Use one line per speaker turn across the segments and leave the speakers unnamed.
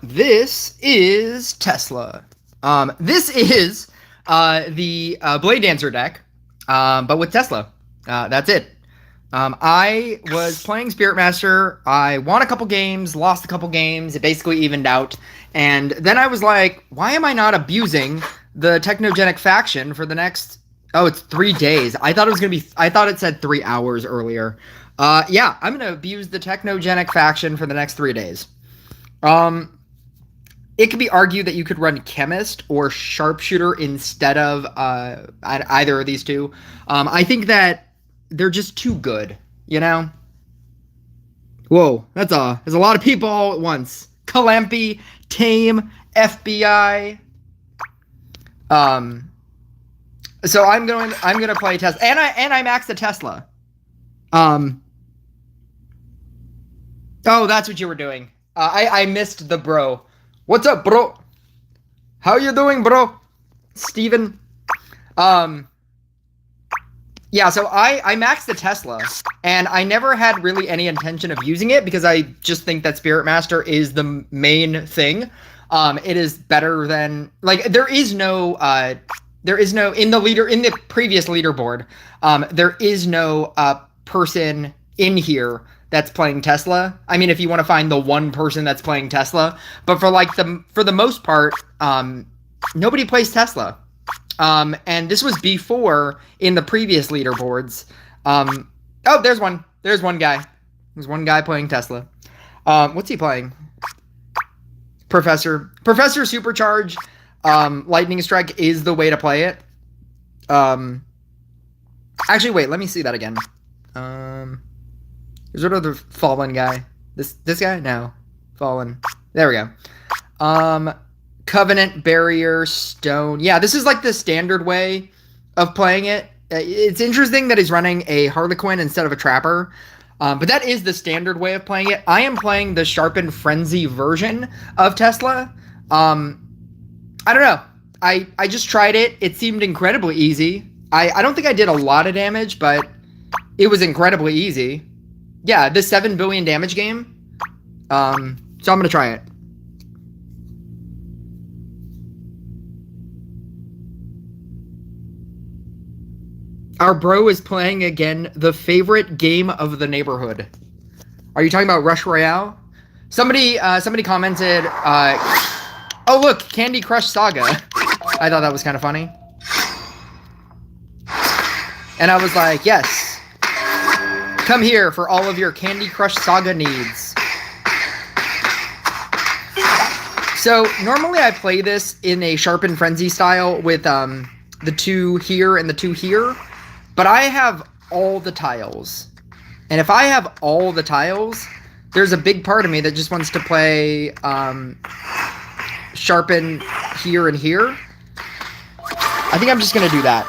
This is Tesla. This is the Blade Dancer deck, but with Tesla. That's it. I was playing Spirit Master. I won a couple games, lost a couple games. It basically evened out. And then I was like, why am I not abusing the Technogenic faction for the next... Oh, it's 3 days. I thought it was going to be... I thought it said 3 hours earlier. Yeah, I'm going to abuse the Technogenic faction for the next 3 days. It could be argued that you could run Chemist or Sharpshooter instead of either of these two. I think that they're just too good, you know? Whoa, there's a lot of people all at once. Calampy, Tame, FBI. So I'm gonna play Tesla, and I maxed the Tesla. Oh, that's what you were doing. I missed the bro. What's up, bro? How you doing, bro? Steven. Yeah, so I maxed the Tesla, and I never had really any intention of using it because I just think that Spirit Master is the main thing. It is better than, like, there is no in the previous leaderboard, there is no person in here that's playing Tesla. I mean, if you want to find the one person that's playing Tesla, but for the most part, nobody plays Tesla. And this was before in the previous leaderboards. Oh, there's one guy. There's one guy playing Tesla. What's he playing? Professor Supercharge. Lightning Strike is the way to play it. Actually, wait, let me see that again. There's another Fallen guy. This guy? No. Fallen. There we go. Covenant, Barrier, Stone. Yeah, this is like the standard way of playing it. It's interesting that he's running a Harlequin instead of a Trapper. But that is the standard way of playing it. I am playing the Sharpened Frenzy version of Tesla. I don't know. I just tried it. It seemed incredibly easy. I don't think I did a lot of damage, but it was incredibly easy. Yeah, the 7 billion damage game. So I'm going to try it. Our bro is playing again the favorite game of the neighborhood. Are you talking about Rush Royale? Somebody commented, oh look, Candy Crush Saga. I thought that was kind of funny. And I was like, yes. Come here for all of your Candy Crush Saga needs. So, normally I play this in a Sharpened Frenzy style with the 2 here and the 2 here. But I have all the tiles. And if I have all the tiles, there's a big part of me that just wants to play Sharpen here and here. I think I'm just going to do that.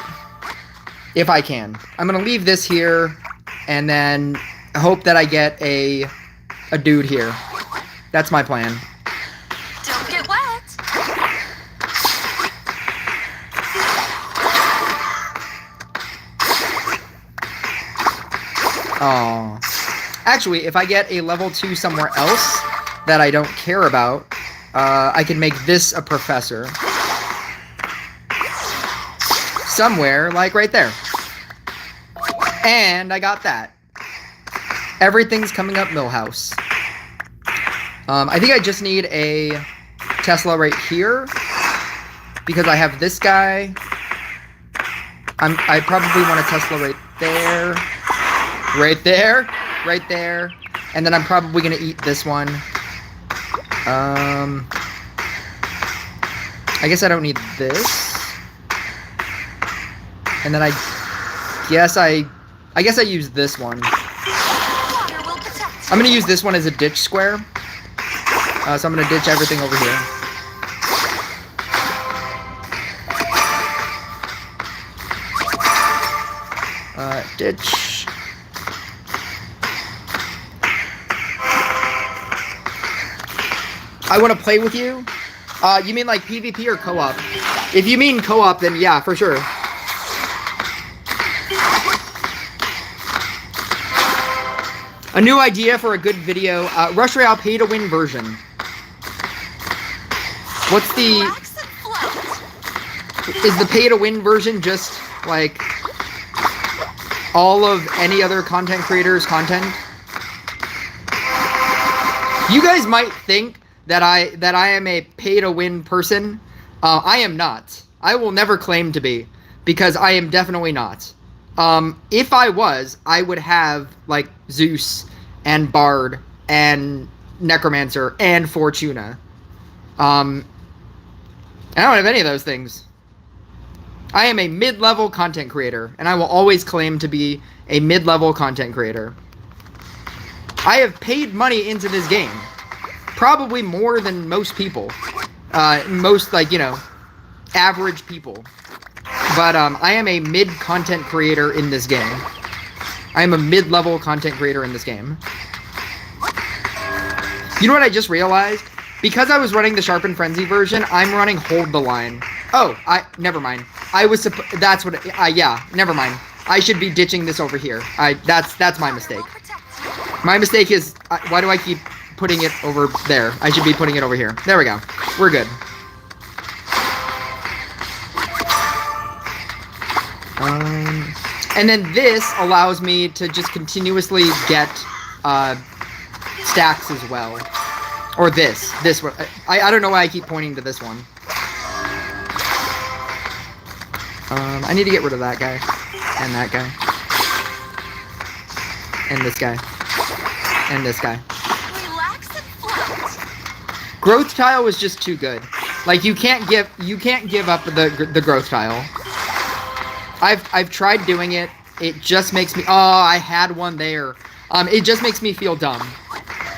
If I can. I'm going to leave this here. And then hope that I get a dude here. That's my plan.
Don't get wet.
Oh. Actually, if I get a level 2 somewhere else that I don't care about, I can make this a professor. Somewhere, like right there. And I got that. Everything's coming up Millhouse. I think I just need a Tesla right here. Because I have this guy. I probably want a Tesla right there. Right there. Right there. And then I'm probably going to eat this one. I guess I don't need this. And then I guess I use this one. I'm going to use this one as a ditch square. So I'm going to ditch everything over here. Ditch. I want to play with you? You mean like PvP or co-op? If you mean co-op, then yeah, for sure. A new idea for a good video, Rush Royale pay-to-win version. What's the...
Relax and float.
Is the pay-to-win version just, like, all of any other content creator's content? You guys might think that I am a pay-to-win person. I am not. I will never claim to be, because I am definitely not. If I was, I would have, like, Zeus and Bard and Necromancer and Fortuna. I don't have any of those things. I am a mid-level content creator, and I will always claim to be a mid-level content creator. I have paid money into this game. Probably more than most people. Most, like, you know, average people. But, I am a mid-content creator in this game. I am a mid-level content creator in this game. You know what I just realized? Because I was running the Sharpen Frenzy version, I'm running Hold the Line. Oh, never mind. That's what, yeah, never mind. I should be ditching this over here. That's my mistake. My mistake is, why do I keep putting it over there? I should be putting it over here. There we go. We're good. And then this allows me to just continuously get, stacks as well. Or this one. I don't know why I keep pointing to this one. I need to get rid of that guy. And that guy. And this guy. And this guy.
Relax and float.
Growth tile was just too good. Like, you can't give up the growth tile. I've tried doing it. It just makes me, oh, I had one there. It just makes me feel dumb.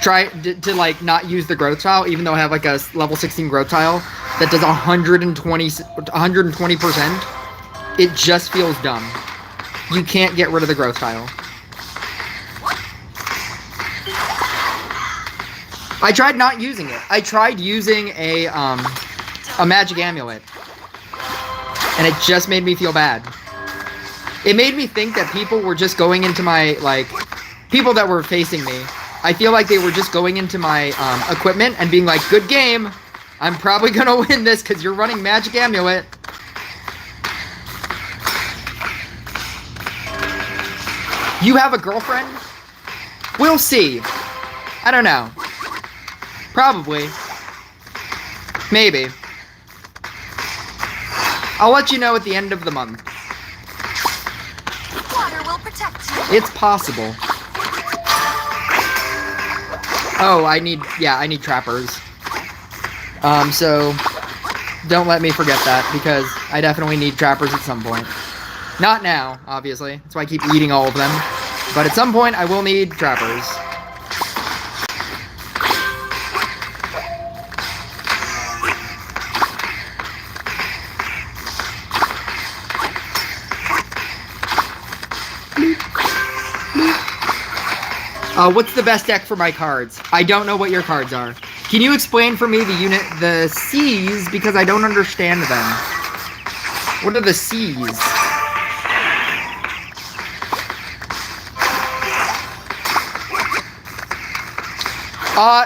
Try to like not use the growth tile, even though I have like a level 16 growth tile that does 120%. It just feels dumb. You can't get rid of the growth tile. I tried not using it. I tried using a magic amulet, and it just made me feel bad. It made me think that people were just going into my, like, people that were facing me. I feel like they were just going into my equipment and being like, good game. I'm probably gonna win this because you're running magic amulet. You have a girlfriend? We'll see. I don't know. Probably. Maybe. I'll let you know at the end of the month.
Water will protect you.
It's possible. Oh, I need trappers. So don't let me forget that, because I definitely need trappers at some point. Not now, obviously. That's why I keep eating all of them. But at some point, I will need trappers. What's the best deck for my cards? I don't know what your cards are. Can you explain for me the C's, because I don't understand them. What are the C's?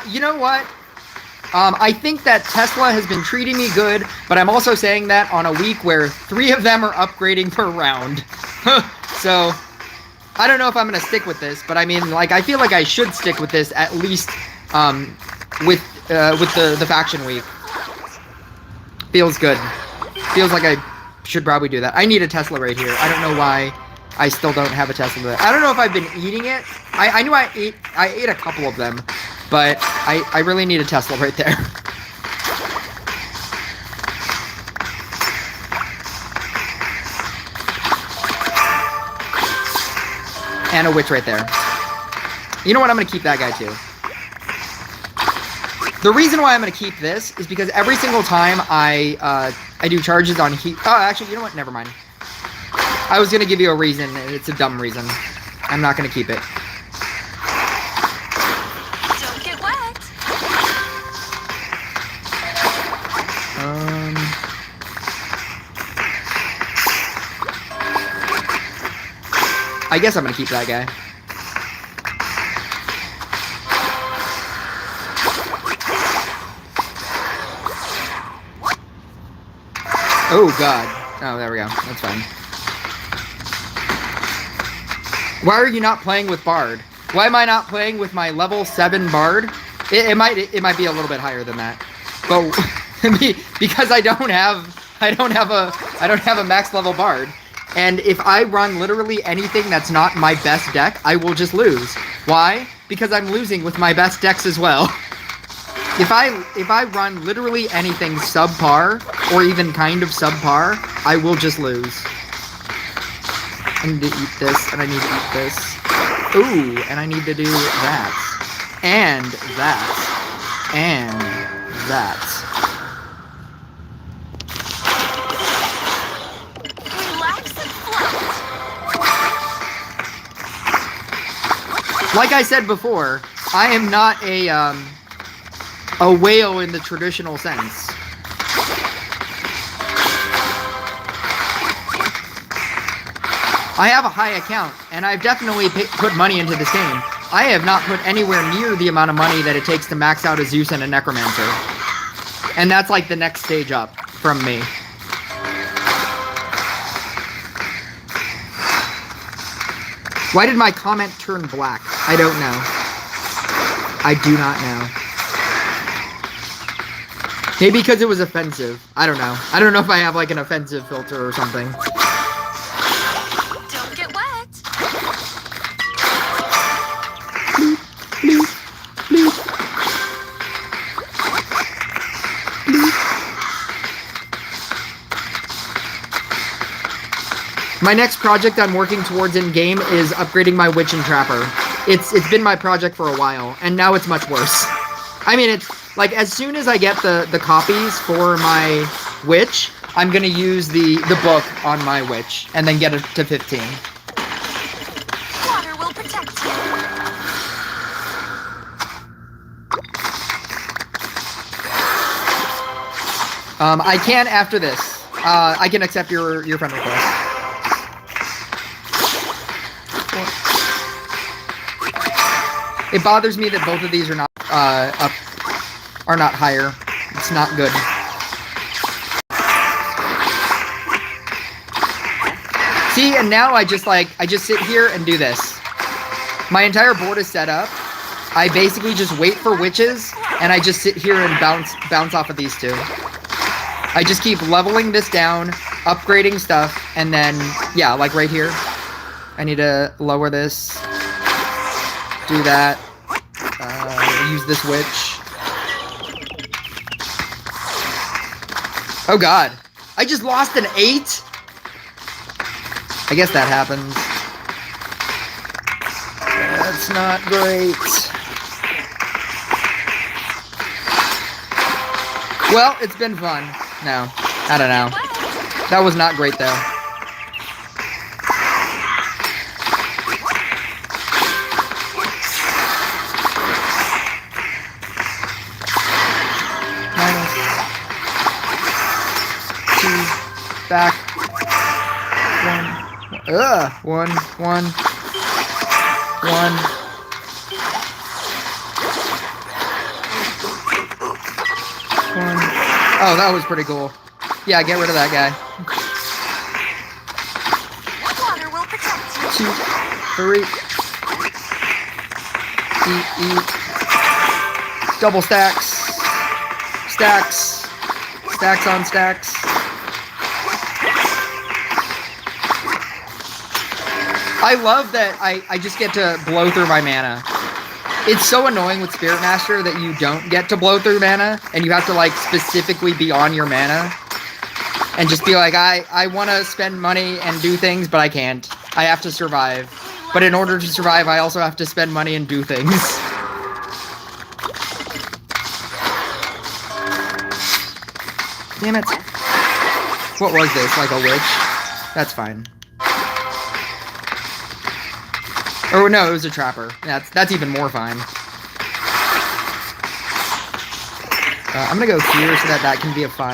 You know what? I think that Tesla has been treating me good, but I'm also saying that on a week where 3 of them are upgrading per round. So, I don't know if I'm going to stick with this, but I mean, like, I feel like I should stick with this at least, with the faction week. Feels good. Feels like I should probably do that. I need a Tesla right here. I don't know why I still don't have a Tesla. I don't know if I've been eating it. I knew I ate a couple of them, but I really need a Tesla right there. And a witch right there. You know what? I'm going to keep that guy too. The reason why I'm going to keep this is because every single time I do charges on heat... Oh, actually, you know what? Never mind. I was going to give you a reason, and it's a dumb reason. I'm not going to keep it.
Don't get wet.
I guess I'm going to keep that guy. Oh, God. Oh, there we go. That's fine. Why are you not playing with Bard? Why am I not playing with my level 7 Bard? It might be a little bit higher than that, but because I don't have a max level Bard, and if I run literally anything that's not my best deck, I will just lose. Why? Because I'm losing with my best decks as well. If I run literally anything subpar or even kind of subpar, I will just lose. I need to eat this, and I need to eat this. Ooh, and I need to do that. And that. And that.
Relax and float.
Like I said before, I am not a whale in the traditional sense. I have a high account, and I've definitely put money into this game. I have not put anywhere near the amount of money that it takes to max out a Zeus and a Necromancer. And that's like the next stage up from me. Why did my comment turn black? I don't know. I do not know. Maybe because it was offensive. I don't know. I don't know if I have like an offensive filter or something.
Don't get wet.
My next project I'm working towards in game is upgrading my Witch and Trapper. It's been my project for a while, and now it's much worse. I mean, it's like as soon as I get the copies for my Witch, I'm gonna use the book on my Witch and then get it to 15.
Water will protect you.
I can after this. I can accept your friend request. It bothers me that both of these are not are not higher. It's not good. See, and now I just sit here and do this. My entire board is set up. I basically just wait for witches, and I just sit here and bounce off of these two. I just keep leveling this down, upgrading stuff, and then, yeah, like right here. I need to lower this. Do that. Use this witch. Oh god. I just lost an 8? I guess that happens. That's not great. Well, it's been fun. No, I don't know. That was not great though. Back. One. One. Oh, that was pretty cool. Yeah, get rid of that guy.
Water will protect you.
2, 3. Eat. Double stacks. Stacks. Stacks on stacks. I love that I just get to blow through my mana. It's so annoying with Spirit Master that you don't get to blow through mana, and you have to, like, specifically be on your mana. And just be like, I want to spend money and do things, but I can't. I have to survive. But in order to survive, I also have to spend money and do things. Damn it. What was this? Like a witch? That's fine. Oh no, it was a trapper. That's even more fine. I'm gonna go here so that can be a 5.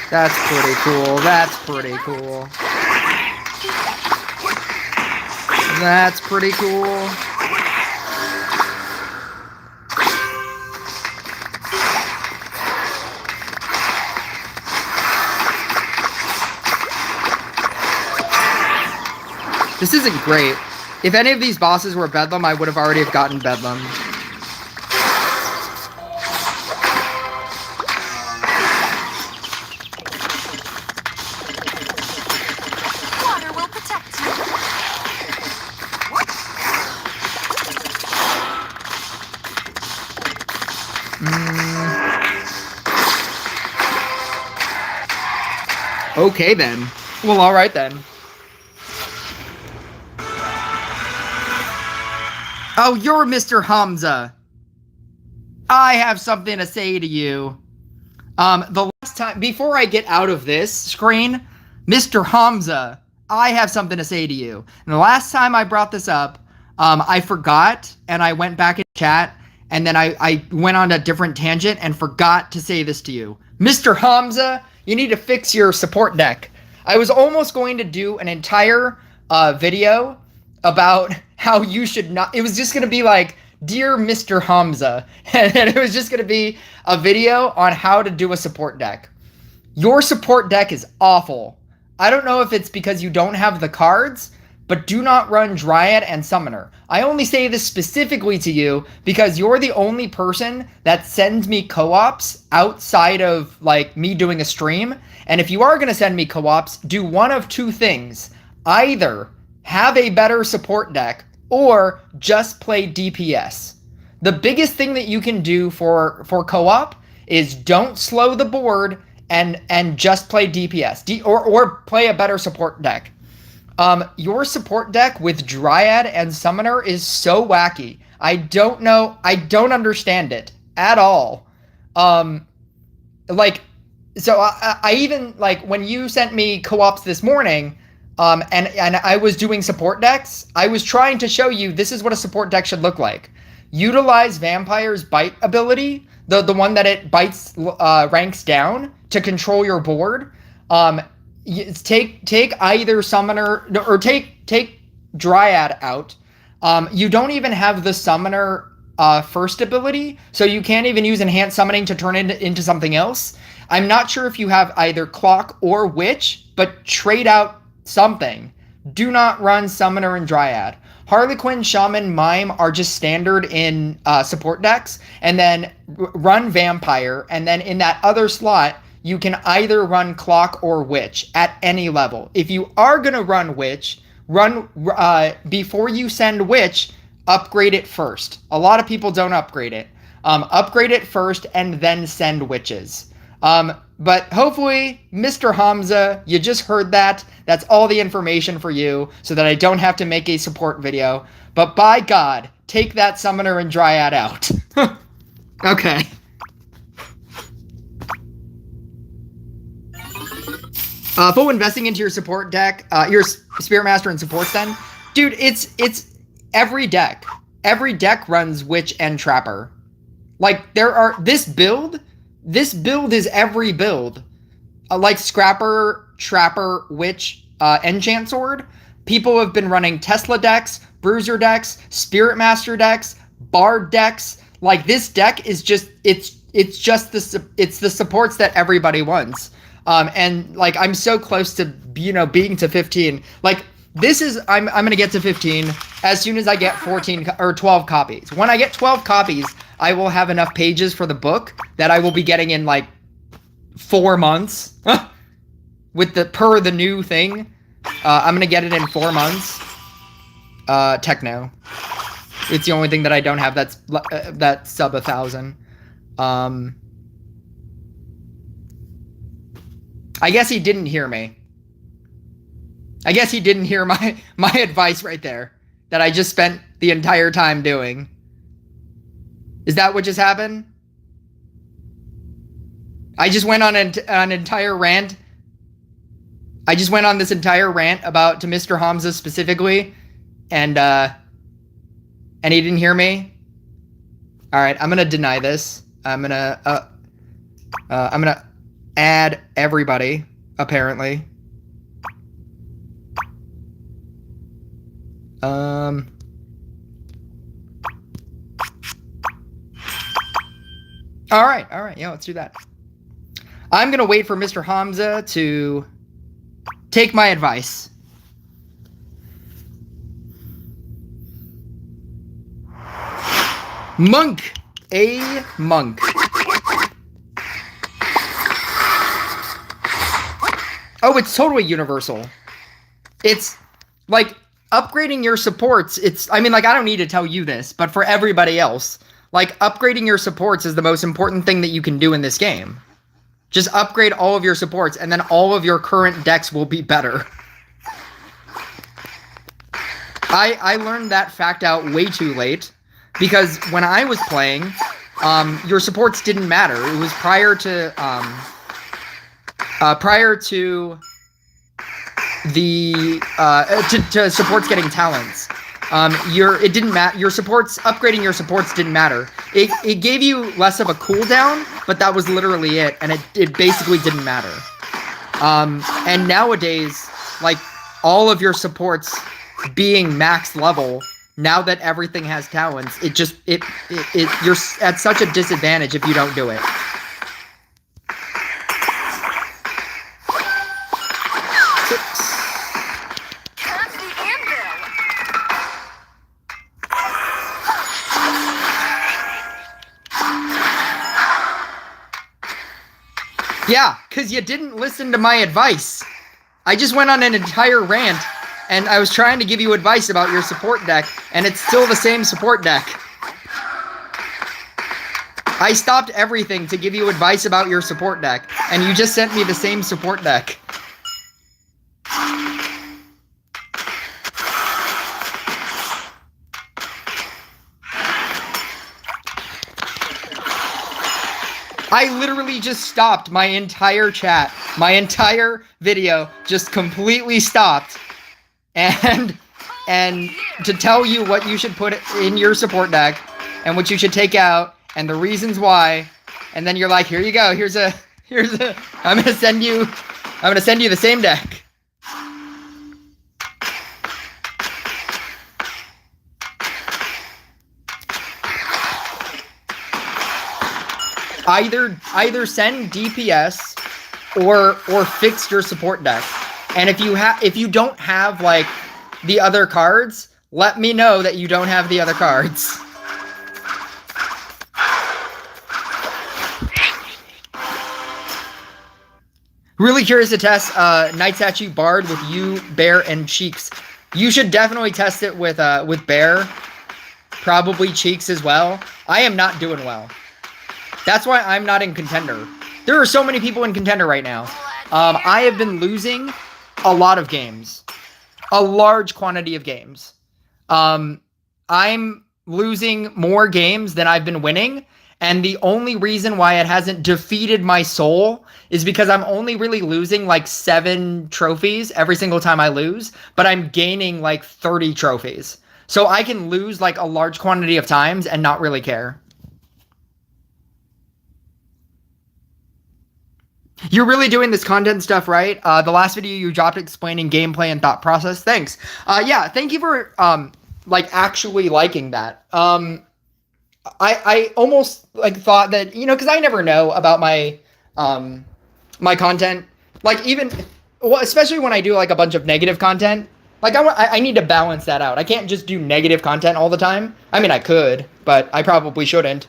That's pretty cool. That's pretty cool. That's pretty cool. This isn't great. If any of these bosses were Bedlam, I would have already gotten Bedlam.
Water will protect you.
Okay then. Well, alright then. Oh, you're Mr. Hamza. I have something to say to you. The last time, before I get out of this screen, Mr. Hamza, I have something to say to you. And the last time I brought this up, I forgot, and I went back in chat, and then I went on a different tangent and forgot to say this to you. Mr. Hamza, you need to fix your support deck. I was almost going to do an entire video about how you should not, it was just going to be like, Dear Mr. Hamza, and it was just going to be a video on how to do a support deck. Your support deck is awful. I don't know if it's because you don't have the cards, but do not run Dryad and Summoner. I only say this specifically to you because you're the only person that sends me co-ops outside of like me doing a stream. And if you are going to send me co-ops, do one of two things. Either have a better support deck or just play DPS. The biggest thing that you can do for co-op is don't slow the board and just play DPS or play a better support deck. Your support deck with Dryad and Summoner is so wacky. I don't know. I don't understand it at all. Like, so I even, like, when you sent me co-ops this morning, and I was doing support decks, I was trying to show you this is what a support deck should look like. Utilize Vampire's Bite ability, the one that it bites ranks down to control your board. Take either Summoner or take Dryad out. You don't even have the Summoner first ability, so you can't even use Enhanced Summoning to turn it into something else. I'm not sure if you have either Clock or Witch, but trade out something. Do not run Summoner and Dryad. Harlequin, Shaman, Mime are just standard in support decks, and then run Vampire, and then in that other slot, you can either run Clock or Witch at any level. If you are going to run Witch, before you send Witch, upgrade it first. A lot of people don't upgrade it. Upgrade it first and then send Witches. But hopefully, Mr. Hamza, you just heard that. That's all the information for you so that I don't have to make a support video. But by God, take that Summoner and Dryad out. Okay. Full investing into your support deck, your Spirit Master and supports then. Dude, it's every deck. Every deck runs Witch and Trapper. Like, this build is every build. Like Scrapper, Trapper, Witch, Enchant Sword. People have been running Tesla decks, Bruiser decks, Spirit Master decks, Bard decks. Like, this deck is just, it's the supports that everybody wants. And like, I'm so close to, being to 15. Like, I'm gonna get to 15 as soon as I get 14 or 12 copies. When I get 12 copies, I will have enough pages for the book that I will be getting in like 4 months. With the new thing. I'm gonna get it in 4 months. Techno. It's the only thing that I don't have that's sub 1,000. I guess he didn't hear me. I guess he didn't hear my advice right there that I just spent the entire time doing. Is that what just happened? I just went on an entire rant. I just went on this entire rant to Mr. Hamza specifically, and he didn't hear me. All right, I'm gonna deny this. I'm gonna add everybody, apparently. All right. Yeah, let's do that. I'm gonna wait for Mr. Hamza to take my advice. Monk. A monk. Oh, it's totally universal. It's like upgrading your supports. I mean, like, I don't need to tell you this, but for everybody else, like, upgrading your supports is the most important thing that you can do in this game. Just upgrade all of your supports, and then all of your current decks will be better. I learned that fact out way too late, because when I was playing, your supports didn't matter. It was prior to the to supports getting talents. It didn't matter. Your supports, upgrading your supports didn't matter. It gave you less of a cooldown, but that was literally it, and it basically didn't matter. And nowadays, like, all of your supports being max level, now that everything has talents, you're at such a disadvantage if you don't do it. Yeah, because you didn't listen to my advice. I just went on an entire rant, and I was trying to give you advice about your support deck, and it's still the same support deck. I stopped everything to give you advice about your support deck, and you just sent me the same support deck. I literally just stopped my entire chat. My entire video just completely stopped. And to tell you what you should put in your support deck and what you should take out and the reasons why. And then you're like, here you go. Here's a I'm going to send you the same deck. Either send DPS or fix your support deck. And if you don't have, like, the other cards, let me know that you don't have the other cards. Really curious to test Night Statue Bard with you, Bear, and Cheeks. You should definitely test it with Bear. Probably Cheeks as well. I am not doing well. That's why I'm not in Contender. There are so many people in Contender right now. I have been losing a lot of games. A large quantity of games. I'm losing more games than I've been winning. And the only reason why it hasn't defeated my soul is because I'm only really losing like 7 trophies every single time I lose. But I'm gaining like 30 trophies. So I can lose like a large quantity of times and not really care. You're really doing this content stuff, right? The last video you dropped explaining gameplay and thought process. Thanks. Yeah, thank you for like actually liking that. I almost like thought that, you know, because I never know about my my content. Like, even, well, especially when I do like a bunch of negative content. Like, I need to balance that out. I can't just do negative content all the time. I mean, I could, but I probably shouldn't.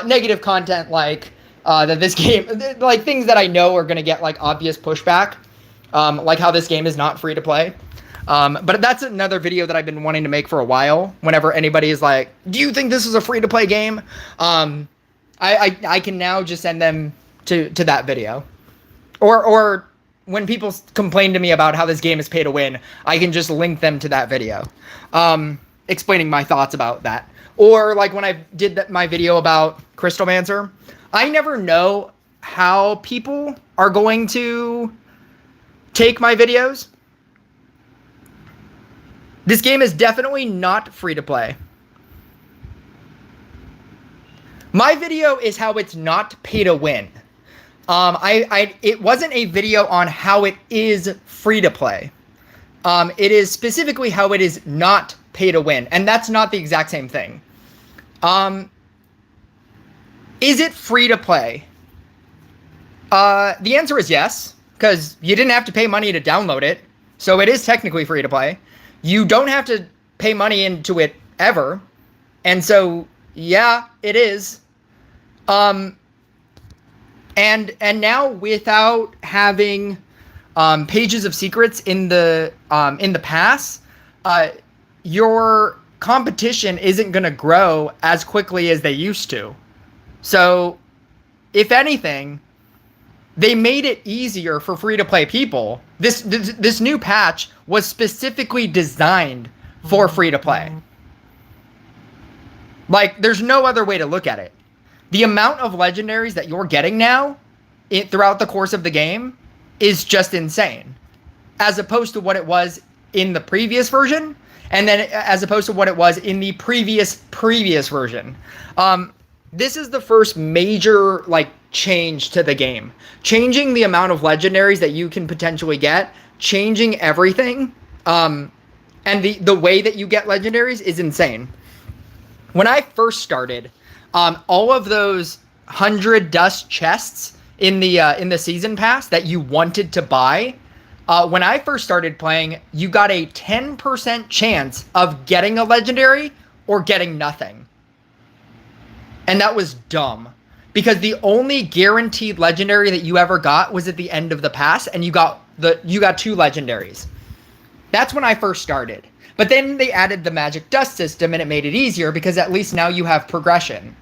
Negative content like that this game, like things that I know are going to get like obvious pushback, like how this game is not free to play. But that's another video that I've been wanting to make for a while. Whenever anybody is like, do you think this is a free to play game? I can now just send them to that video. Or when people complain to me about how this game is pay to win, I can just link them to that video, explaining my thoughts about that. Or like when I did my video about Crystal Mancer, I never know how people are going to take my videos. This game is definitely not free to play. My video is how it's not pay to win. It wasn't a video on how it is free to play. It is specifically how it is not pay to win, and that's not the exact same thing. Is it free to play? The answer is yes, because you didn't have to pay money to download it, so it is technically free to play. You don't have to pay money into it ever, and so yeah, it is. And now without having pages of secrets in the pass, your competition isn't going to grow as quickly as they used to. So, if anything, they made it easier for free-to-play people. This new patch was specifically designed for free-to-play. Like, there's no other way to look at it. The amount of legendaries that you're getting now throughout the course of the game is just insane, as opposed to what it was in the previous version, and then as opposed to what it was in the previous version. This is the first major change to the game, changing the amount of legendaries that you can potentially get, changing everything, and the way that you get legendaries is insane. When I first started, all of those 100 dust chests in the season pass that you wanted to buy, when I first started playing, you got a 10% chance of getting a legendary or getting nothing. And that was dumb, because the only guaranteed legendary that you ever got was at the end of the pass, and you got 2 legendaries. That's when I first started. But then they added the magic dust system, and it made it easier, because at least now you have progression.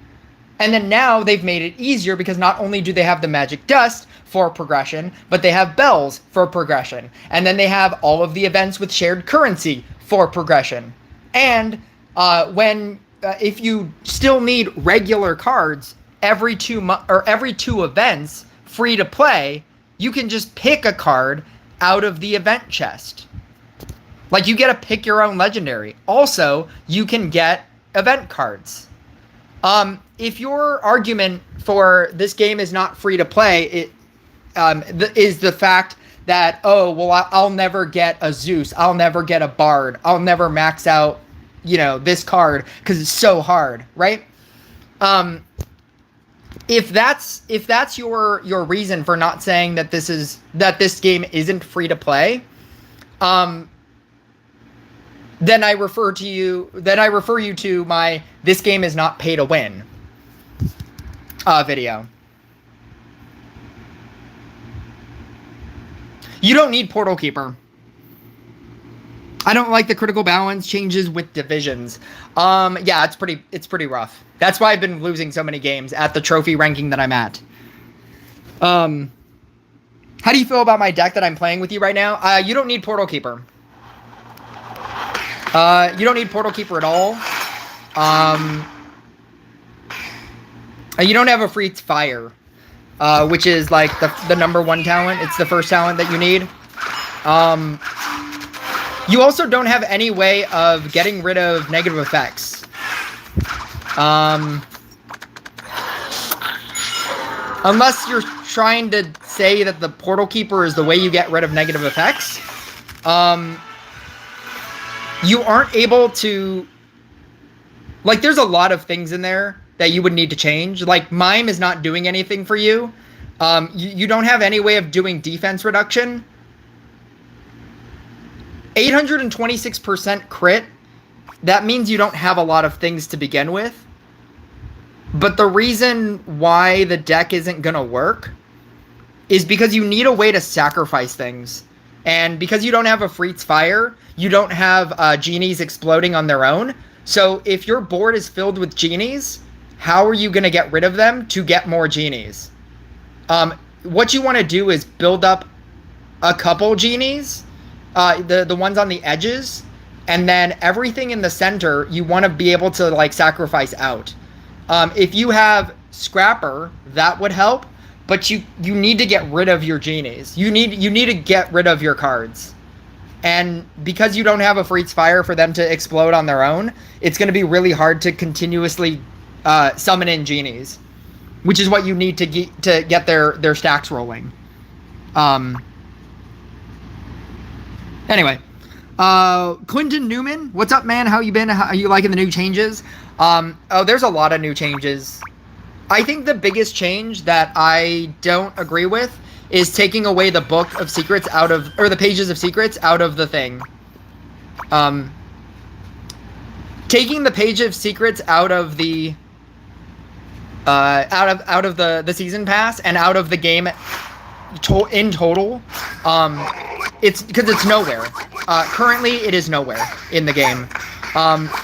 And then now they've made it easier, because not only do they have the magic dust for progression, but they have bells for progression. And then they have all of the events with shared currency for progression. And if you still need regular cards every 2 events free to play, you can just pick a card out of the event chest. Like, you get to pick your own legendary. Also, you can get event cards. If your argument for this game is not free to play, is the fact that, oh, well, I'll never get a Zeus, I'll never get a Bard, I'll never max out, this card because it's so hard, right? If that's your reason for not saying that this game isn't free to play, then I refer you to my "this game is not pay to win" video. You don't need Portal Keeper. I don't like the critical balance changes with divisions. Yeah, it's pretty rough. That's why I've been losing so many games at the trophy ranking that I'm at. How do you feel about my deck that I'm playing with you right now? You don't need Portal Keeper. You don't need Portal Keeper at all. You don't have a free fire, which is like the number 1 talent. It's the first talent that you need. You also don't have any way of getting rid of negative effects. Unless you're trying to say that the Portal Keeper is the way you get rid of negative effects, you aren't able to... Like, there's a lot of things in there that you would need to change. Like, Mime is not doing anything for you. You don't have any way of doing defense reduction. 826% crit, that means you don't have a lot of things to begin with. But the reason why the deck isn't going to work is because you need a way to sacrifice things. And because you don't have a Freet's Fire, you don't have genies exploding on their own. So if your board is filled with genies, how are you going to get rid of them to get more genies? What you want to do is build up a couple genies, the ones on the edges, and then everything in the center you want to be able to like sacrifice out. If you have Scrapper, that would help, but you need to get rid of your genies. You need to get rid of your cards. And because you don't have a Freet's Fire for them to explode on their own, it's going to be really hard to continuously summon in genies, which is what you need to get their stacks rolling. Anyway, Clinton Newman, what's up, man? How you been? How are you liking the new changes? Oh, there's a lot of new changes. I think the biggest change that I don't agree with is taking away the book of secrets out of, or the pages of secrets out of the thing. Taking the page of secrets out of the out of the season pass and out of the game in total, it's because it's nowhere. Currently, it is nowhere in the game.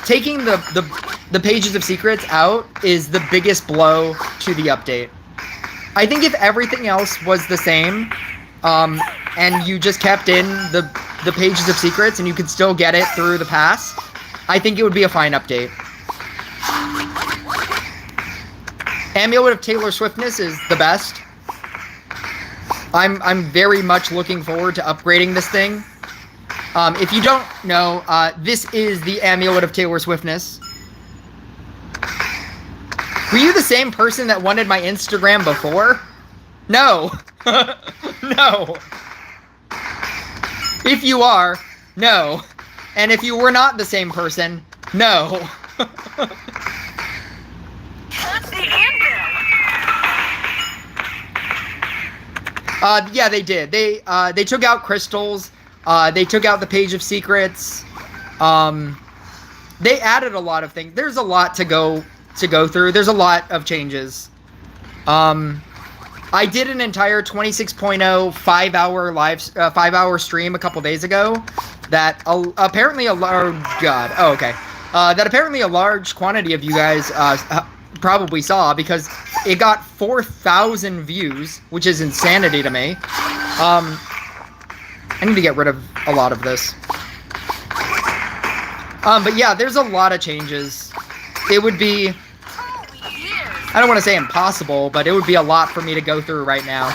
Taking the pages of secrets out is the biggest blow to the update. I think if everything else was the same, and you just kept in the pages of secrets and you could still get it through the pass, I think it would be a fine update. Amulet of Taylor Swiftness is the best. I'm very much looking forward to upgrading this thing. If you don't know, this is the Amulet of Taylor Swiftness. Were you the same person that wanted my Instagram before? No. No. If you are, no. And if you were not the same person, no.
That's the anvil.
Yeah, they did. They took out crystals. They took out the page of secrets. They added a lot of things. There's a lot to go through. There's a lot of changes. I did an entire 26.0 5-hour stream a couple days ago that apparently that apparently a large quantity of you guys probably saw, because it got 4,000 views, which is insanity to me. I need to get rid of a lot of this. But yeah, there's a lot of changes. It would be, I don't want to say impossible, but it would be a lot for me to go through right now.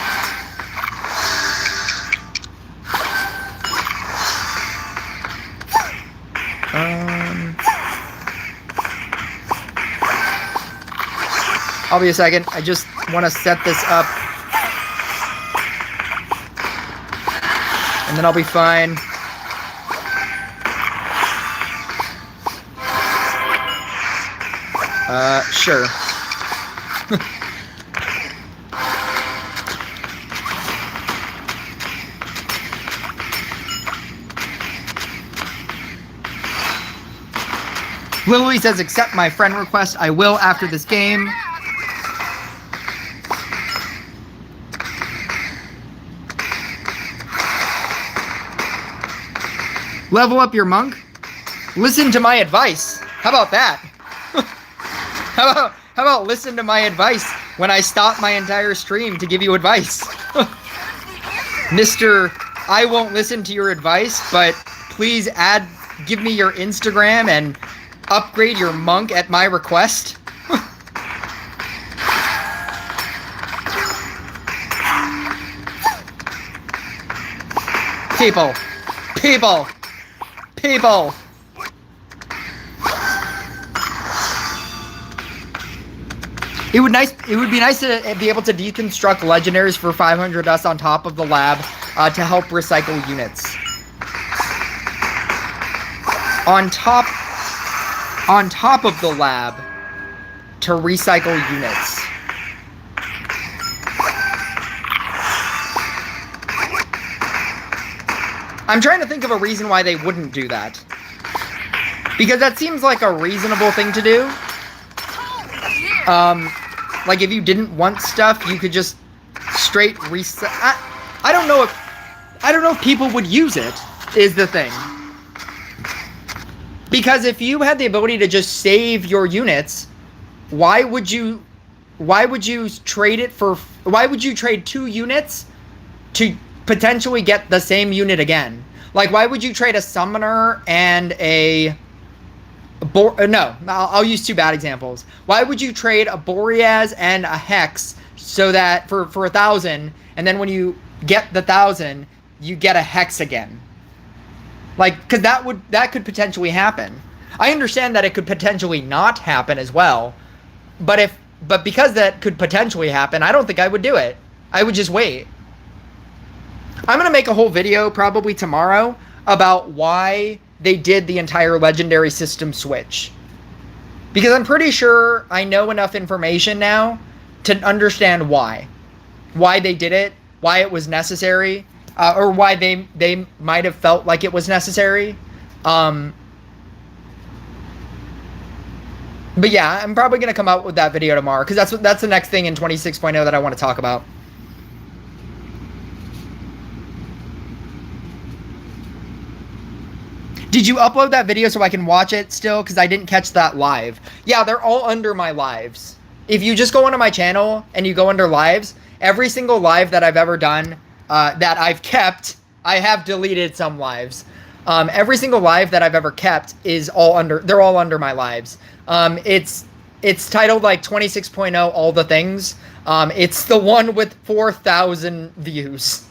I'll be a second. I just want to set this up. And then I'll be fine. Sure. Lily says, accept my friend request. I will after this game. Level up your monk. Listen to my advice. How about that? How about listen to my advice when I stop my entire stream to give you advice? Mr. I won't listen to your advice, but please give me your Instagram and upgrade your monk at my request. People. It would be nice to be able to deconstruct legendaries for 500 dust on top of the lab to help recycle units. On top of the lab to recycle units. I'm trying to think of a reason why they wouldn't do that. Because that seems like a reasonable thing to do. Like if you didn't want stuff, you could just straight reset. I don't know if people would use it, is the thing. Because if you had the ability to just save your units, why would you trade 2 units to potentially get the same unit again? Like, why would you trade a summoner and I'll use 2 bad examples. Why would you trade a Boreas and a Hex so that for 1,000, and then when you get the 1,000, you get a Hex again? Like, because that could potentially happen. I understand that it could potentially not happen as well, but because that could potentially happen, I don't think I would do it. I would just wait. I'm gonna make a whole video probably tomorrow about why they did the entire legendary system switch. Because I'm pretty sure I know enough information now to understand why. Why they did it, why it was necessary, or why they might have felt like it was necessary. But yeah, I'm probably going to come out with that video tomorrow, because that's the next thing in 26.0 that I want to talk about. Did you upload that video so I can watch it still? Because I didn't catch that live. Yeah, they're all under my lives. If you just go onto my channel and you go under lives, every single live that I've ever done, that I've kept, I have deleted some lives. Every single live that I've ever kept is they're all under my lives. It's titled like 26.0 all the things. It's the one with 4,000 views.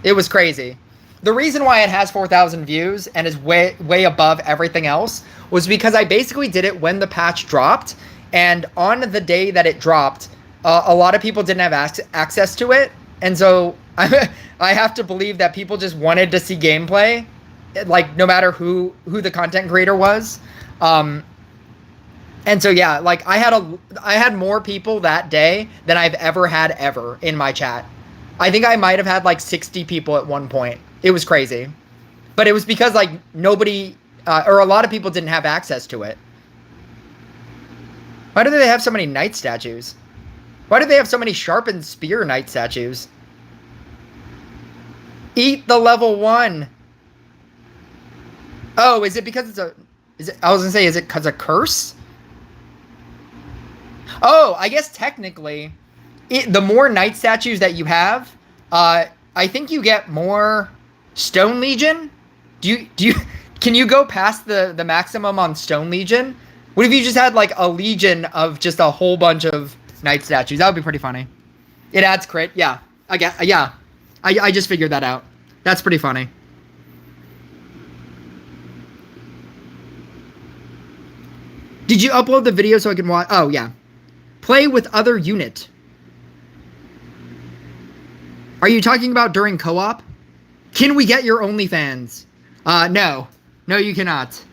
It was crazy. The reason why it has 4,000 views and is way above everything else was because I basically did it when the patch dropped, and on the day that it dropped, a lot of people didn't have access to it, and so I have to believe that people just wanted to see gameplay, like no matter who the content creator was. And so yeah, like I had more people that day than I've ever had in my chat. I think I might have had like 60 people at one point. It was crazy. But it was because like nobody, or a lot of people didn't have access to it. Why do they have so many knight statues? Why do they have so many sharpened spear knight statues? Eat the level 1. Oh, is it because I was gonna say, is it because of curse? Oh, I guess technically, the more knight statues that you have, I think you get more Stone Legion. Can you go past the maximum on Stone Legion? What if you just had like a legion of just a whole bunch of knight statues? That would be pretty funny. It adds crit. Yeah, I just figured that out. That's pretty funny. Did you upload the video so I can watch? Oh yeah. Play with other unit. Are you talking about during co-op? Can we get your OnlyFans? No. No, you cannot.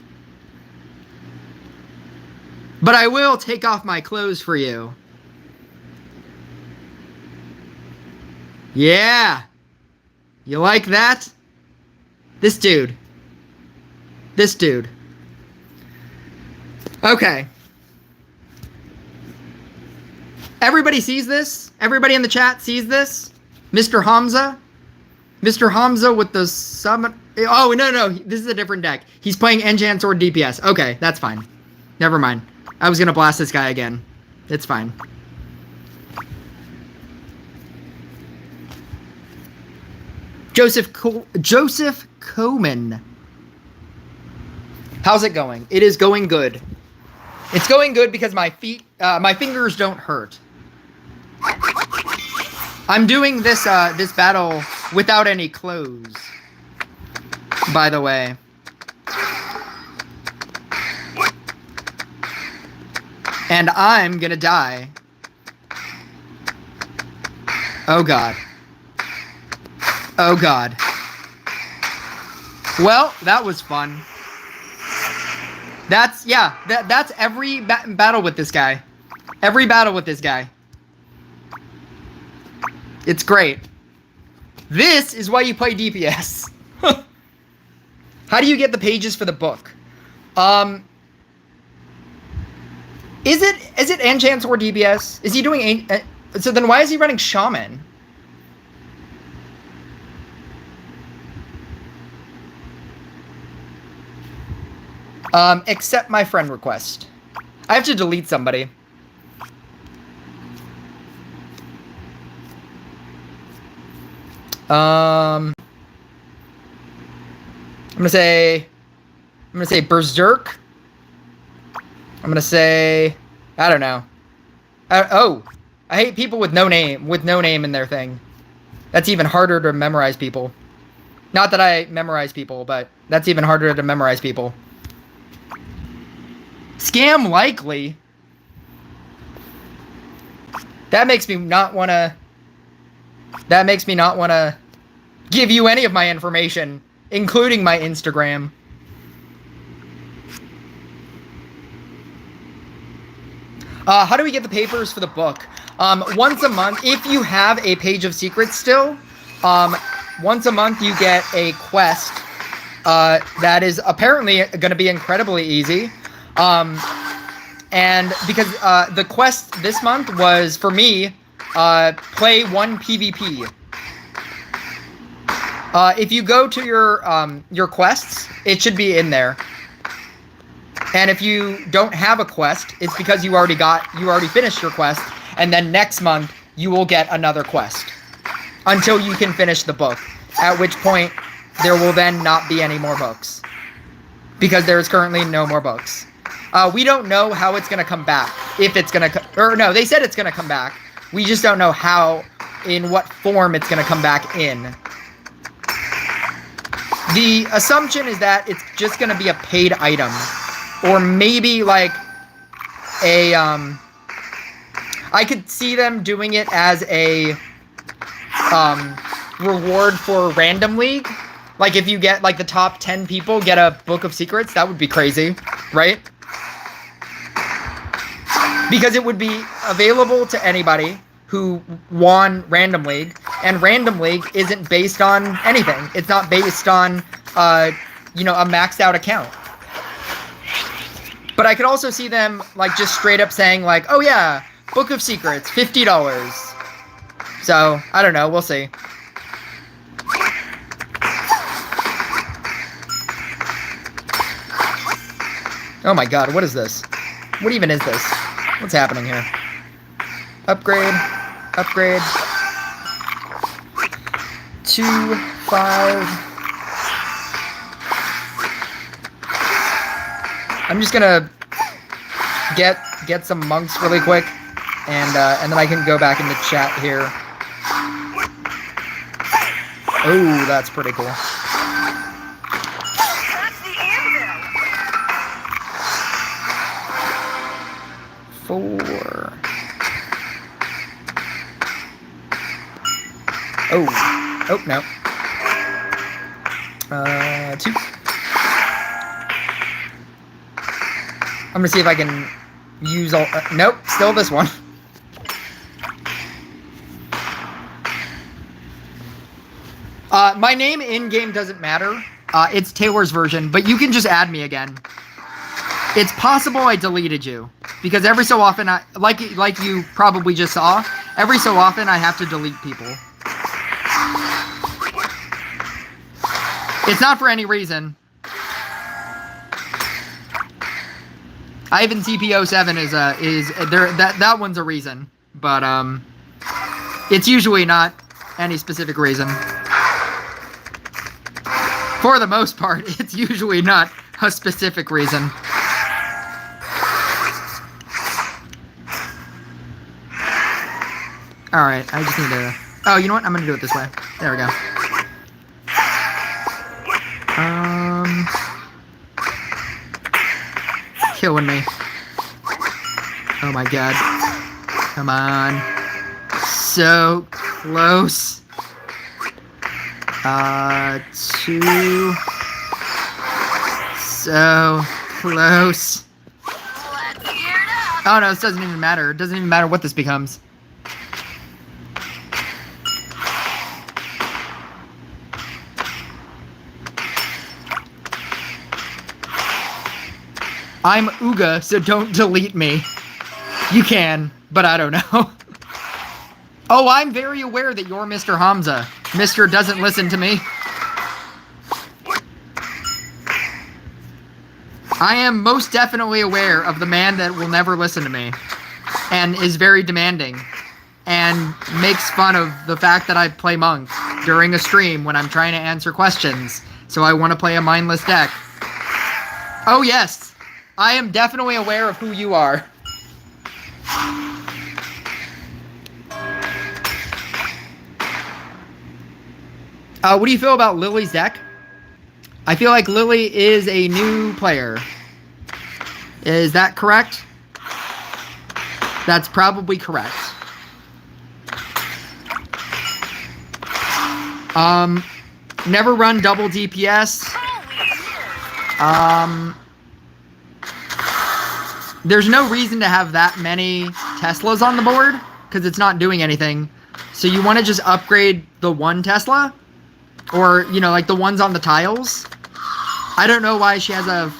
But I will take off my clothes for you. Yeah. You like that? This dude. This dude. Okay. Everybody sees this? Everybody in the chat sees this? Mr. Hamza? Mr. Hamza with the summon... Oh, no. This is a different deck. He's playing Enchant Sword DPS. Okay, that's fine. Never mind. I was going to blast this guy again. It's fine. Joseph Coman. How's it going? It is going good. It's going good because my fingers don't hurt. I'm doing this battle without any clothes, by the way. And I'm gonna die. Oh god. Oh god. Well, that was fun. That's every battle with this guy. Every battle with this guy. It's great. This is why you play DPS. How do you get the pages for the book? Is it Enchant Sword DPS? Is he doing so then why is he running Shaman? Accept my friend request. I have to delete somebody. I'm gonna say Berserk. I'm gonna say, I don't know. I hate people with no name in their thing. That's even harder to memorize people. Not that I memorize people, but that's even harder to memorize people. Scam likely. That makes me not wanna give you any of my information including my Instagram. How do we get the papers for the book? Once a month, if you have a page of secrets still, once a month you get a quest that is apparently going to be incredibly easy. And because the quest this month was, for me, play 1 PvP. If you go to your quests, it should be in there. And if you don't have a quest, it's because you already finished your quest, and then next month you will get another quest until you can finish the book. At which point there will then not be any more books because there is currently no more books. We don't know how it's gonna come back. If it's gonna, or no, they said it's gonna come back. We just don't know how, in what form it's gonna come back in. The assumption is that it's just gonna be a paid item. Or maybe like a, I could see them doing it as a reward for Random League. Like if you get like the top 10 people get a book of secrets, that would be crazy, right? Because it would be available to anybody who won Random League, and Random League isn't based on anything. It's not based on, you know, a maxed out account. But I could also see them, like, just straight up saying, like, oh yeah, Book of Secrets, $50. So, I don't know, we'll see. Oh my god, what is this? What even is this? What's happening here? Upgrade. Upgrade. 2, 5... I'm just gonna get some monks really quick, and then I can go back into chat here. Oh, that's pretty cool.
That's the anvil.
4. Oh, no. 2. I'm gonna see if I can use all... nope, still this one. My name in-game doesn't matter. It's Taylor's version, but you can just add me again. It's possible I deleted you, because every so often, like you probably just saw, every so often I have to delete people. It's not for any reason. Ivan CP07 is there, that one's a reason, but it's usually not any specific reason. For the most part, it's usually not a specific reason. Alright, I just need to... oh, you know what? I'm gonna do it this way. There we go. Killing me. Oh my god. Come on. So close. 2. So close.
Let's gear it up.
Oh no, this doesn't even matter. It doesn't even matter what this becomes. I'm Uga, so don't delete me. You can, but I don't know. Oh, I'm very aware that you're Mr. Hamza. Mr. doesn't listen to me. I am most definitely aware of the man that will never listen to me. And is very demanding. And makes fun of the fact that I play Monk during a stream when I'm trying to answer questions. So I want to play a mindless deck. Oh yes! I am definitely aware of who you are. What do you feel about Lily's deck? I feel like Lily is a new player. Is that correct? That's probably correct. Never run double DPS.
Holy shit.
There's no reason to have that many Teslas on the board because it's not doing anything. So you want to just upgrade the one Tesla, or you know, like the ones on the tiles. I don't know why she has a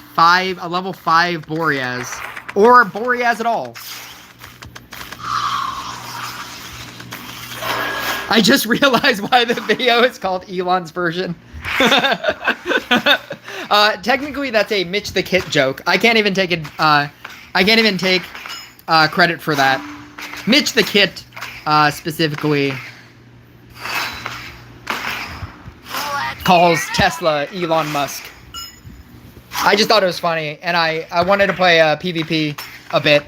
level 5 Boreas, or Boreas at all. I just realized why the video is called Elon's version. Technically, that's a Mitch the Kit joke. I can't even take it. I can't even take credit for that. Mitch the Kit, specifically, calls Tesla Elon Musk. I just thought it was funny, and I wanted to play PvP a bit.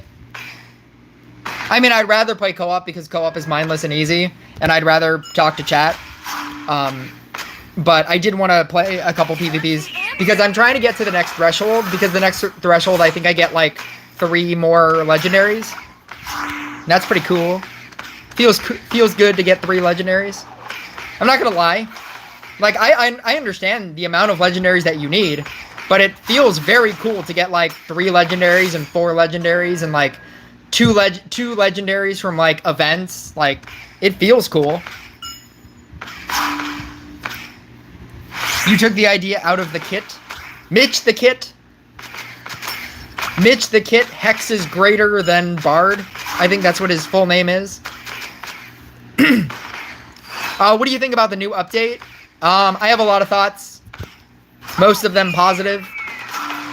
I mean, I'd rather play co-op because co-op is mindless and easy, and I'd rather talk to chat. But I did want to play a couple PvPs because I'm trying to get to the next threshold, because the next threshold I think I get like 3 more legendaries. And that's pretty cool. Feels good to get 3 legendaries. I'm not gonna lie. Like, I understand the amount of legendaries that you need, but it feels very cool to get like 3 legendaries and 4 legendaries and like two legendaries from like events. Like, it feels cool. You took the idea out of the kit. Mitch the Kit. Mitch the Kit, Hex is greater than Bard. I think that's what his full name is. What do you think about the new update? I have a lot of thoughts. Most of them positive.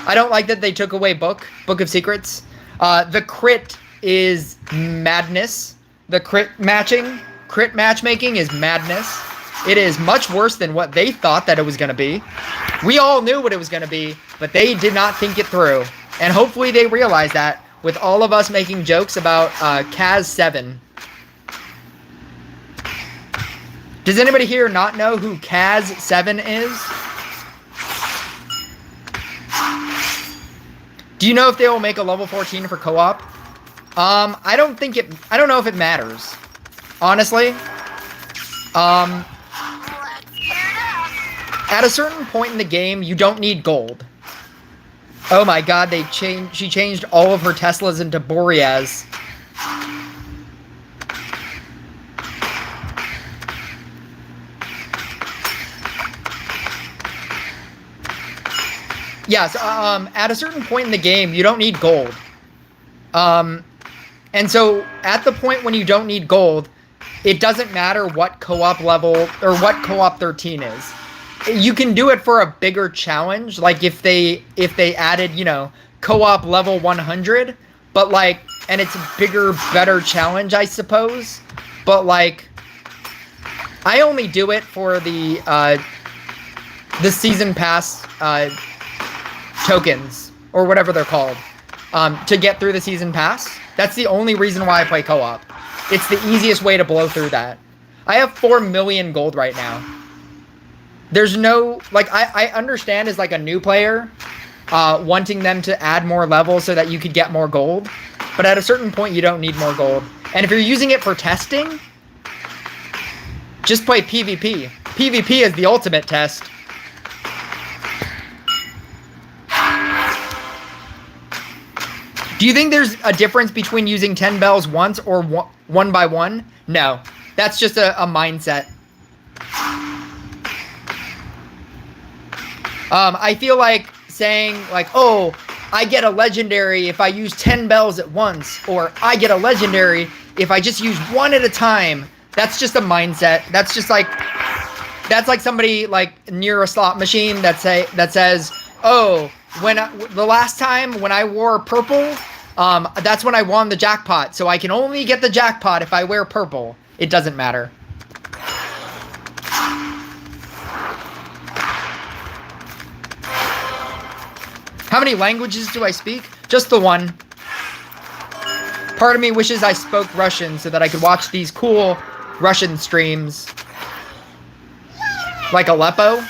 I don't like that they took away Book of Secrets. The crit is madness. The crit matchmaking is madness. It is much worse than what they thought that it was going to be. We all knew what it was going to be, but they did not think it through. And hopefully they realize that with all of us making jokes about Kaz 7. Does anybody here not know who Kaz 7 is? Do you know if they will make a level 14 for co-op? I don't know if it matters. Honestly. At a certain point in the game, you don't need gold. Oh my god, she changed all of her Teslas into Boreas. Yes, at a certain point in the game, you don't need gold. And so, at the point when you don't need gold, it doesn't matter what co-op level, or what co-op 13 is. You can do it for a bigger challenge, like if they added, you know, co-op level 100, but like, and it's a bigger, better challenge, I suppose. But like, I only do it for the season pass tokens, or whatever they're called, to get through the season pass. That's the only reason why I play co-op. It's the easiest way to blow through that. I have 4 million gold right now. There's no, like, I understand as like a new player, wanting them to add more levels so that you could get more gold. But at a certain point, you don't need more gold. And if you're using it for testing, just play PvP. PvP is the ultimate test. Do you think there's a difference between using 10 bells once or one by one? No. That's just a mindset. I feel like saying, like, oh, I get a legendary if I use 10 bells at once, or I get a legendary if I just use 1 at a time. That's just a mindset. That's just like, that's like somebody like near a slot machine that says, oh, the last time when I wore purple, that's when I won the jackpot. So I can only get the jackpot if I wear purple. It doesn't matter. How many languages do I speak? Just the one. Part of me wishes I spoke Russian so that I could watch these cool Russian streams. Like Aleppo.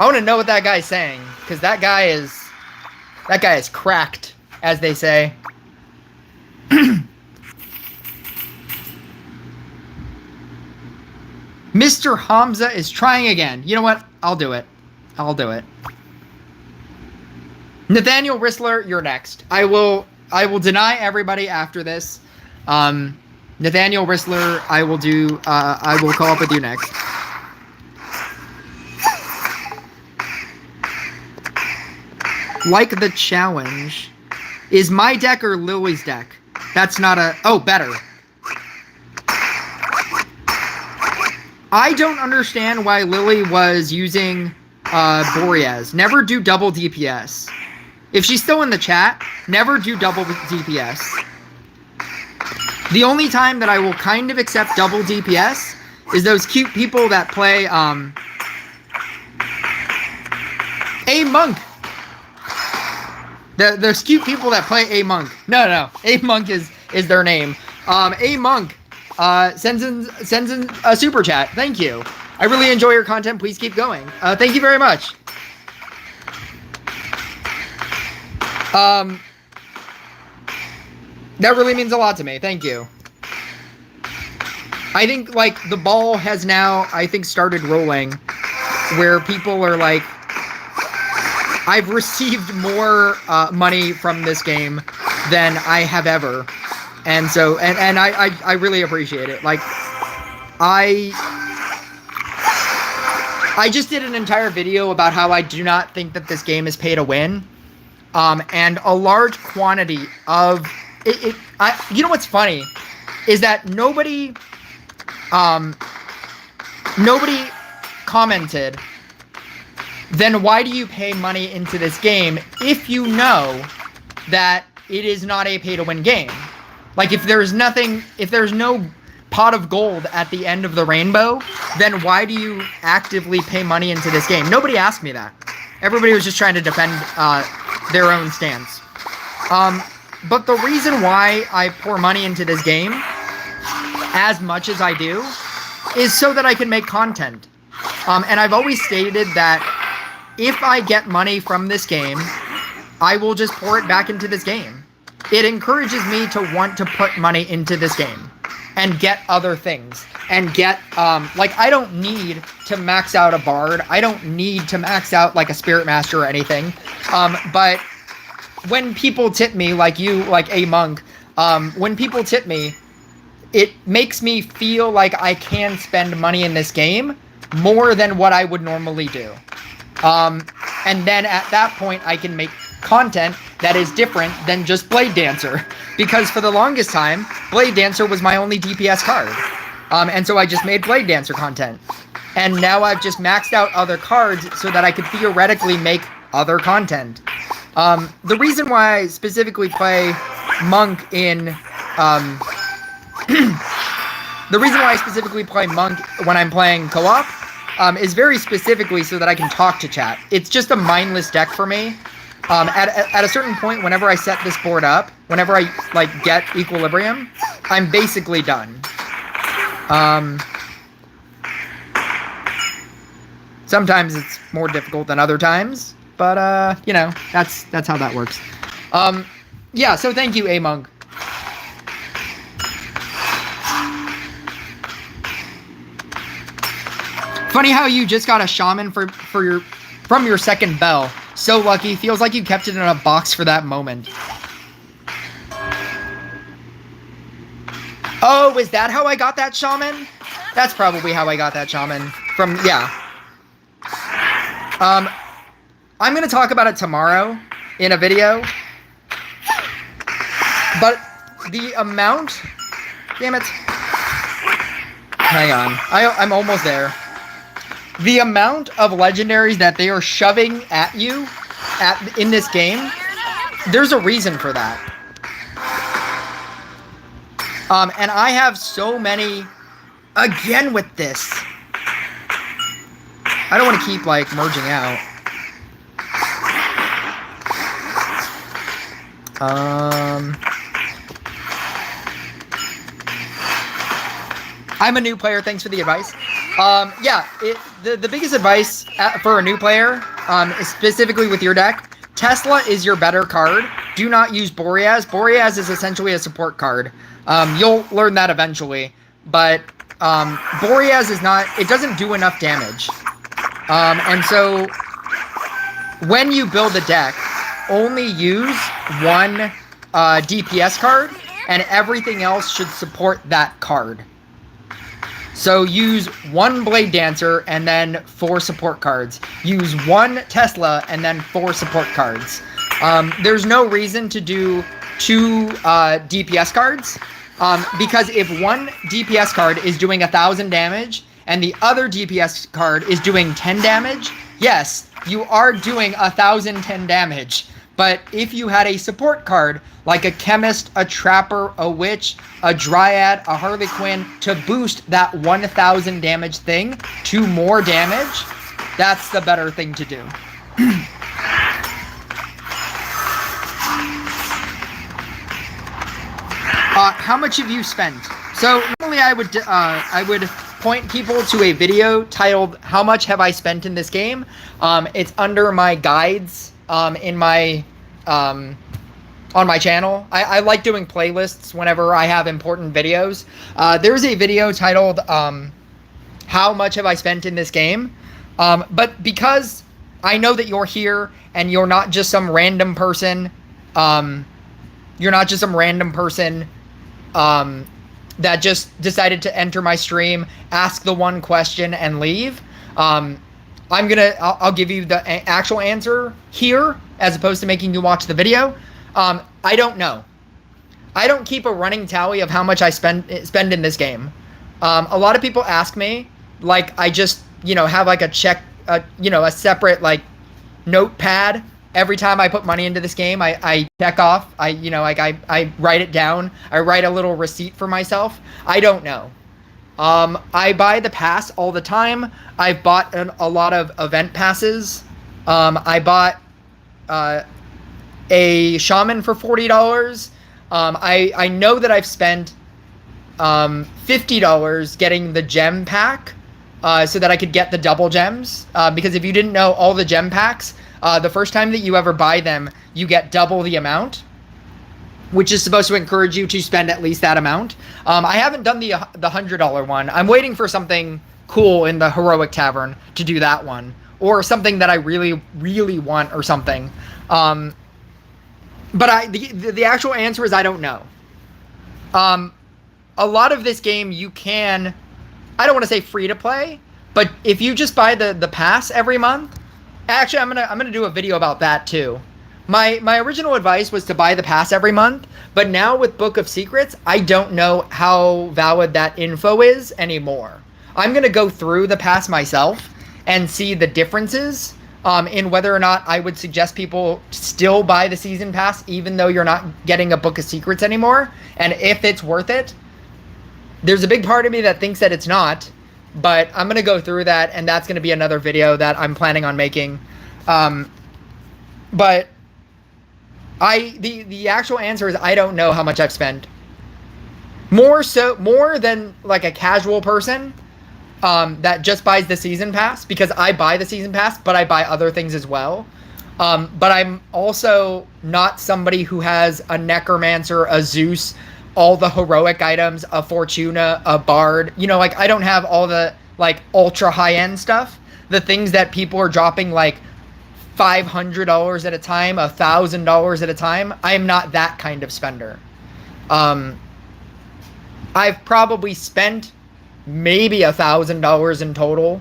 I want to know what that guy's saying, because that guy is cracked, as they say. Mr. Hamza is trying again. You know what? I'll do it. I'll do it. Nathaniel Rissler, you're next. I will deny everybody after this. Nathaniel Rissler, I will call up with you next. Like the challenge. Is my deck or Lily's deck? That's not a... Oh, better. I don't understand why Lily was using Boreas. Never do double DPS. If she's still in the chat, never do double DPS. The only time that I will kind of accept double DPS is those cute people that play A Monk. Those cute people that play A Monk. No. A Monk is their name. A Monk sends in a super chat. Thank you. I really enjoy your content. Please keep going. Thank you very much. That really means a lot to me. Thank you. I think, like, the ball has now, I think, started rolling where people are like, I've received more money from this game than I have ever. And so, and I really appreciate it. Like, I just did an entire video about how I do not think that this game is pay to win. And a large quantity of it. You know what's funny is that nobody commented. Then why do you pay money into this game if you know that it is not a pay to win game? Like, if there's no pot of gold at the end of the rainbow, then why do you actively pay money into this game? Nobody asked me that. Everybody was just trying to defend their own stance. But the reason why I pour money into this game as much as I do is so that I can make content. And I've always stated that if I get money from this game, I will just pour it back into this game. It encourages me to want to put money into this game and get other things and get, like, I don't need to max out a Bard. I don't need to max out, like, a Spirit Master or anything. But when people tip me, like you, like A Monk, when people tip me, it makes me feel like I can spend money in this game more than what I would normally do. And then at that point, I can make content that is different than just Blade Dancer. Because for the longest time, Blade Dancer was my only DPS card. And so I just made Blade Dancer content. And now I've just maxed out other cards so that I could theoretically make other content. The reason why I specifically play Monk in... the reason why I specifically play Monk when I'm playing co-op is very specifically so that I can talk to chat. It's just a mindless deck for me. At a certain point, whenever I set this board up, whenever I, like, get equilibrium, I'm basically done. Sometimes it's more difficult than other times, but, you know, that's how that works. Yeah, so thank you, A-Monk. Funny how you just got a shaman from your second bell. So lucky. Feels like you kept it in a box for that moment. Oh, is that how I got that shaman? That's probably how I got that shaman. From, yeah. I'm going to talk about it tomorrow in a video. But the amount... Damn it. Hang on. I'm almost there. The amount of legendaries that they are shoving at you in this game, there's a reason for that. And I have so many, again with this. I don't want to keep, like, merging out. I'm a new player, thanks for the advice. Yeah, the biggest advice for a new player, is specifically with your deck, Tesla is your better card. Do not use Boreas. Boreas is essentially a support card. You'll learn that eventually, but Boreas is not, it doesn't do enough damage. And so when you build a deck, only use one DPS card, and everything else should support that card. So use one Blade Dancer and then 4 support cards. Use one Tesla and then 4 support cards. There's no reason to do 2 DPS cards, because if one DPS card is doing 1,000 damage and the other DPS card is doing 10 damage, yes, you are doing 1,010 damage. But if you had a support card, like a Chemist, a Trapper, a Witch, a Dryad, a Harley Quinn, to boost that 1,000 damage thing to more damage, that's the better thing to do. How much have you spent? So normally I would point people to a video titled "How much have I spent in this game?" It's under my guides in my on my channel. I like doing playlists whenever I have important videos. There's a video titled "How much have I spent in this game?" But because I know that you're here and you're not just some random person, that just decided to enter my stream, ask the one question, and leave. I'll give you the actual answer here, as opposed to making you watch the video. I don't know. I don't keep a running tally of how much I spend in this game. A lot of people ask me, like, I just, have like a separate like notepad. Every time I put money into this game, I check off. I write it down. I write a little receipt for myself. I don't know. I buy the pass all the time. I've bought a lot of event passes. I bought a shaman for $40. I know that I've spent $50 getting the gem pack, so that I could get the double gems. Because if you didn't know, all the gem packs, the first time that you ever buy them, you get double the amount, which is supposed to encourage you to spend at least that amount. I haven't done the $100 one. I'm waiting for something cool in the Heroic Tavern to do that one, or something that I really, really want, or something. But the actual answer is I don't know. A lot of this game you can, I don't want to say free to play, but if you just buy the pass every month, actually I'm gonna do a video about that too. My original advice was to buy the pass every month, but now with Book of Secrets, I don't know how valid that info is anymore. I'm gonna go through the pass myself and see the differences in whether or not I would suggest people still buy the season pass even though you're not getting a Book of Secrets anymore, and if it's worth it. There's a big part of me that thinks that it's not, but I'm gonna go through that, and that's gonna be another video that I'm planning on making. But the actual answer is I don't know how much I've spent. More than like a casual person that just buys the season pass, because I buy the season pass, but I buy other things as well. But I'm also not somebody who has a Necromancer, a Zeus, all the heroic items, a Fortuna, a Bard. Like, I don't have all the like ultra high-end stuff. The things that people are dropping like $500 at a time, $1,000 at a time. I am not that kind of spender. I've probably spent maybe $1,000 in total,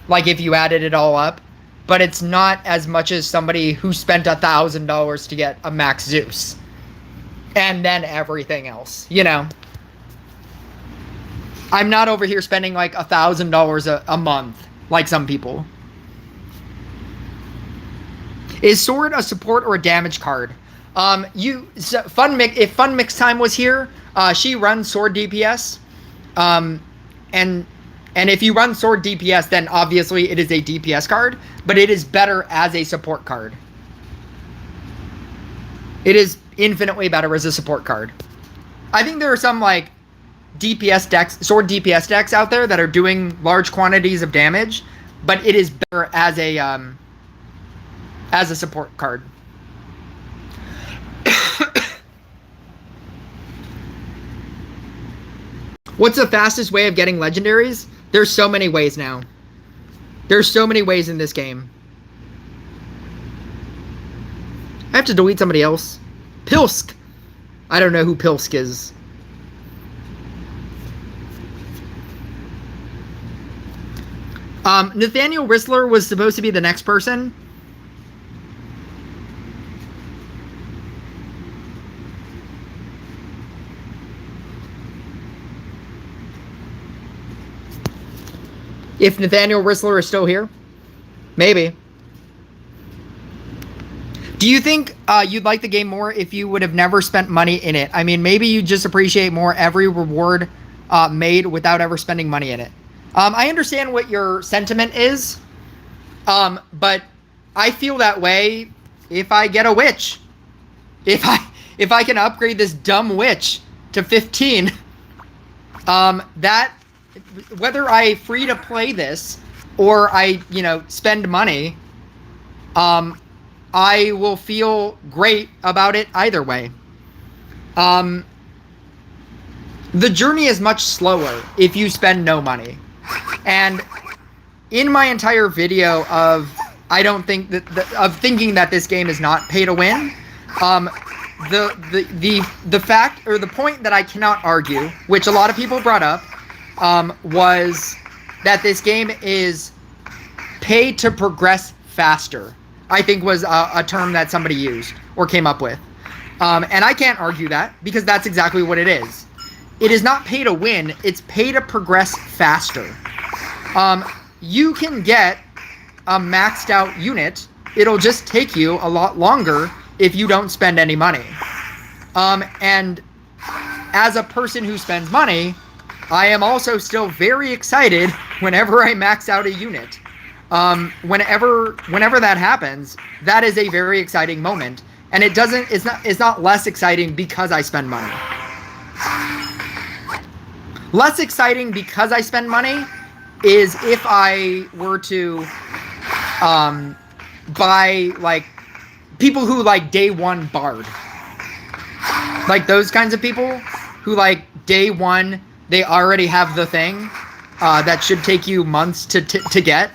like if you added it all up, but it's not as much as somebody who spent $1,000 to get a Max Zeus and then everything else. I'm not over here spending like $1,000 a month like some people. Is Sword a support or a damage card? If Fun Mix Time was here, she runs Sword DPS. And if you run Sword DPS, then obviously it is a DPS card, but it is better as a support card. It is infinitely better as a support card. I think there are some like DPS decks, Sword DPS decks out there that are doing large quantities of damage, but it is better as a support card. What's the fastest way of getting legendaries? There's so many ways now. There's so many ways in this game. I have to delete somebody else. Pilsk. I don't know who Pilsk is. Nathaniel Rissler was supposed to be the next person. If Nathaniel Rissler is still here, maybe. Do you think you'd like the game more if you would have never spent money in it? I mean, maybe you just appreciate more every reward made without ever spending money in it. I understand what your sentiment is, but I feel that way if I get a witch. If I can upgrade this dumb witch to 15, that whether I free to play this or I, spend money, I will feel great about it either way. The journey is much slower if you spend no money. And in my entire video of thinking that this game is not pay to win, the fact or the point that I cannot argue, which a lot of people brought up, was that this game is pay to progress faster. I think was a term that somebody used or came up with. And I can't argue that because that's exactly what it is. It is not pay to win, it's pay to progress faster. You can get a maxed out unit. It'll just take you a lot longer if you don't spend any money. And as a person who spends money, I am also still very excited whenever I max out a unit. Whenever that happens, that is a very exciting moment. And it's not less exciting because I spend money. Less exciting because I spend money is if I were to buy like people who like day one Bard. Like those kinds of people who like day one, they already have the thing that should take you months to get.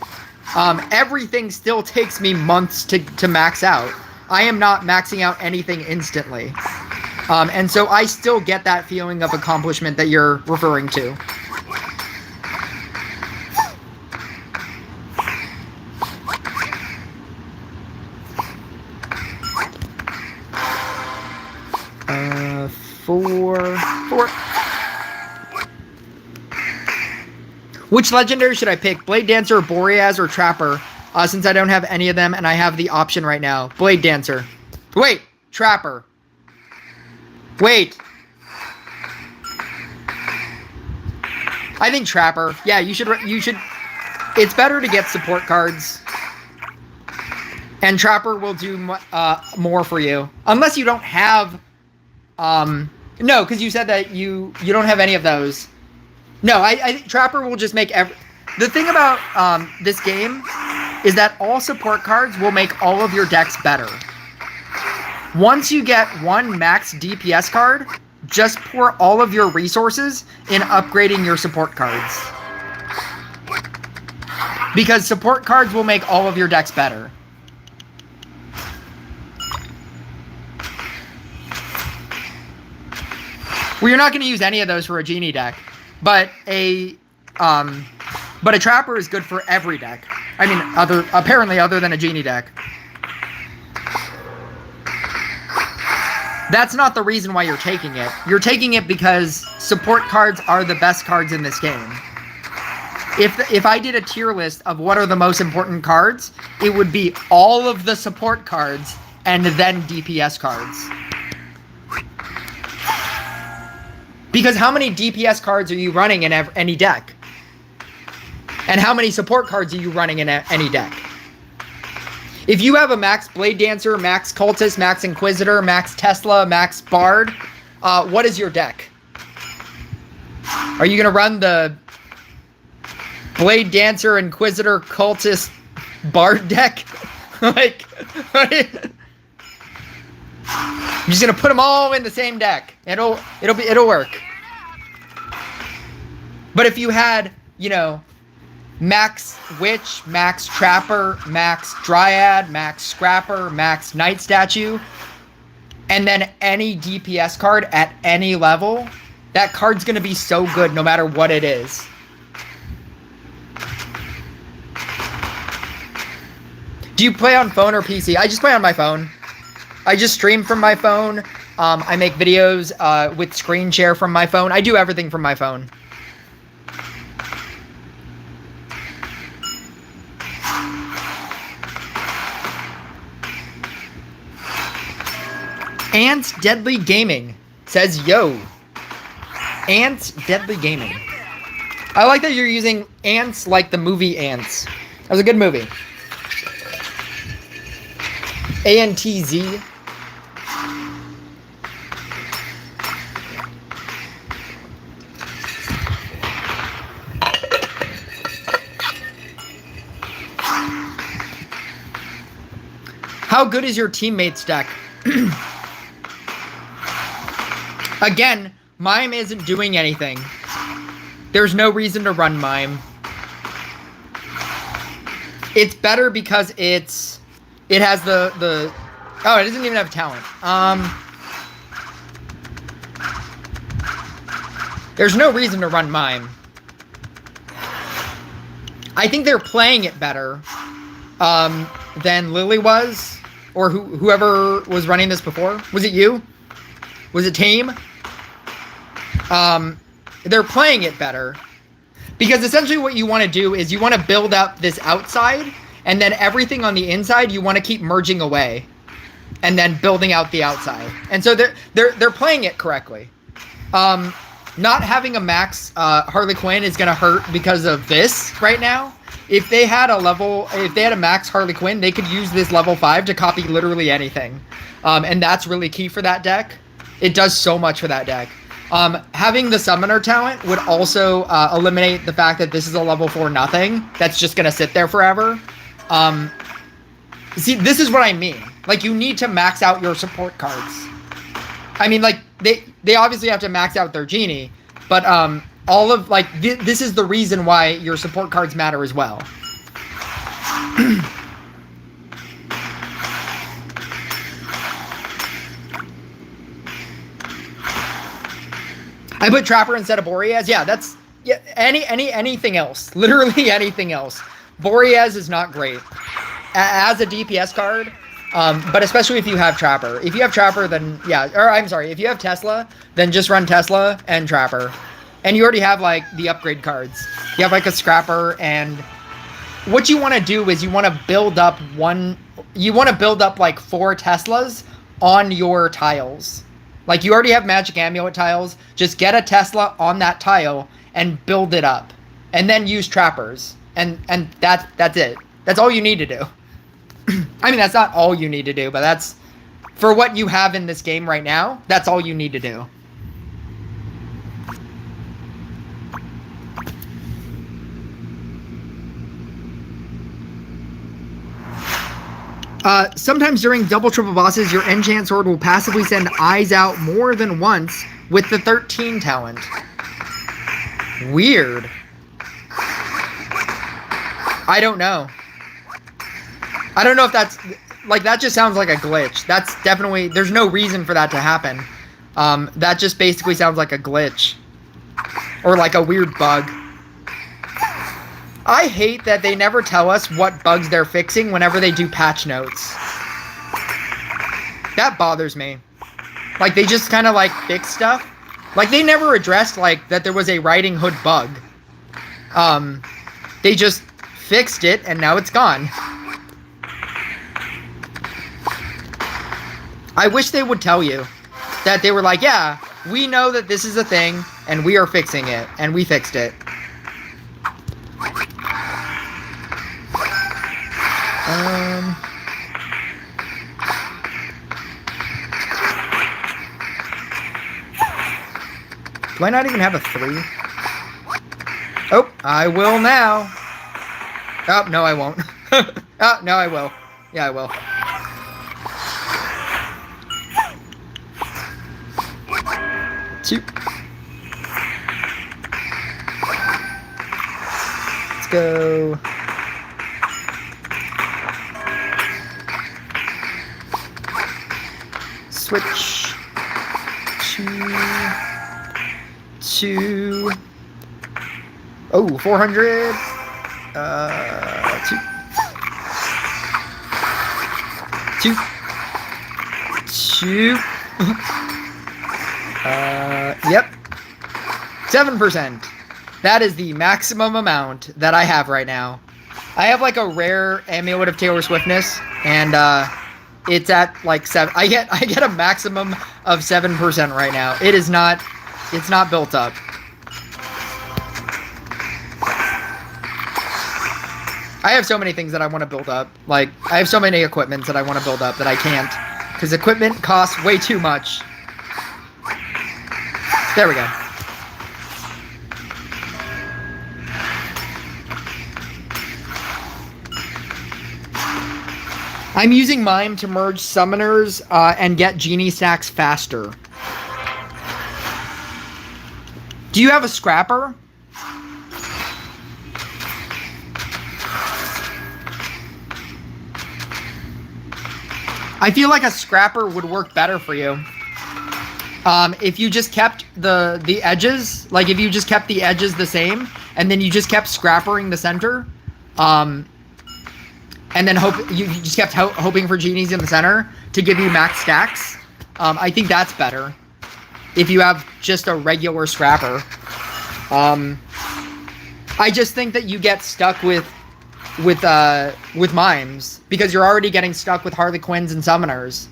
Everything still takes me months to max out. I am not maxing out anything instantly. And so I still get that feeling of accomplishment that you're referring to. Four. Which legendary should I pick? Blade Dancer, Boreas, or Trapper? Since I don't have any of them and I have the option right now. Blade Dancer. Wait, Trapper. Wait. I think Trapper. Yeah, you should. It's better to get support cards. And Trapper will do more for you. Unless you don't have... no, because you said that you don't have any of those. No, I think Trapper will just make the thing about this game is that all support cards will make all of your decks better. Once you get one max DPS card, just pour all of your resources in upgrading your support cards. Because support cards will make all of your decks better. Well, you're not going to use any of those for a Genie deck, but a Trapper is good for every deck. I mean, apparently other than a Genie deck. That's not the reason why you're taking it. You're taking it because support cards are the best cards in this game. If I did a tier list of what are the most important cards, it would be all of the support cards and then DPS cards. Because how many DPS cards are you running in any deck? And how many support cards are you running in any deck? If you have a max Blade Dancer, max Cultist, max Inquisitor, max Tesla, max Bard, what is your deck? Are you going to run the Blade Dancer, Inquisitor, Cultist, Bard deck? Like, I'm just going to put them all in the same deck. It'll work. But if you had, max witch, max trapper, max dryad, max scrapper, max night statue, and then any DPS card at any level, that card's going to be so good no matter what it is. Do you play on phone or PC? I just play on my phone. I just stream from my phone. I make videos with screen share from my phone. I do everything from my phone. Ant Deadly Gaming says, yo. Ant Deadly Gaming. I like that you're using ants like the movie Ants. That was a good movie. ANTZ. How good is your teammate's deck? Again, Mime isn't doing anything. There's no reason to run Mime. It's better because it has the oh, it doesn't even have talent. There's no reason to run Mime. I think they're playing it better than Lily was, or whoever was running this before. Was it you? Was it Tame? They're playing it better. Because essentially what you want to do is you want to build up this outside, and then everything on the inside you want to keep merging away. And then building out the outside. And so they're playing it correctly. Not having a max Harley Quinn is gonna hurt because of this right now. If they had a max Harley Quinn, they could use this level 5 to copy literally anything. And that's really key for that deck. It does so much for that deck. Having the summoner talent would also eliminate the fact that this is a level 4 nothing that's just gonna sit there forever. See, this is what I mean. Like, you need to max out your support cards. I mean, like, they obviously have to max out their genie, but all of, like, this is the reason why your support cards matter as well. I put Trapper instead of Boreas. Yeah, that's anything else. Literally anything else. Boreas is not great as a DPS card, but especially if you have Trapper. If you have Trapper, then yeah. Or I'm sorry, if you have Tesla, then just run Tesla and Trapper, and you already have like the upgrade cards. You have like a Scrapper, and what you want to do is you want to build up like 4 Teslas on your tiles. Like, you already have Magic Amulet tiles. Just get a Tesla on that tile and build it up. And then use Trappers. And that's it. That's all you need to do. I mean, that's not all you need to do, but that's... For what you have in this game right now, that's all you need to do. Sometimes during double triple bosses, your enchant sword will passively send eyes out more than once with the 13 talent. Weird. I don't know. I don't know if that's... Like, that just sounds like a glitch. That's definitely... There's no reason for that to happen. That just basically sounds like a glitch. Or like a weird bug. I hate that they never tell us what bugs they're fixing whenever they do patch notes. That bothers me. Like, they just kind of, like, fix stuff. Like, they never addressed, like, that there was a Riding Hood bug. They just fixed it, and now it's gone. I wish they would tell you that they were like, yeah, we know that this is a thing, and we are fixing it, and we fixed it. Do I not even have a 3? Oh, I will now. Oh, no, I won't. Oh, no, I will. Yeah, I will. go. Switch to oh 400. Two. Yep. 7%. That is the maximum amount that I have right now. I have like a rare Amulet of Taylor Swiftness, and it's at like 7. I get a maximum of 7% right now. It's not built up. I have so many things that I want to build up. Like, I have so many equipments that I want to build up that I can't. Because equipment costs way too much. There we go. I'm using Mime to merge summoners and get genie stacks faster. Do you have a scrapper? I feel like a scrapper would work better for you. If you just kept the edges, like if you just kept the edges the same, and then you just kept scrappering the center, and then you just kept hoping for genies in the center to give you max stacks. I think that's better. If you have just a regular scrapper, I just think that you get stuck with mimes because you're already getting stuck with Harlequins and summoners.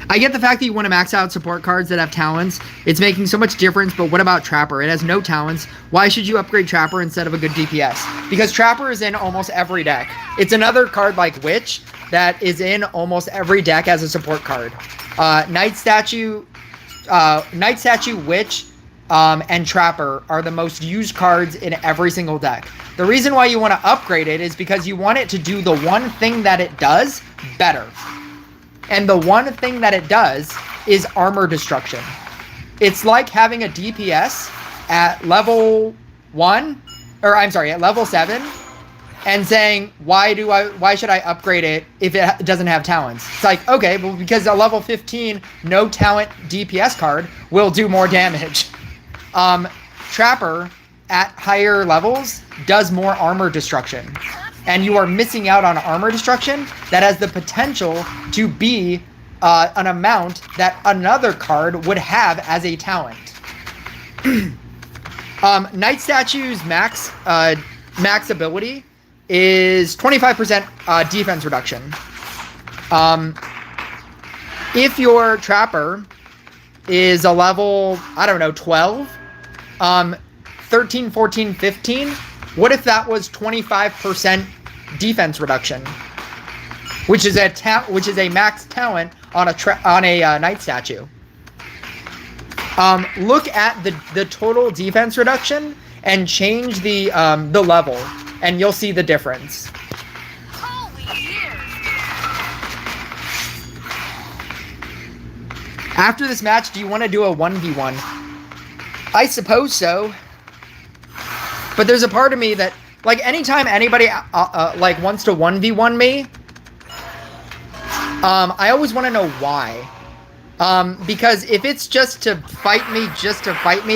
I get the fact that you want to max out support cards that have talents. It's making so much difference, but what about Trapper? It has no talents. Why should you upgrade Trapper instead of a good DPS? Because Trapper is in almost every deck. It's another card like Witch that is in almost every deck as a support card. Night Statue, Witch, and Trapper are the most used cards in every single deck. The reason why you want to upgrade it is because you want it to do the one thing that it does better. And the one thing that it does is armor destruction. It's like having a DPS at level 1, or I'm sorry, at level 7, and saying, why should I upgrade it if it doesn't have talents? It's like, okay, well, because a level 15 no talent DPS card will do more damage. Trapper at higher levels does more armor destruction. And you are missing out on armor destruction that has the potential to be an amount that another card would have as a talent. Night Statue's max ability is 25% defense reduction. If your Trapper is a level, I don't know, 12, 13, 14, 15, what if that was 25% defense reduction, which is a max talent on a Night Statue? Look at the total defense reduction and change the level, and you'll see the difference. After this match, do you want to do a 1v1? I suppose so. But there's a part of me that, like, anytime anybody, like, wants to 1v1 me, I always want to know why. Because if it's just to fight me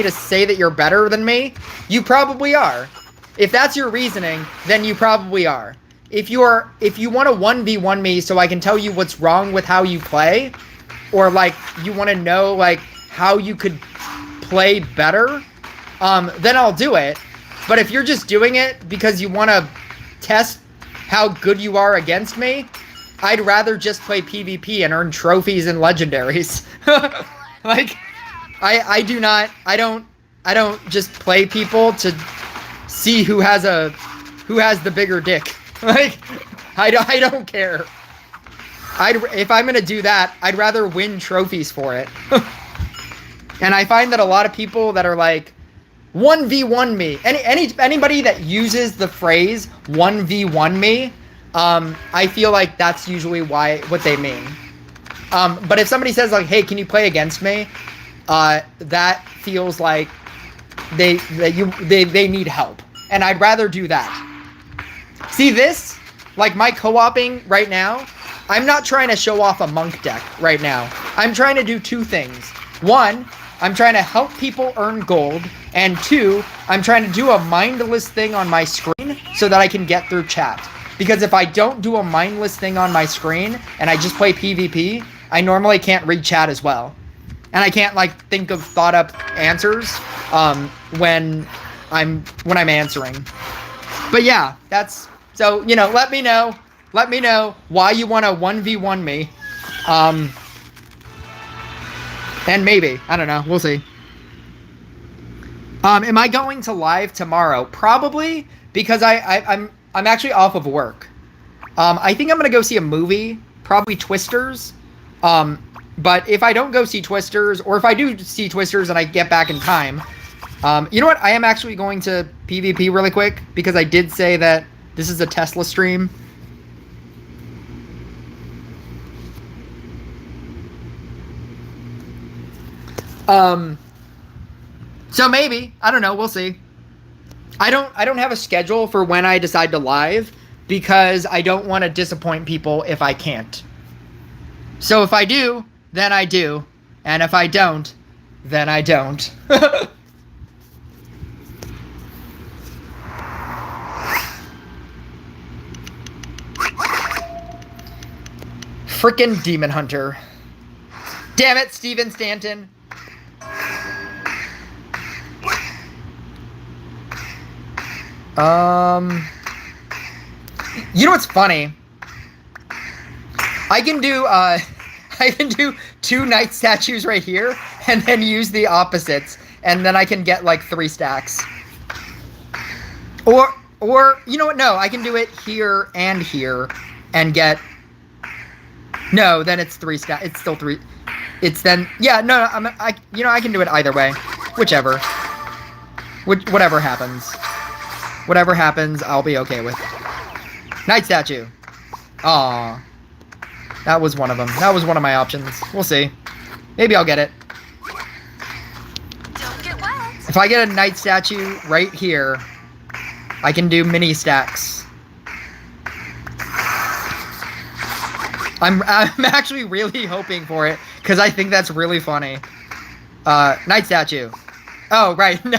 to say that you're better than me, you probably are. If that's your reasoning, then you probably are. If you want to 1v1 me so I can tell you what's wrong with how you play, or, like, you want to know, like, how you could play better, then I'll do it. But if you're just doing it because you want to test how good you are against me, I'd rather just play PvP and earn trophies and legendaries. Like, I don't just play people to see who has the bigger dick. Like, I don't care. If I'm gonna do that, I'd rather win trophies for it. And I find that a lot of people that are like, 1v1 me. Anybody that uses the phrase 1v1 me, I feel like that's usually what they mean. But if somebody says like, hey, can you play against me? That feels like they need help, and I'd rather do that. See this? Like my co-oping right now, I'm not trying to show off a monk deck right now. I'm trying to do two things. One, I'm trying to help people earn gold, and two, I'm trying to do a mindless thing on my screen so that I can get through chat. Because if I don't do a mindless thing on my screen and I just play PvP, I normally can't read chat as well. And I can't like think of thought up answers when I'm answering. But yeah, that's so, you know, let me know why you want to 1v1 me. And maybe, I don't know, we'll see. Am I going to live tomorrow? Probably, because I'm actually off of work. I think I'm gonna go see a movie, probably Twisters. But if I don't go see Twisters, or if I do see Twisters and I get back in time, you know what? I am actually going to PvP really quick, because I did say that this is a Tesla stream. So maybe, I don't know, we'll see. I don't have a schedule for when I decide to live, because I don't want to disappoint people if I can't. So if I do, then I do, and if I don't, then I don't. Frickin' Demon Hunter. Damn it, Steven Stanton. You know what's funny? I can do two knight statues right here, and then use the opposites, and then I can get like 3 stacks. Or you know what? No, I can do it here and get. No, then it's 3 stacks. It's still 3. It's then, yeah. No, I can do it either way, whichever. Whatever happens. Whatever happens, I'll be okay with. Knight statue. Aw. That was one of them. That was one of my options. We'll see. Maybe I'll get it.
Don't get wet.
If I get a knight statue right here, I can do mini stacks. I'm actually really hoping for it, because I think that's really funny. Knight statue. Oh, right. No.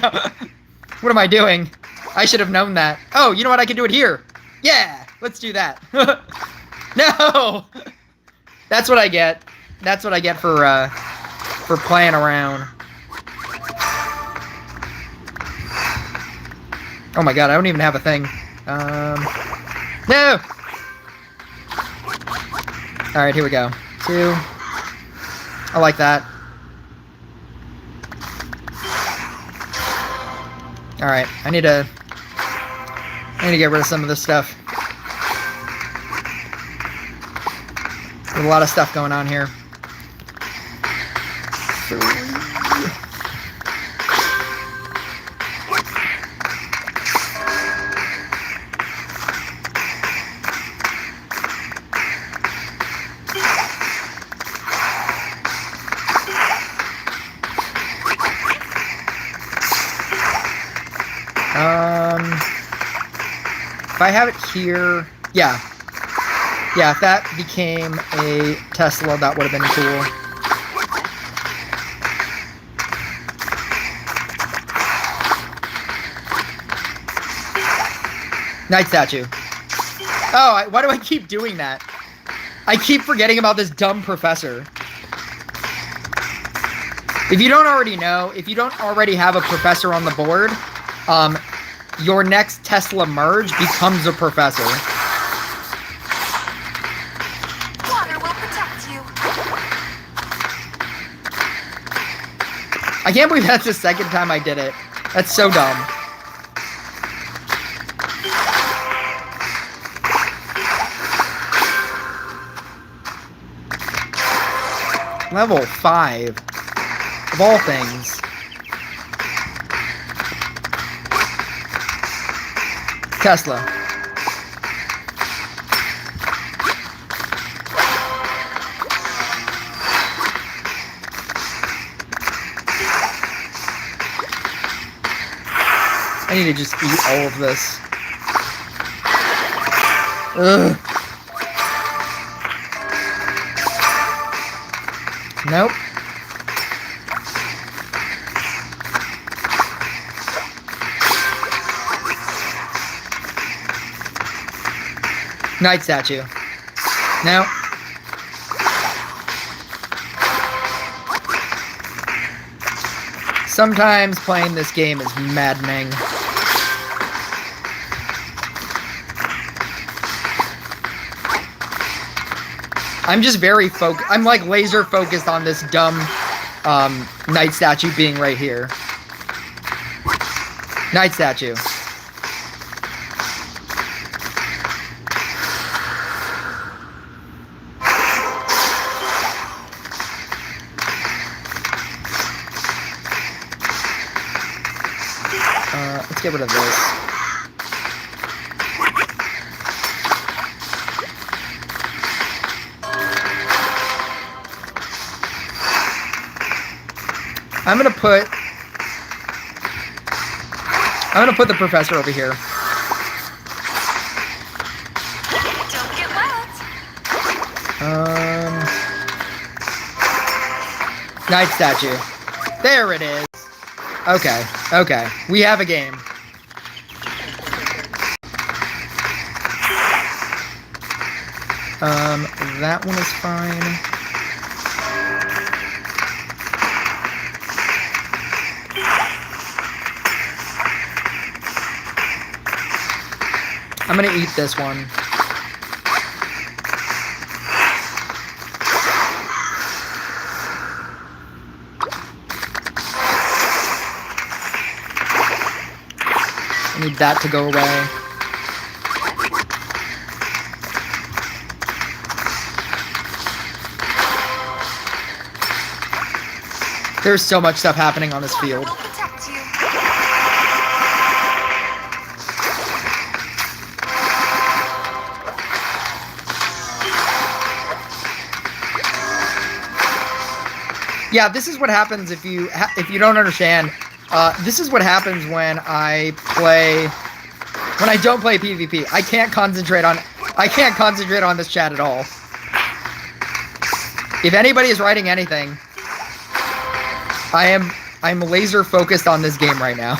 What am I doing? I should have known that. Oh, you know what? I can do it here. Yeah, let's do that. No! That's what I get. That's what I get for playing around. Oh my god, I don't even have a thing. No! Alright, here we go. 2. I like that. Alright, I need to get rid of some of this stuff. There's a lot of stuff going on here. 3. If I have it here, yeah. Yeah, if that became a Tesla, that would have been cool. Knight statue. Oh, why do I keep doing that? I keep forgetting about this dumb professor. If you don't already know, if you don't already have a professor on the board, your next Tesla merge becomes a professor.
Water will protect you.
I can't believe that's the second time I did it. That's so dumb. Level 5. Of all things. Tesla. need to just eat all of this. Ugh. Nope. Night statue. No. Sometimes playing this game is maddening. I'm just very focused. I'm like laser focused on this dumb night statue being right here. Night statue. Let's get rid of this. I'm gonna put the professor over here.
Don't get wet.
Night statue. There it is. Okay, okay. We have a game. That one is fine. I'm gonna eat this one. I need that to go away. There's so much stuff happening on this field.
Water will protect you.
Yeah, this is what happens if you don't understand. This is what happens when I don't play PvP. I can't concentrate on this chat at all. If anybody is writing anything, I'm laser focused on this game right now.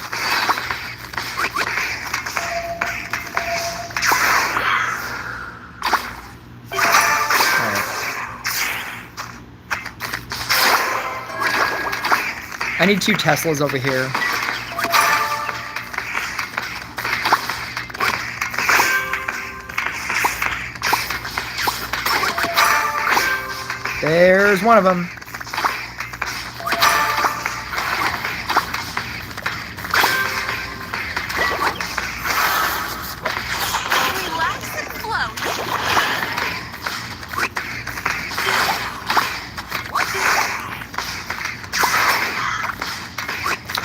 I need 2 Teslas over here. There's one of them.
Relax and float.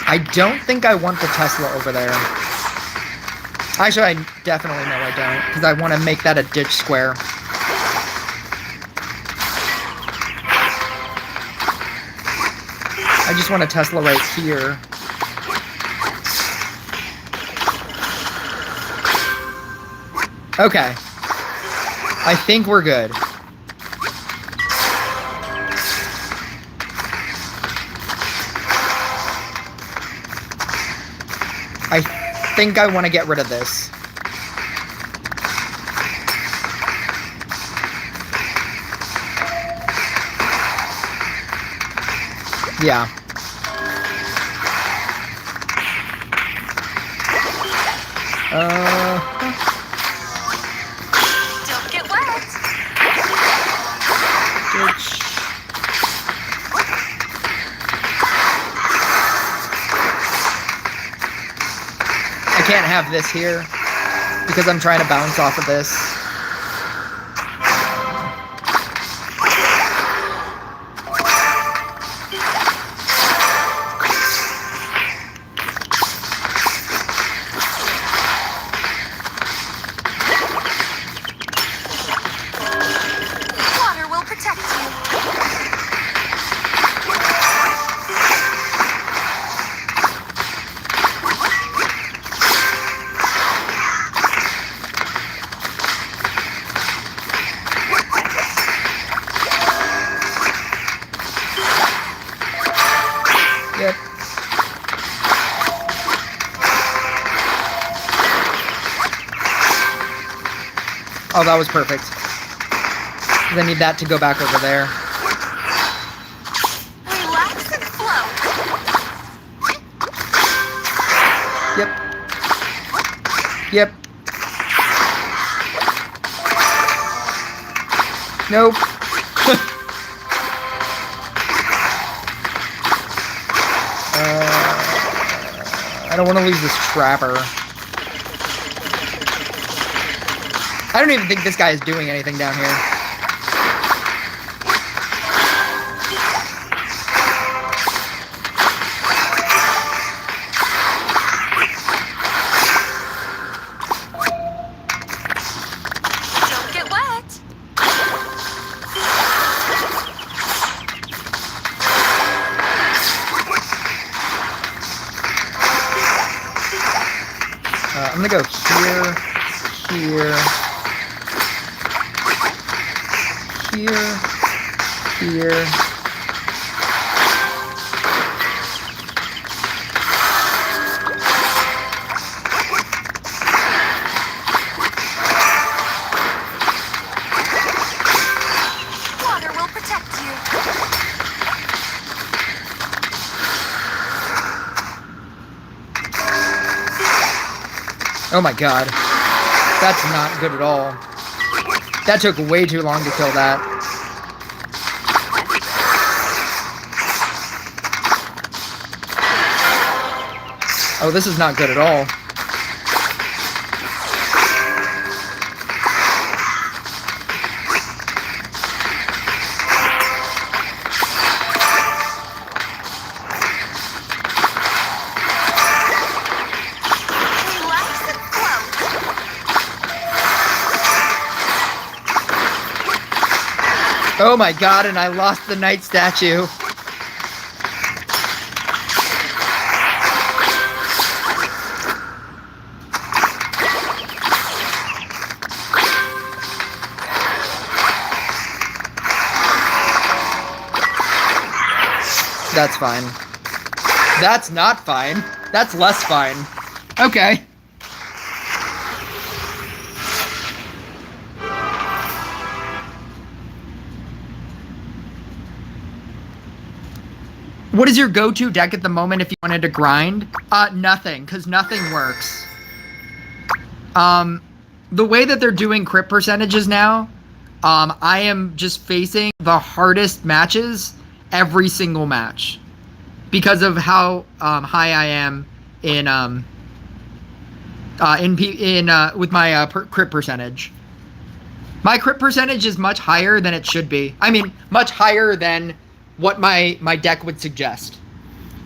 I don't think I want the Tesla over there. Actually, I definitely know I don't, because I want to make that a ditch square. I just want a Tesla right here. Okay. I think we're good. I think I want to get rid of this. Yeah.
Don't get wet.
Ditch. I can't have this here because I'm trying to bounce off of this.
Water will protect you.
Oh, that was perfect. I need that to go back over there.
Relax and float.
Yep. Yep. Nope. I don't want to lose this trapper. I don't even think this guy is doing anything down here.
Don't get wet.
I'm gonna go here, here, here.
Water will protect you.
Oh my god. That's not good at all. That took way too long to kill that. Oh, this is not good at all.
Relax and float.
Oh my god, and I lost the knight statue. That's fine. That's not fine. That's less fine. Okay. What is your go-to deck at the moment if you wanted to grind? Nothing, because nothing works. The way that they're doing crit percentages now, I am just facing the hardest matches every single match because of how high I am in with my crit percentage. My crit percentage is much higher than it should be. I mean, much higher than what my deck would suggest.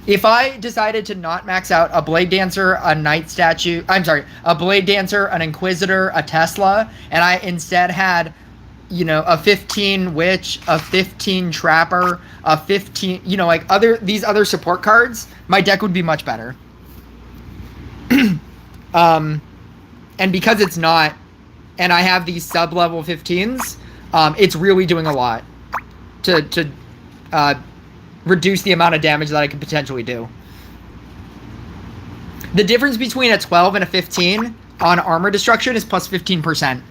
If I decided to not max out a Blade Dancer, a Knight Statue, a Blade Dancer, an Inquisitor, a Tesla, and I instead had, you know, a 15 Witch, a 15 Trapper, a 15, you know, like these other support cards, my deck would be much better. And because it's not, and I have these sub-level 15s, it's really doing a lot to reduce the amount of damage that I could potentially do. The difference between a 12 and a 15 on armor destruction is plus 15%.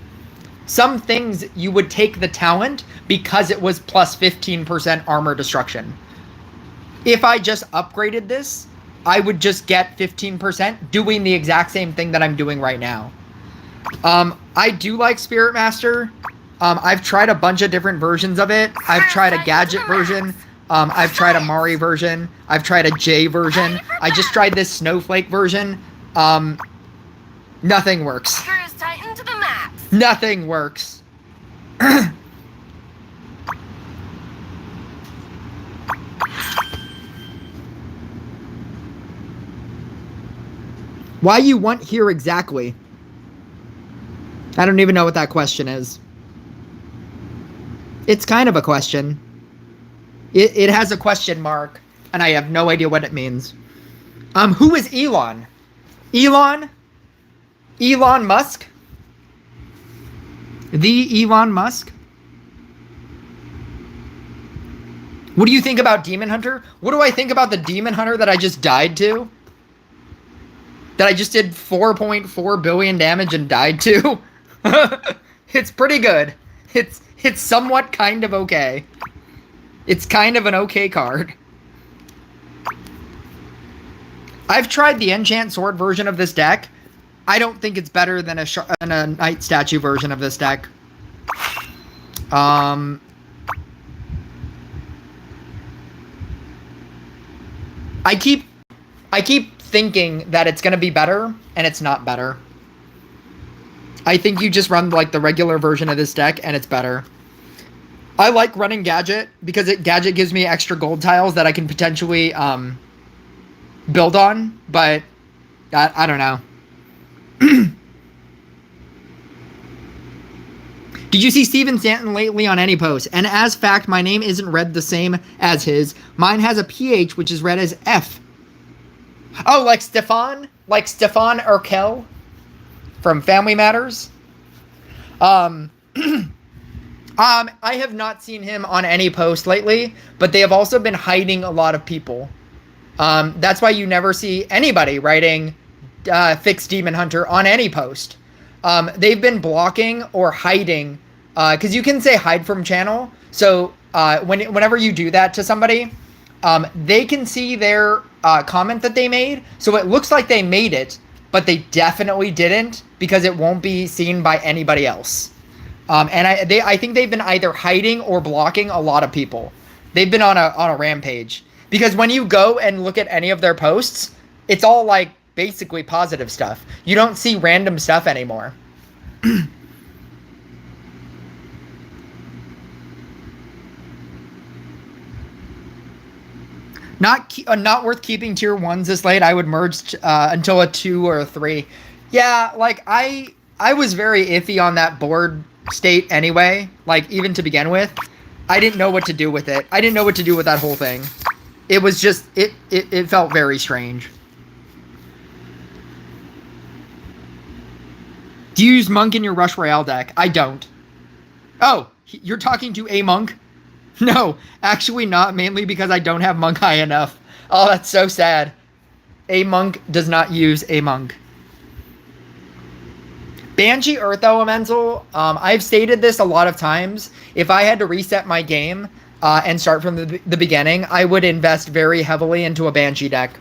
Some things you would take the talent because it was plus 15% armor destruction. If I just upgraded this, I would just get 15% doing the exact same thing that I'm doing right now. I do like Spirit Master. I've tried a bunch of different versions of it. I've tried a gadget version. I've tried a Mari version. I've tried a J version. I just tried this Snowflake version. Nothing works.
Screws tighten to the max.
Nothing works. Why you want here exactly? I don't even know what that question is. It's kind of a question. It has a question mark, and I have no idea what it means. Who is Elon? Elon? Elon Musk? The Elon Musk? What do you think about Demon Hunter? What do I think about the Demon Hunter that I just died to? That I just did 4.4 billion damage and died to? It's pretty good. It's somewhat kind of okay. It's kind of an okay card. I've tried the Enchant Sword version of this deck. I don't think it's better than a Knight Statue version of this deck. I keep thinking that it's going to be better, and it's not better. I think you just run like the regular version of this deck, and it's better. I like running Gadget because Gadget gives me extra gold tiles that I can potentially build on, but I don't know. Did you see Steven Stanton lately on any post? And as fact, my name isn't read the same as his. Mine has a PH, which is read as F. Oh, like Stefan? Like Stefan Urkel from Family Matters? I have not seen him on any post lately, but they have also been hiding a lot of people. That's why you never see anybody writing Fix Demon Hunter on any post. They've been blocking or hiding, because you can say hide from channel. So whenever you do that to somebody, they can see their comment that they made. So it looks like they made it, but they definitely didn't because it won't be seen by anybody else. And I think they've been either hiding or blocking a lot of people. They've been on a rampage because when you go and look at any of their posts, it's all like basically positive stuff. You don't see random stuff anymore. Not worth keeping tier 1s this late. I would merge until a 2 or a 3. Yeah, like I was very iffy on that board state anyway, like even to begin with. I didn't know what to do with it. I didn't know what to do with that whole thing. It was just it felt very strange. Do you use Monk in your Rush Royale deck? I don't. Oh, you're talking to a Monk? No, actually not, mainly because I don't have Monk high enough. Oh, that's so sad. A Monk does not use a Monk. Banshee Earth Elemental, I've stated this a lot of times. If I had to reset my game and start from the beginning, I would invest very heavily into a Banshee deck.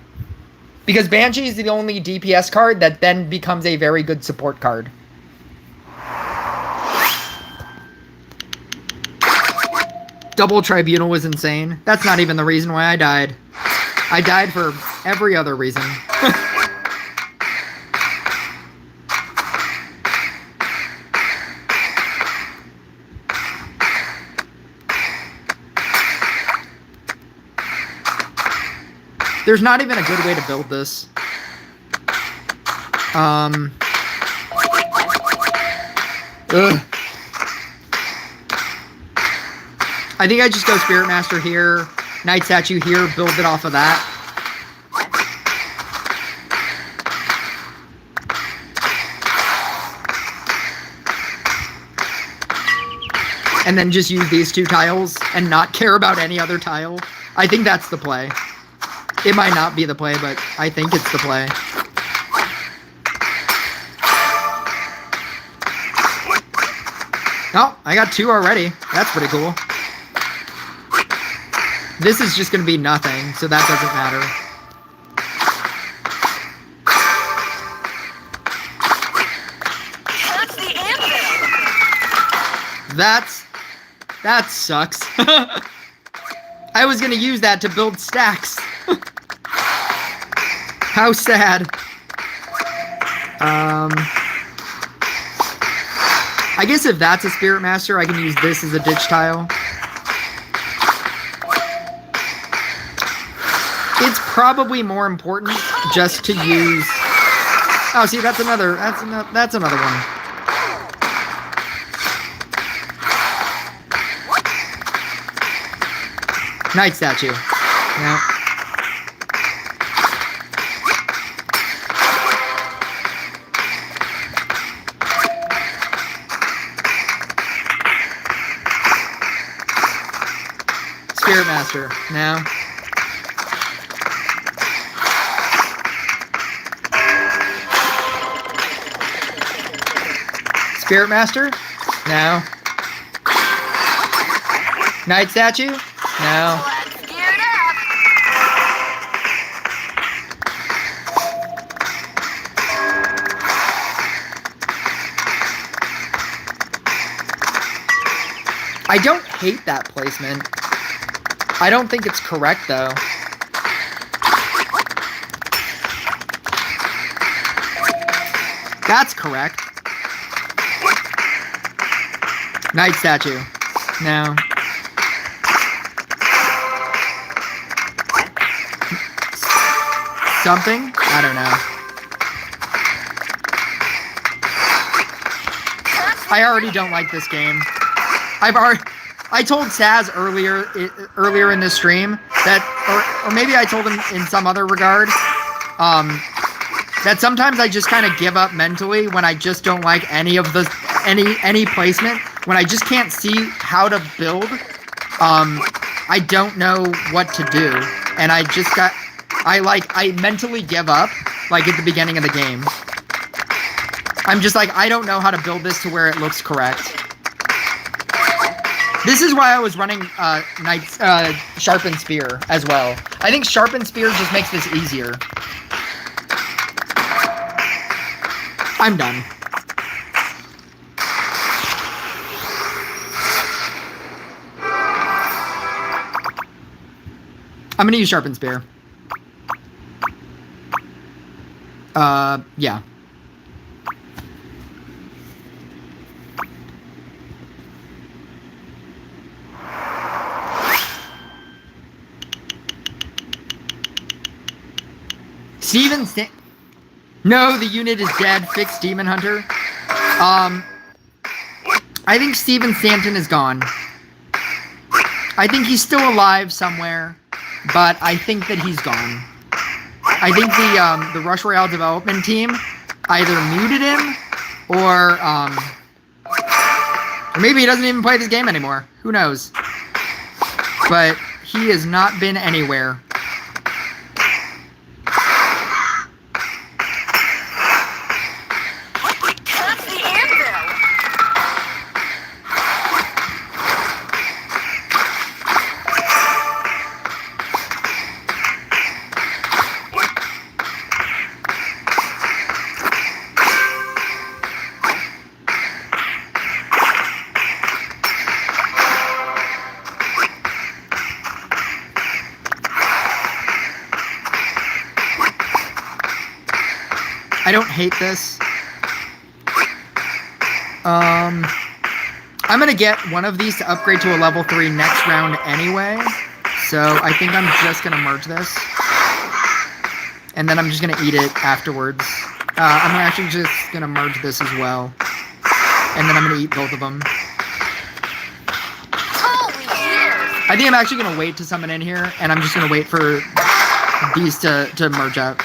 Because Banshee is the only DPS card that then becomes a very good support card. Double Tribunal was insane. That's not even the reason why I died. I died for every other reason. There's not even a good way to build this. Ugh. I think I just go Spirit Master here, Knight Statue here, build it off of that. And then just use these 2 tiles and not care about any other tile. I think that's the play. It might not be the play, but I think it's the play. Oh, I got 2 already. That's pretty cool. This is just going to be nothing, so that doesn't matter.
That's the anvil.
That sucks. I was going to use that to build stacks. How sad. I guess if that's a Spirit Master, I can use this as a ditch tile. It's probably more important just to use... Oh, see, that's another one. Knight Statue. Yeah. Spirit Master. Now. Spirit Master. No. Knight statue? No.
Let's gear it up.
I don't hate that placement. I don't think it's correct, though. That's correct. Knight statue. No. Something? I don't know. I already don't like this game. I told Saz earlier in this stream that, or maybe I told him in some other regard, that sometimes I just kind of give up mentally when I just don't like any placement. When I just can't see how to build, I don't know what to do, and I mentally give up like at the beginning of the game. I'm just like, I don't know how to build this to where it looks correct. This is why I was running Sharpened Spear as well. I think Sharpened Spear just makes this easier. I'm done. I'm gonna use Sharpened Spear. Yeah. No, the unit is dead. Fix Demon Hunter. I think Steven Stanton is gone. I think he's still alive somewhere, but I think that he's gone. I think the Rush Royale development team either muted him or maybe he doesn't even play this game anymore. Who knows? But he has not been anywhere. I don't hate this. I'm gonna get one of these to upgrade to a level 3 next round anyway. So I think I'm just gonna merge this. And then I'm just gonna eat it afterwards. I'm actually just gonna merge this as well. And then I'm gonna eat both of them. I think I'm actually gonna wait to summon in here, and I'm just gonna wait for these to merge up.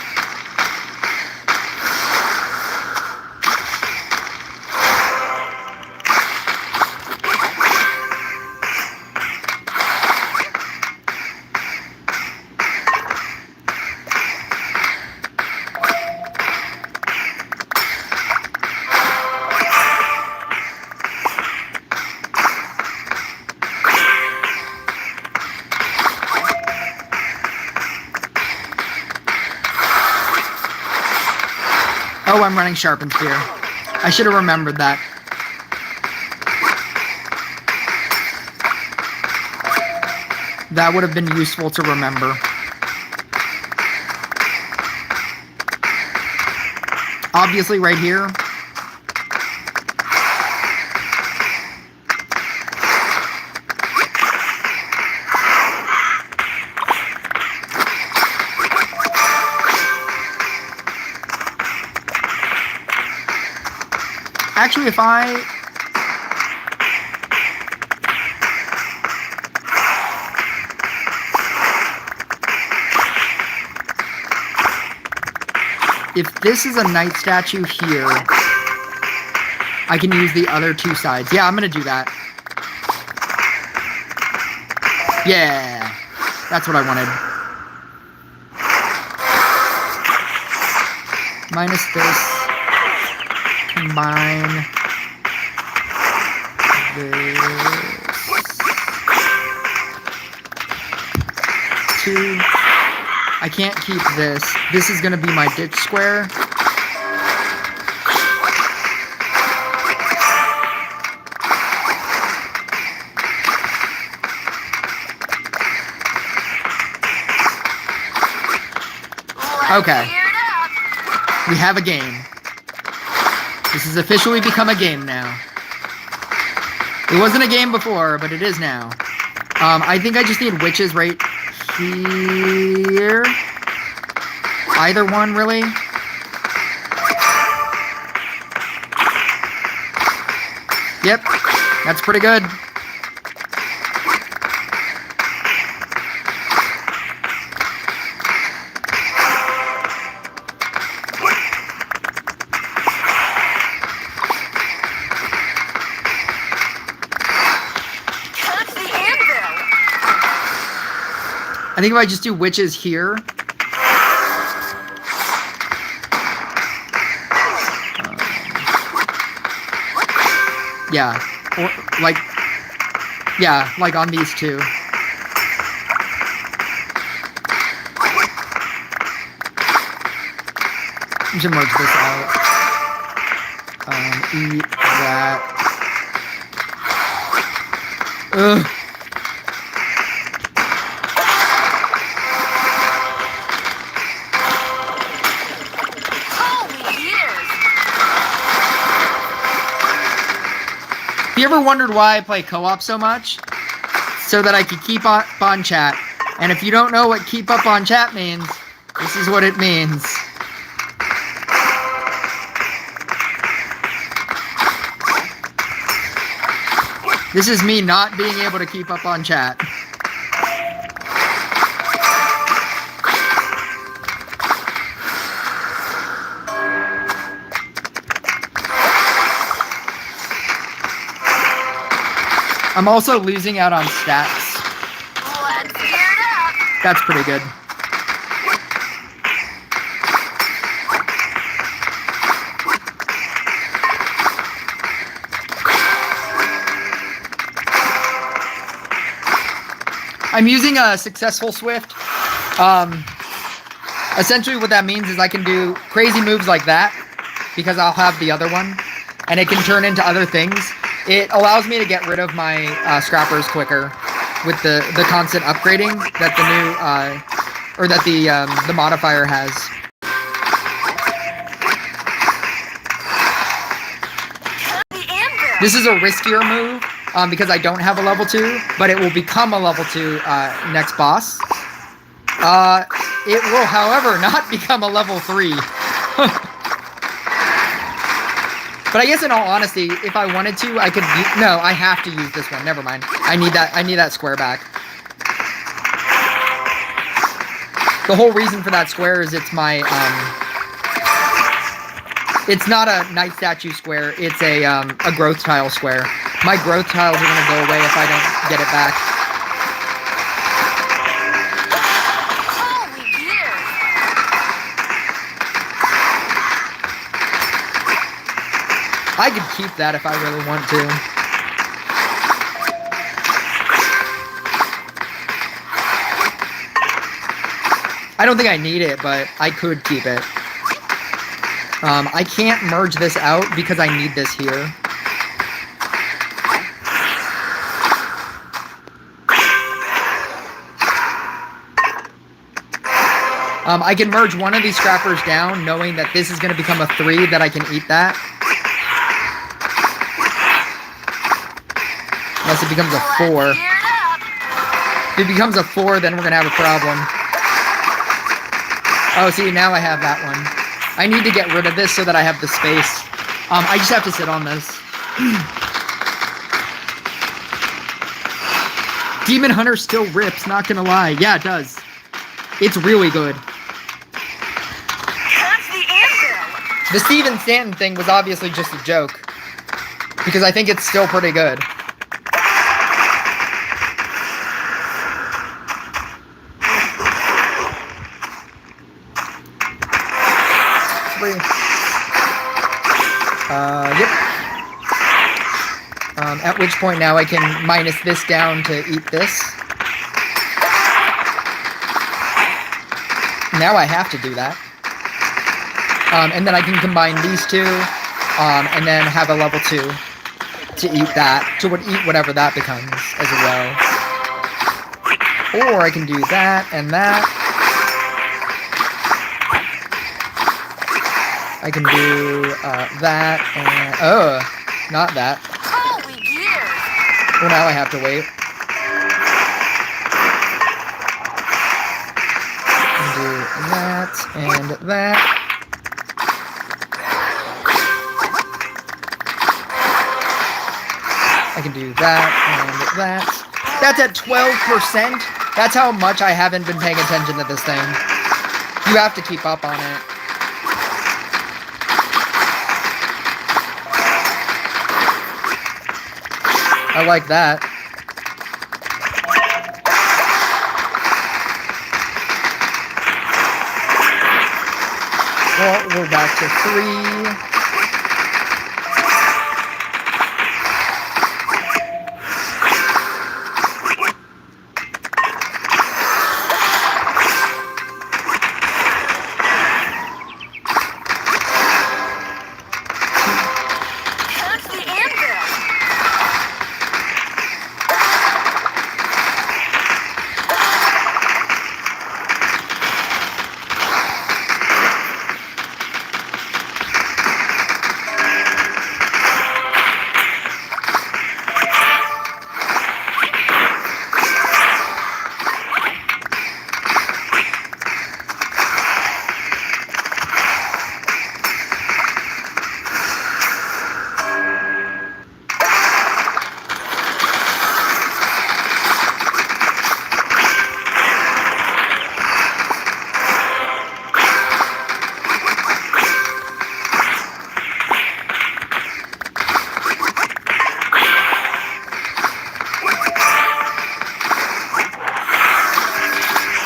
Oh, I'm running Sharpened Spear. I should have remembered that. That would have been useful to remember. Obviously, right here. Actually, if this is a knight statue here, I can use the other two sides. Yeah, I'm gonna do that. Yeah, that's what I wanted. Minus this. Combine. this. 2. I can't keep this. This is gonna be my ditch square. Okay. We have a game. This has officially become a game now. It wasn't a game before, but it is now. I think I just need witches right here. Either one, really. Yep, that's pretty good. I think if I just do witches here. Yeah. Or, like, yeah, like on these two. You should merge this out. Eat that. Ugh. You ever wondered why I play co-op so much? So that I could keep up on chat. And if you don't know what keep up on chat means, this is what it means. This is me not being able to keep up on chat. I'm also losing out on stats.
Let's gear it up.
That's pretty good. I'm using a successful Swift. Essentially what that means is I can do crazy moves like that because I'll have the other one and it can turn into other things. It allows me to get rid of my scrappers quicker with the constant upgrading that the new or that the modifier has. This is a riskier move because I don't have a level 2, but it will become a level 2 next boss. It will, however, not become a level 3. But I guess in all honesty, if I wanted to, I could no, I have to use this one. Never mind. I need that square back. The whole reason for that square is it's my it's not a night statue square, it's a growth tile square. My growth tiles are gonna go away if I don't get it back. I could keep that if I really want to. I don't think I need it, but I could keep it. I can't merge this out because I need this here. I can merge one of these scrappers down, knowing that this is going to become a 3, that I can eat that. Unless it becomes a 4. If it becomes a 4, then we're going to have a problem. Oh, see, now I have that one. I need to get rid of this so that I have the space. I just have to sit on this. Demon Hunter still rips, not going to lie. Yeah, it does. It's really good. The Steven Stanton thing was obviously just a joke. Because I think it's still pretty good. Yep. At which point now I can minus this down to eat this. Now I have to do that. And then I can combine these two, and then have a level 2 to eat that, to eat whatever that becomes as well. Or I can do that and that. I can do that and... Oh, not that.
Holy gears!
Well, now I have to wait. Do that and that. I can do that and that. That's at 12%. That's how much I haven't been paying attention to this thing. You have to keep up on it. I like that. Well, we're back to 3.
Touch the anvil!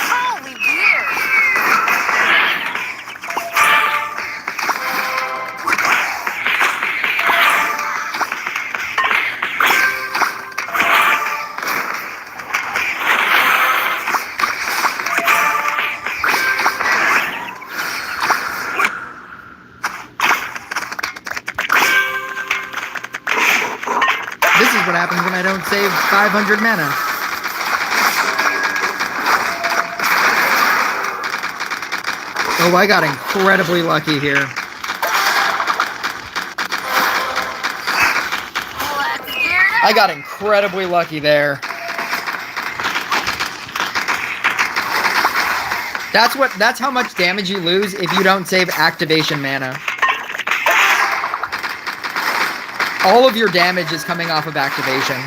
Holy gears!
This is what happens when I don't save 500 mana. Oh, I got incredibly lucky here.
Let's gear it up!
I got incredibly lucky there. That's how much damage you lose if you don't save activation mana. All of your damage is coming off of activation.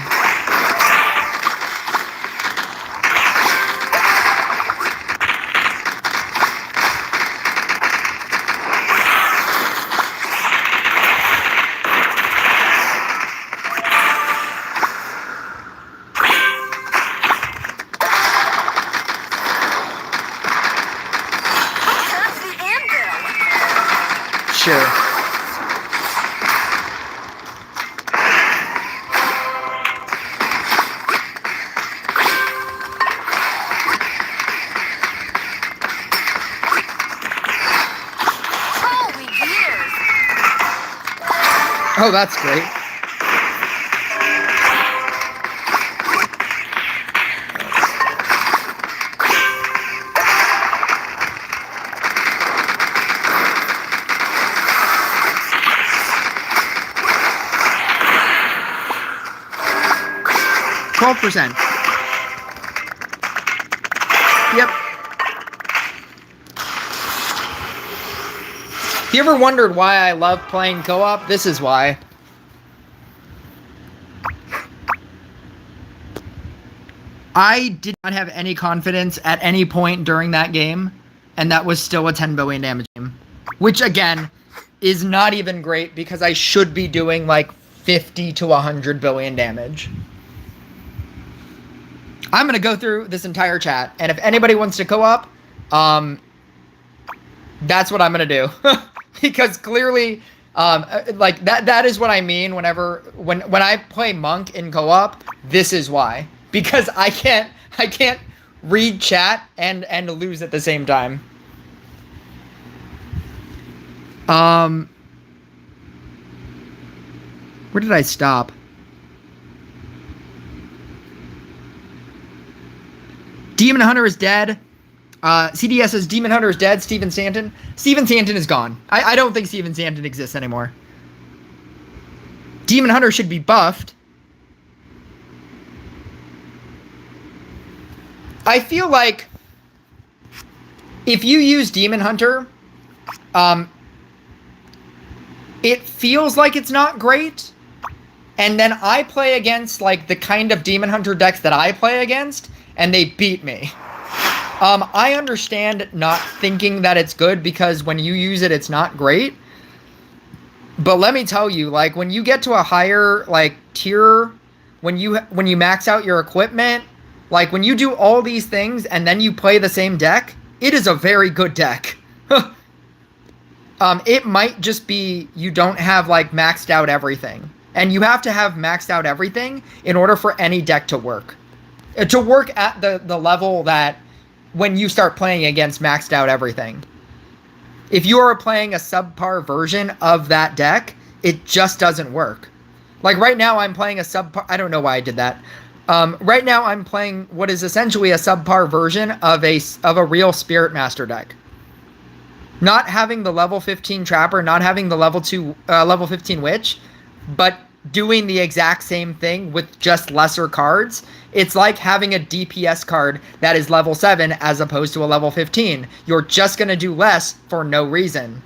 Touch the anvil!
Sure.
Holy gears!
Oh, that's great. %. Yep. If you ever wondered why I love playing co-op, this is why. I did not have any confidence at any point during that game, and that was still a 10 billion damage game. Which, again, is not even great because I should be doing like 50 to 100 billion damage. I'm going to go through this entire chat, and if anybody wants to co-op, that's what I'm going to do. Because clearly, Like that is what I mean when I play Monk in co-op. This is why, because I can't read chat and lose at the same time. Where did I stop? Demon Hunter is dead. CDS says Demon Hunter is dead. Steven Stanton. Steven Stanton is gone. I don't think Steven Stanton exists anymore. Demon Hunter should be buffed. I feel like if you use Demon Hunter, it feels like it's not great. And then I play against like the kind of Demon Hunter decks that I play against, and they beat me. I understand not thinking that it's good because when you use it, it's not great. But let me tell you, like when you get to a higher like tier, when you max out your equipment, like when you do all these things and then you play the same deck, it is a very good deck. It might just be you don't have like maxed out everything. And you have to have maxed out everything in order for any deck to work. To work at the level that when you start playing against maxed out everything. If you are playing a subpar version of that deck, it just doesn't work. Like right now I'm playing a subpar... I don't know why I did that. Right now I'm playing what is essentially a subpar version of a real Spirit Master deck. Not having the level 15 Trapper, not having the level 15 Witch, but doing the exact same thing with just lesser cards. It's like having a DPS card that is level 7 as opposed to a level 15. You're just going to do less for no reason.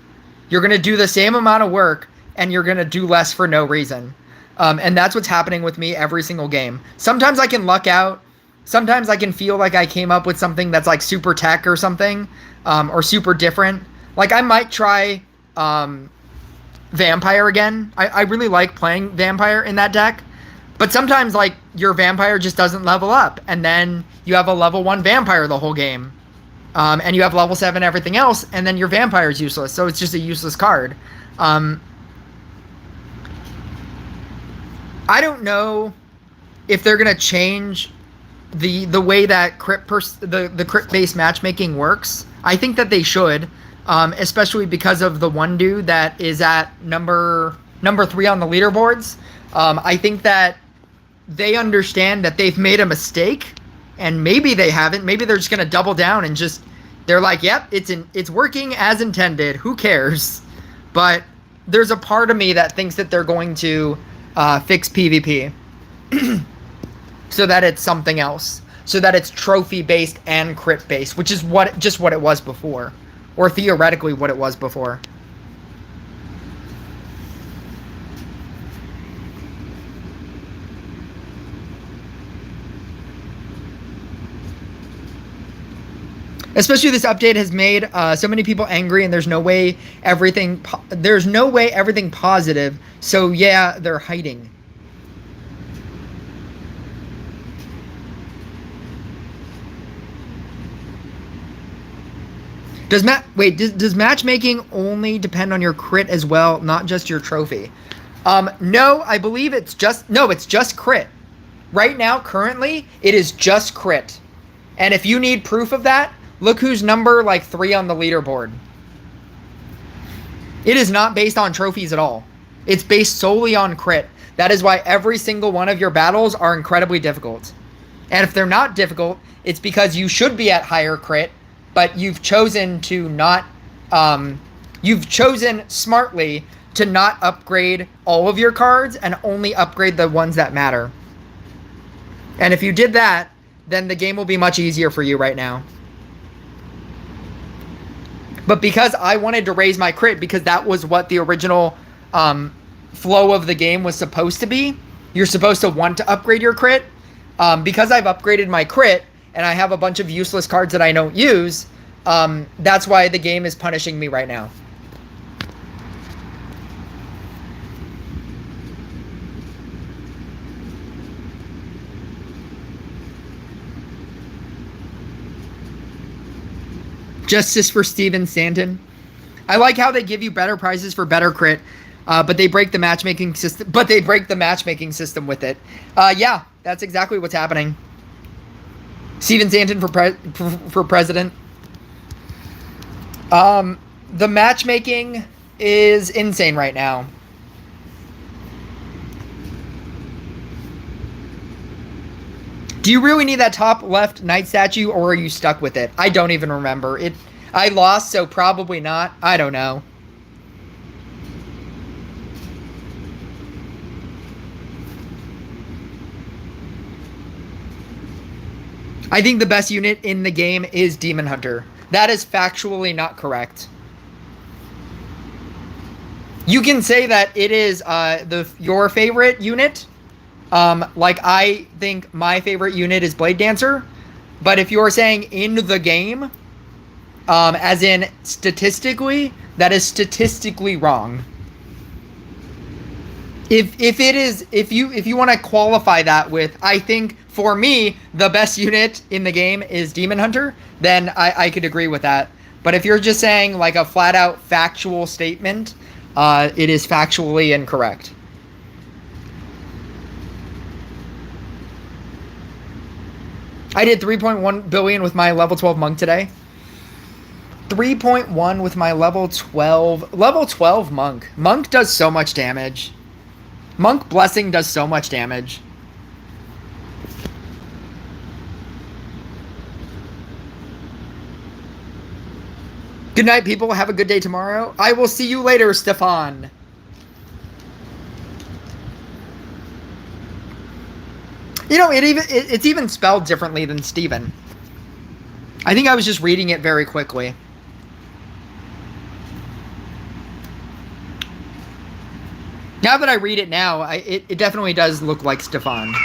You're going to do the same amount of work and you're going to do less for no reason. And that's what's happening with me every single game. Sometimes I can luck out. Sometimes I can feel like I came up with something that's like super tech or something, or super different. Like I might try Vampire again. I really like playing Vampire in that deck. But sometimes, like, your Vampire just doesn't level up. And then you have a level 1 Vampire the whole game. And you have level 7 everything else. And then your Vampire is useless. So it's just a useless card. I don't know if they're going to change the way that the crit-based matchmaking works. I think that they should. Especially because of the one dude that is at number 3 on the leaderboards. I think that they understand that they've made a mistake, and maybe they haven't. Maybe they're just gonna double down and they're like, yep, it's working as intended. Who cares? But there's a part of me that thinks that they're going to fix PvP so that it's something else, so that it's trophy based and crit based, which is what it was before, or theoretically what it was before. Especially this update has made so many people angry, and there's no way everything positive. So yeah, they're hiding. Does matchmaking only depend on your crit as well, not just your trophy? No, I believe it's just crit. Right now, currently, it is just crit. And if you need proof of that, look who's number like 3 on the leaderboard. It is not based on trophies at all. It's based solely on crit. That is why every single one of your battles are incredibly difficult. And if they're not difficult, it's because you should be at higher crit, but you've chosen to not, you've chosen smartly to not upgrade all of your cards and only upgrade the ones that matter. And if you did that, then the game will be much easier for you right now. But because I wanted to raise my crit, because that was what the original flow of the game was supposed to be, you're supposed to want to upgrade your crit. Because I've upgraded my crit, and I have a bunch of useless cards that I don't use, that's why the game is punishing me right now. Justice for Steven Stanton. I like how they give you better prizes for better crit. But they break the matchmaking system. But they break the matchmaking system with it. Yeah, that's exactly what's happening. Steven Stanton for president. The matchmaking is insane right now. Do you really need that top left knight statue, or are you stuck with it? I don't even remember. I lost, so probably not. I don't know. I think the best unit in the game is Demon Hunter. That is factually not correct. You can say that it is your favorite unit. Like, I think my favorite unit is Blade Dancer. But if you're saying in the game, as in statistically, that is statistically wrong. If you want to qualify that with, I think for me the best unit in the game is Demon Hunter, then I could agree with that. But if you're just saying like a flat out factual statement, it is factually incorrect. I did 3.1 billion with my level 12 monk today. 3.1 with my level 12. Level 12 monk. Monk does so much damage. Monk Blessing does so much damage. Good night, people. Have a good day tomorrow. I will see you later, Stefan. You know, it's even spelled differently than Steven. I think I was just reading it very quickly. Now that I read it now, it definitely does look like Stefan.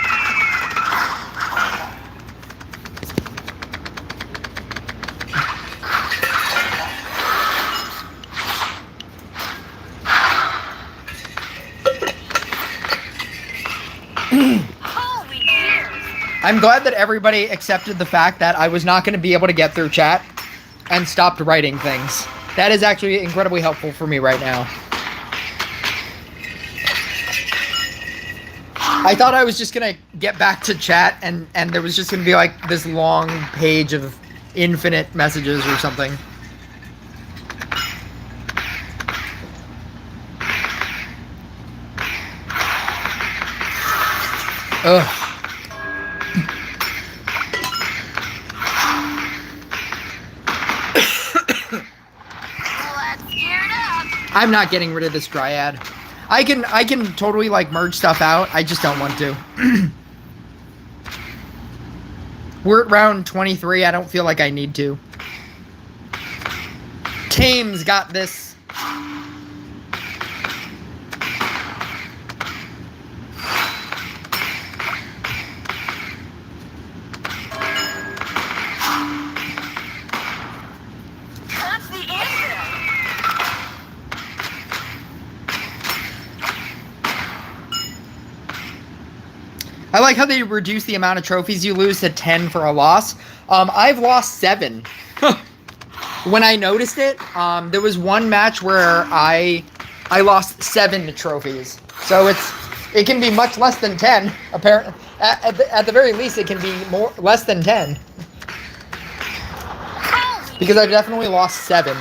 I'm glad that everybody accepted the fact that I was not going to be able to get through chat and stopped writing things. That is actually incredibly helpful for me right now. I thought I was just going to get back to chat and there was just going to be like this long page of infinite messages or something. Ugh. I'm not getting rid of this dryad. I can totally like merge stuff out. I just don't want to. We're at round 23. I don't feel like I need to. Tame's got this. I like how they reduce the amount of trophies you lose to 10 for a loss. I've lost 7. When I noticed it, there was one match where I lost 7 trophies. So it can be much less than 10. Apparently, at the very least, it can be less than 10. Because I've definitely lost 7.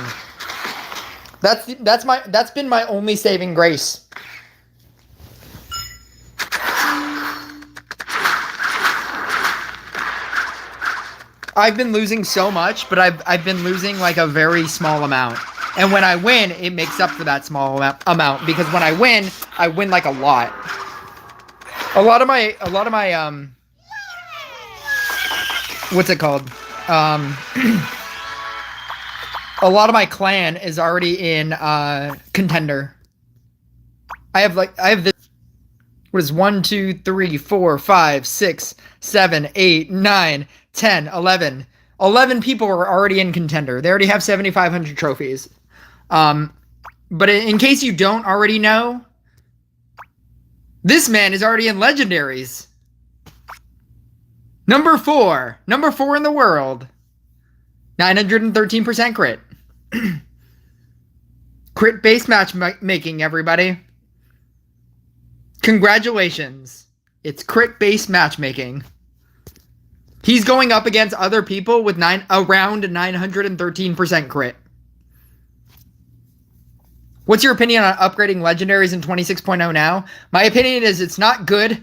That's been my only saving grace. I've been losing so much, but I've been losing like a very small amount. And when I win, it makes up for that small amount because when I win like a lot. A lot of my what's it called? A lot of my clan is already in contender. I have this. What is 1, 2, 3, 4, 5, 6, 7, 8, 9, 10, 11. 11 people are already in contender. They already have 7,500 trophies. But in case you don't already know, this man is already in legendaries. Number 4 in the world. 913% crit. Crit-based matchmaking, everybody. Congratulations. It's crit-based matchmaking. He's going up against other people with around 913% crit. What's your opinion on upgrading legendaries in 26.0 now? My opinion is it's not good.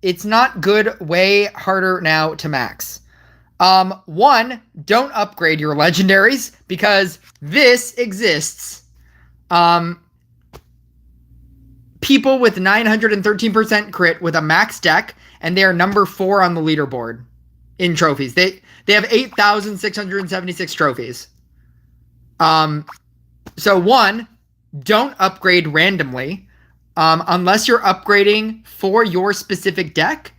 It's not good. Way harder now to max. One, don't upgrade your legendaries because this exists. People with 913% crit with a max deck, and they are number 4 on the leaderboard in trophies. They have 8,676 trophies. So one, don't upgrade randomly unless you're upgrading for your specific deck.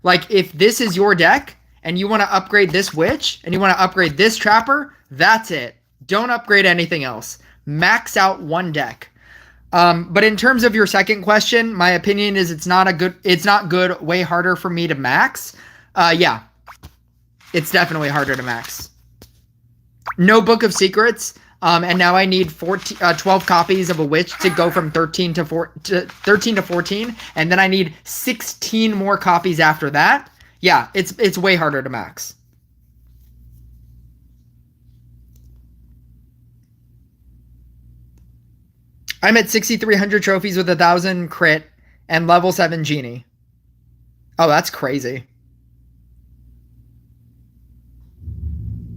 Like if this is your deck and you want to upgrade this witch and you want to upgrade this trapper, that's it. Don't upgrade anything else. Max out one deck. But in terms of your second question, my opinion is it's not good, way harder for me to max. Yeah, it's definitely harder to max. No Book of Secrets. And now I need 12 copies of a witch to go from 13 to 14, and then I need 16 more copies after that. Yeah, it's way harder to max. I'm at 6,300 trophies with 1,000 crit and level 7 genie. Oh, that's crazy.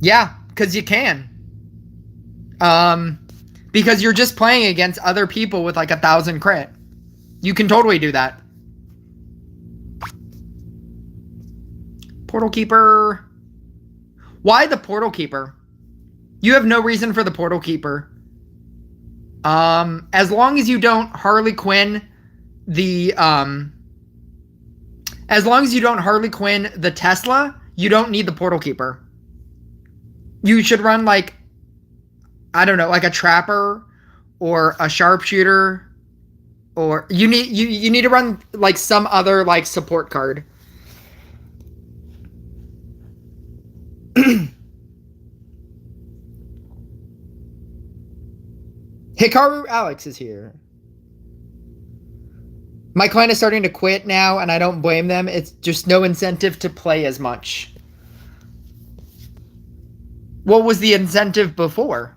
Yeah, because you can. Because you're just playing against other people with like 1,000 crit. You can totally do that. Portal Keeper. Why the Portal Keeper? You have no reason for the Portal Keeper. As long as you don't Harley Quinn the, as long as you don't Harley Quinn the Tesla, you don't need the Portal Keeper. You should run like, I don't know, like a trapper or a sharpshooter, or you need to run like some other like support card. Hikaru Alex is here. My client is starting to quit now, and I don't blame them. It's just no incentive to play as much. What was the incentive before?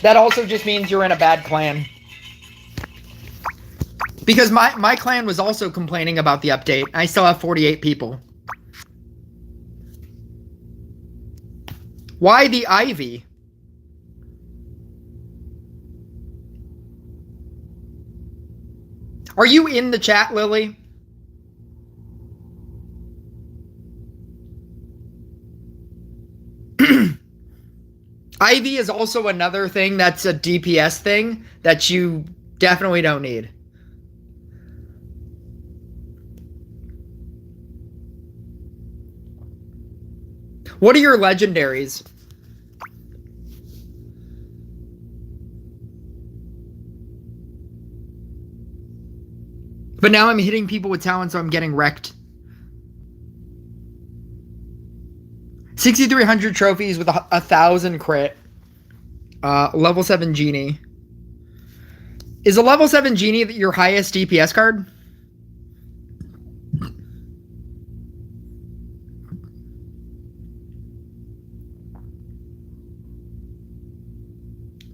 That also just means you're in a bad clan. Because my clan was also complaining about the update. I still have 48 people. Why the Ivy? Are you in the chat, Lily? Ivy is also another thing that's a DPS thing that you definitely don't need. What are your legendaries? But now I'm hitting people with talent, so I'm getting wrecked. 6,300 trophies with 1,000 crit. Level 7 genie. Is a level 7 genie your highest DPS card?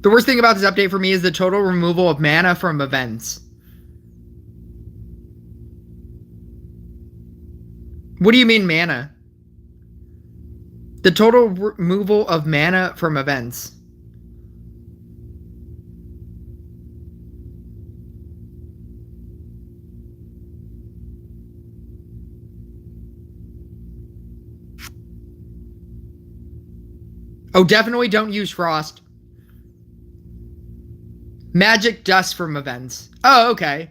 The worst thing about this update for me is the total removal of mana from events. What do you mean mana? The total removal of mana from events. Oh, definitely don't use Frost. Magic dust from events. Oh, okay.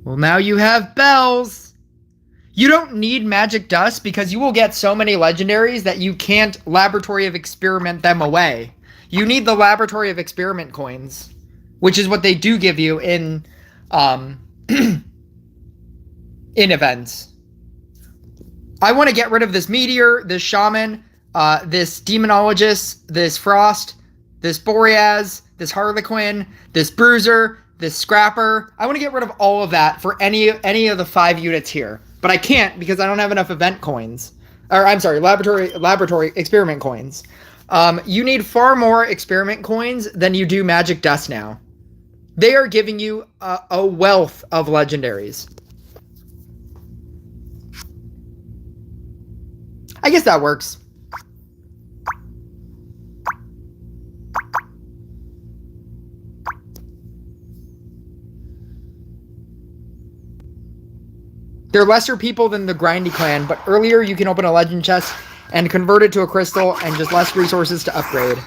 Well, now you have bells. You don't need magic dust because you will get so many legendaries that you can't laboratory of experiment them away. You need the laboratory of experiment coins, which is what they do give you in in events. I want to get rid of this meteor, this shaman. this Demonologist, this Frost, this Boreas, this Harlequin, this Bruiser, this Scrapper. I want to get rid of all of that for any of the 5 units here. But I can't because I don't have enough event coins. Or I'm sorry, laboratory experiment coins. You need far more experiment coins than you do magic dust now. They are giving you a wealth of legendaries. I guess that works. They're lesser people than the Grindy clan, but earlier you can open a legend chest and convert it to a crystal and just less resources to upgrade.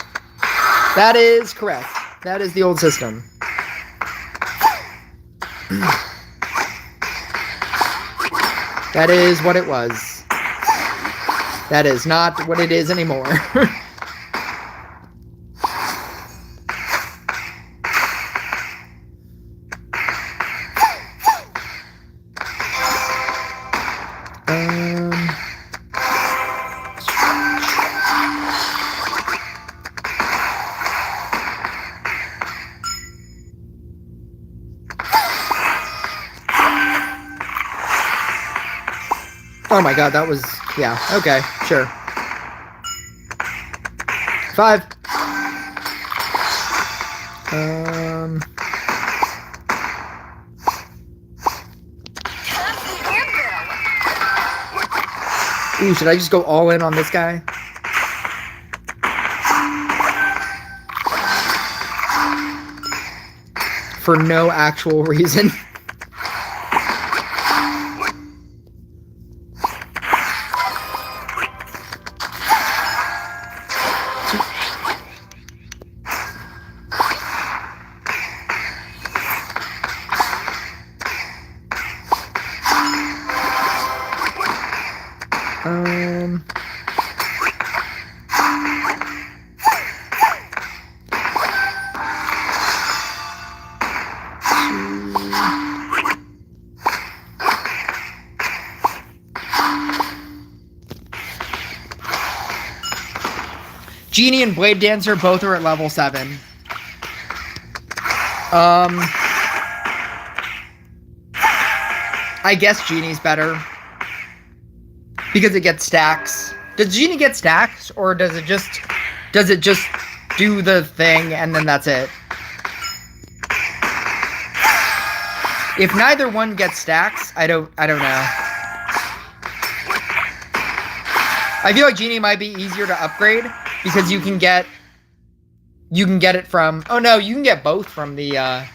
That is correct. That is the old system. That is what it was. That is not what it is anymore. Oh my god, that was... Yeah, okay, sure. 5. Ooh, should I just go all in on this guy? For no actual reason. Genie and Blade Dancer both are at level 7. I guess Genie's better. Because it gets stacks. Does Genie get stacks? Or does it just do the thing and then that's it? If neither one gets stacks, I don't know. I feel like Genie might be easier to upgrade because you can get it from... Oh no, you can get both from the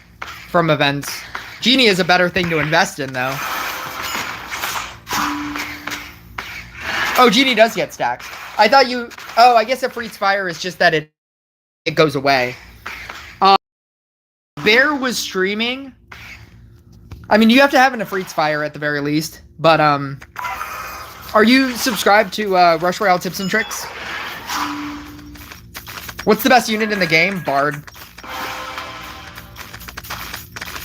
from events. Genie is a better thing to invest in though. Oh, Genie does get stacks. I thought you... Oh, I guess a Freeze Fire is just that it goes away. Bear was streaming. I mean, you have to have a Freeze Fire at the very least. But, are you subscribed to Rush Royale Tips and Tricks? What's the best unit in the game? Bard.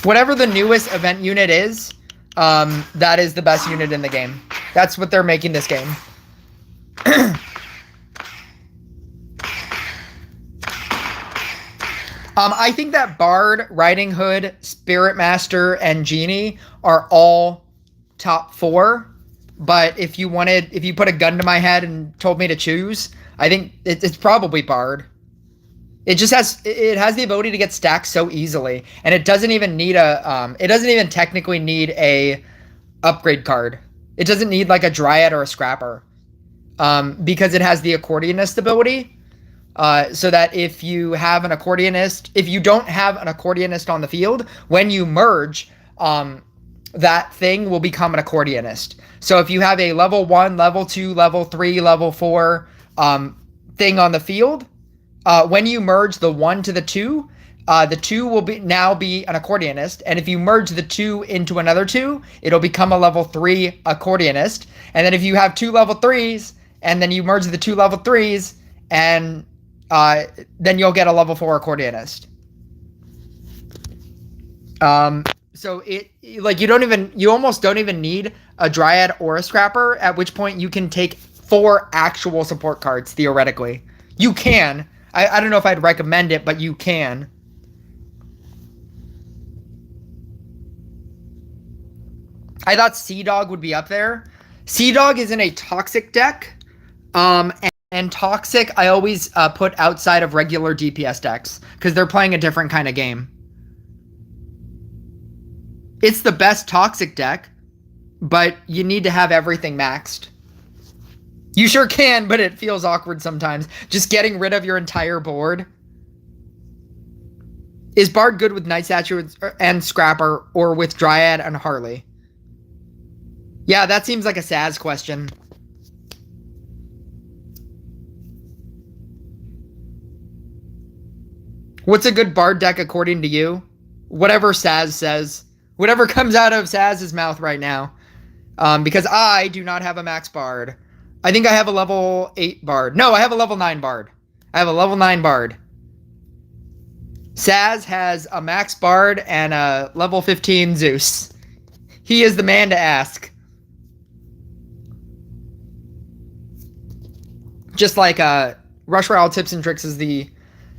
Whatever the newest event unit is, that is the best unit in the game. That's what they're making this game. I think that Bard, Riding Hood, Spirit Master, and Genie are all top 4. But if you put a gun to my head and told me to choose, I think it's probably Bard. It has the ability to get stacked so easily, and it doesn't even need it doesn't even technically need a upgrade card. It doesn't need like a Dryad or a Scrapper, because it has the Accordionist ability. So that if you don't have an Accordionist on the field, when you merge, that thing will become an Accordionist. So if you have a level 1, level 2, level 3, level 4 thing on the field, when you merge the 1 to the 2 will now be an Accordionist. And if you merge the 2 into another 2, it'll become a level 3 Accordionist. And then if you have 2 level 3s, and then you merge the 2 level 3s, and then you'll get a level 4 Accordionist. So you almost don't even need a Dryad or a Scrapper, at which point you can take 4 actual support cards, theoretically. You can. I don't know if I'd recommend it, but you can. I thought Sea Dog would be up there. Sea Dog is in a Toxic deck. And Toxic, I always put outside of regular DPS decks because they're playing a different kind of game. It's the best Toxic deck, but you need to have everything maxed. You sure can, but it feels awkward sometimes. Just getting rid of your entire board. Is Bard good with Night Statue and Scrapper, or with Dryad and Harley? Yeah, that seems like a Saz question. What's a good Bard deck according to you? Whatever Saz says. Whatever comes out of Saz's mouth right now. Because I do not have a max Bard. I think I have a level 8 Bard. No, I have a level 9 Bard. I have a level 9 Bard. Saz has a max Bard and a level 15 Zeus. He is the man to ask. Just like Rush Royale Tips and Tricks is the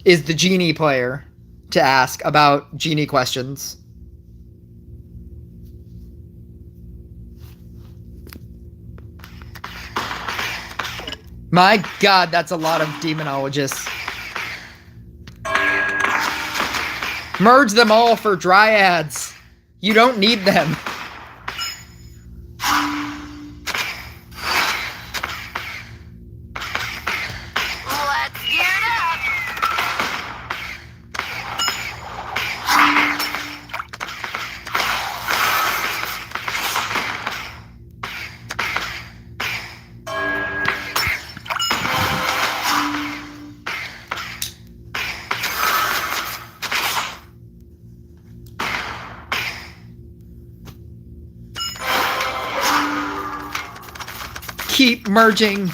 genie player to ask about genie questions. My god, that's a lot of demonologists. Merge them all for dryads. You don't need them.
Let's gear it up.
Keep merging.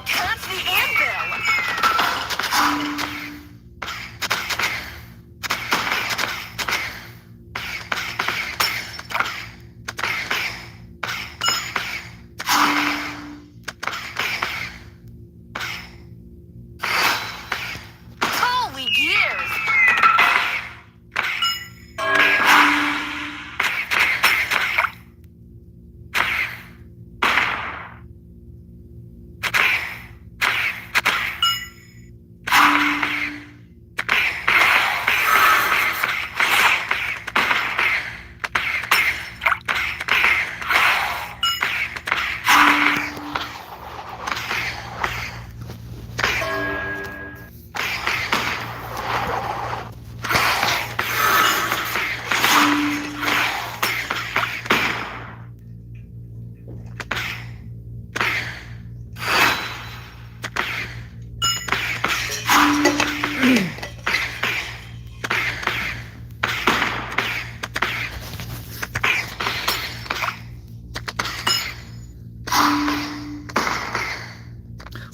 That's the anvil. Holy gears.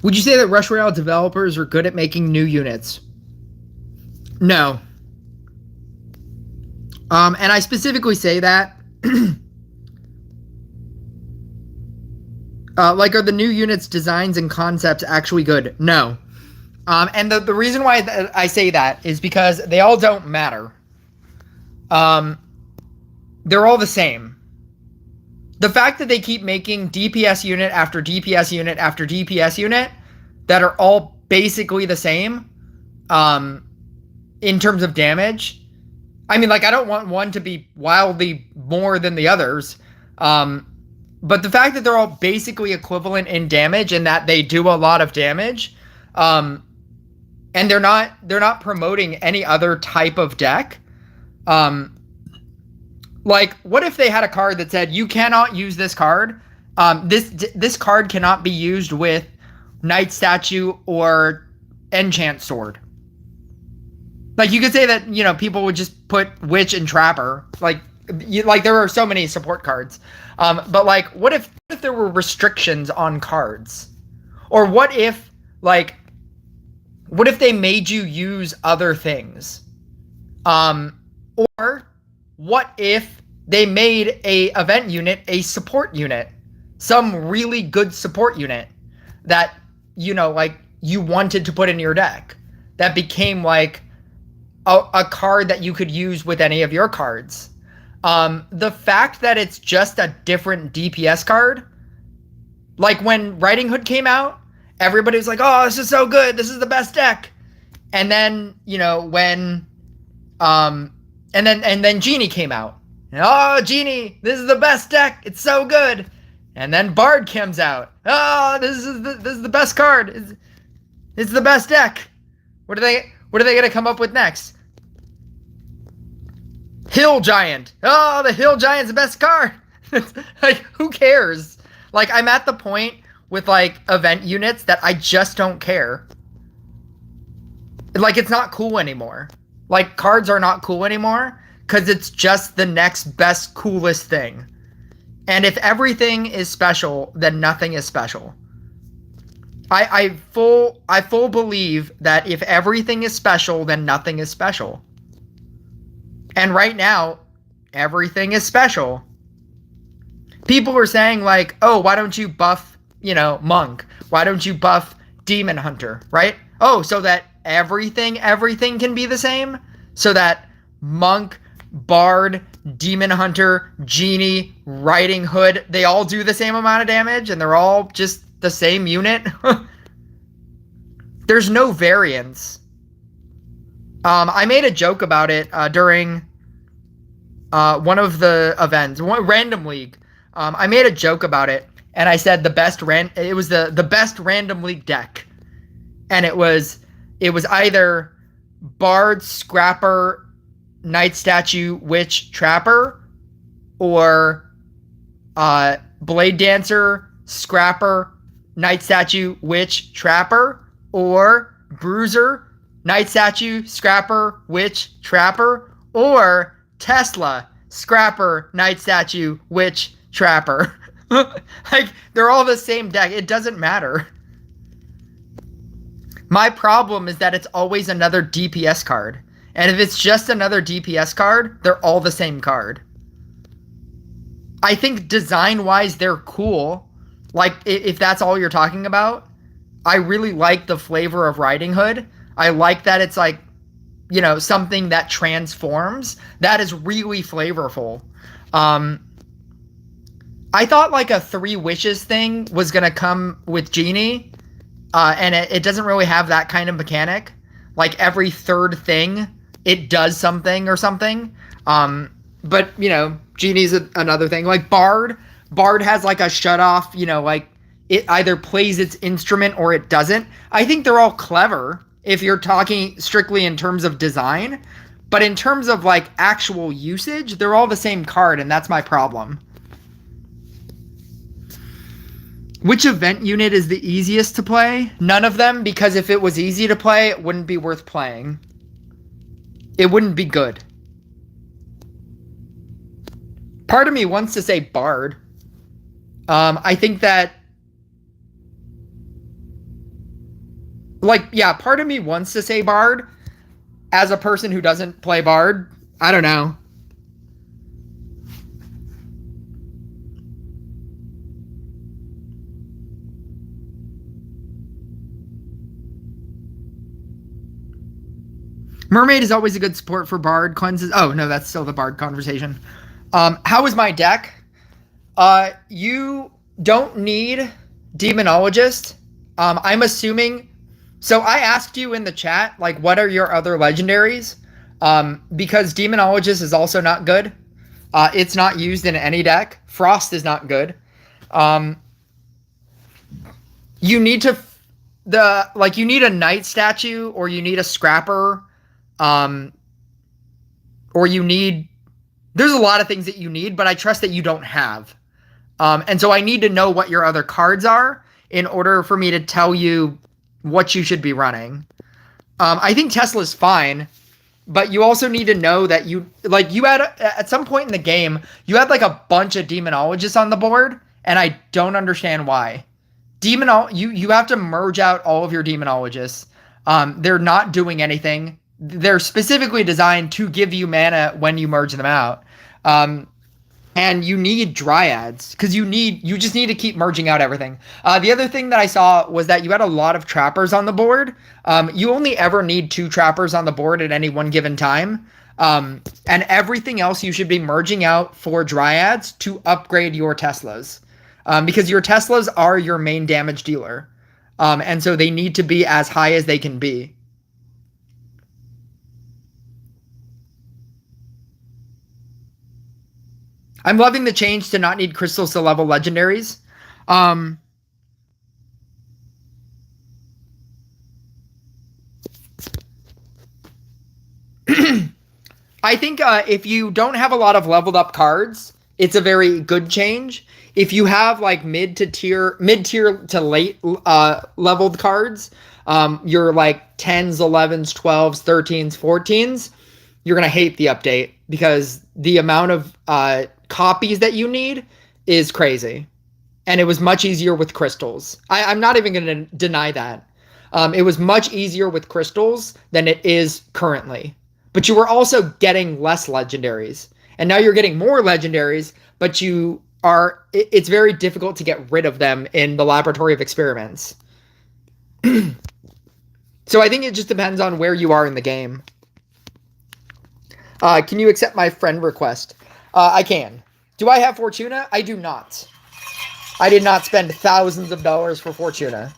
Would you say that Rush Royale developers are good at making new units? No. And I specifically say that, like, are the new units' designs and concepts actually good? No. And the reason why I say that is because they all don't matter. They're all the same. The fact that they keep making DPS unit after DPS unit after DPS unit that are all basically the same, in terms of damage. I mean, like, I don't want one to be wildly more than the others. But the fact that they're all basically equivalent in damage and that they do a lot of damage, and they're not promoting any other type of deck. Like, what if they had a card that said, you cannot use this card? This card cannot be used with Knight Statue or Enchant Sword. Like, you could say that, you know, people would just put Witch and Trapper. Like there are so many support cards. But, like, what if there were restrictions on cards? Or what if, like, what if they made you use other things? Or what if they made a event unit a support unit? Some really good support unit that, like, you wanted to put in your deck. That became, like, a card that you could use with any of your cards. The fact that it's just a different DPS card, like when Riding Hood came out, everybody was like, "Oh, this is so good. This is the best deck." And then, when and then Genie came out. "Oh, Genie, this is the best deck. It's so good." And then Bard comes out. "Oh, this is the best card. It's the best deck." What are they going to come up with next? Hill Giant. "Oh, the Hill Giant's the best card." Like, who cares? Like, I'm at the point with, like, event units that I just don't care. Like, it's not cool anymore. Like, cards are not cool anymore because it's just the next best, coolest thing. And if everything is special, then nothing is special. I full believe that if everything is special, then nothing is special. And right now, everything is special. People are saying, like, "Oh, why don't you buff, Monk? Why don't you buff Demon Hunter?" Right? Oh, so that everything can be the same? So that Monk, Bard, Demon Hunter, Genie, Riding Hood, they all do the same amount of damage and they're all just the same unit? There's no variance. I made a joke about it during one of the events, Random League. I made a joke about it, and I said it was the best Random League deck, and it was either Bard, Scrapper, Knight Statue, Witch, Trapper, or Blade Dancer, Scrapper, Knight Statue, Witch, Trapper, or Bruiser, Knight Statue, Scrapper, Witch, Trapper, or Tesla, Scrapper, Knight Statue, Witch, Trapper. Like, they're all the same deck. It doesn't matter. My problem is that it's always another DPS card. And if it's just another DPS card, they're all the same card. I think design-wise, they're cool. Like, if that's all you're talking about, I really like the flavor of Riding Hood. I like that it's, like, something that transforms. That is really flavorful. I thought, like, a 3 wishes thing was going to come with Genie, and it doesn't really have that kind of mechanic. Like, every third thing, it does something or something. But, Genie's another thing. Like, Bard has, like, a shut-off, like, it either plays its instrument or it doesn't. I think they're all clever if you're talking strictly in terms of design. But in terms of, like, actual usage, they're all the same card, and that's my problem. Which event unit is the easiest to play? None of them, because if it was easy to play, it wouldn't be worth playing. It wouldn't be good. Part of me wants to say Bard. I think that, like, yeah, part of me wants to say Bard. As a person who doesn't play Bard, I don't know. Mermaid is always a good support for Bard. Cleanses. Oh, no, that's still the Bard conversation. How is my deck? You don't need Demonologist. I'm assuming. So I asked you in the chat, like, what are your other legendaries? Because Demonologist is also not good. It's not used in any deck. Frost is not good. You need to, you need a Knight Statue, or you need a Scrapper, or you need, there's a lot of things that you need, but I trust that you don't have. And so I need to know what your other cards are in order for me to tell you what you should be running. I think Tesla's fine, but you also need to know that you had, at some point in the game, you had, like, a bunch of Demonologists on the board, and I don't understand why. You have to merge out all of your demonologists. They're not doing anything. They're specifically designed to give you mana when you merge them out. And you need dryads because you just need to keep merging out everything. The other thing that I saw was that you had a lot of trappers on the board. You only ever need 2 trappers on the board at any one given time. And everything else you should be merging out for dryads to upgrade your Teslas. Because your Teslas are your main damage dealer. And so they need to be as high as they can be. I'm loving the change to not need crystals to level legendaries. I think if you don't have a lot of leveled up cards, it's a very good change. If you have like mid tier to late leveled cards, you're like 10s, 11s, 12s, 13s, 14s, you're going to hate the update because the amount of copies that you need is crazy. And it was much easier with crystals. I'm not even going to deny that. It was much easier with crystals than it is currently. But you were also getting less legendaries. And now you're getting more legendaries, but it's very difficult to get rid of them in the laboratory of experiments. So I think it just depends on where you are in the game. Can you accept my friend request? I can. Do I have Fortuna? I do not. I did not spend thousands of dollars for Fortuna.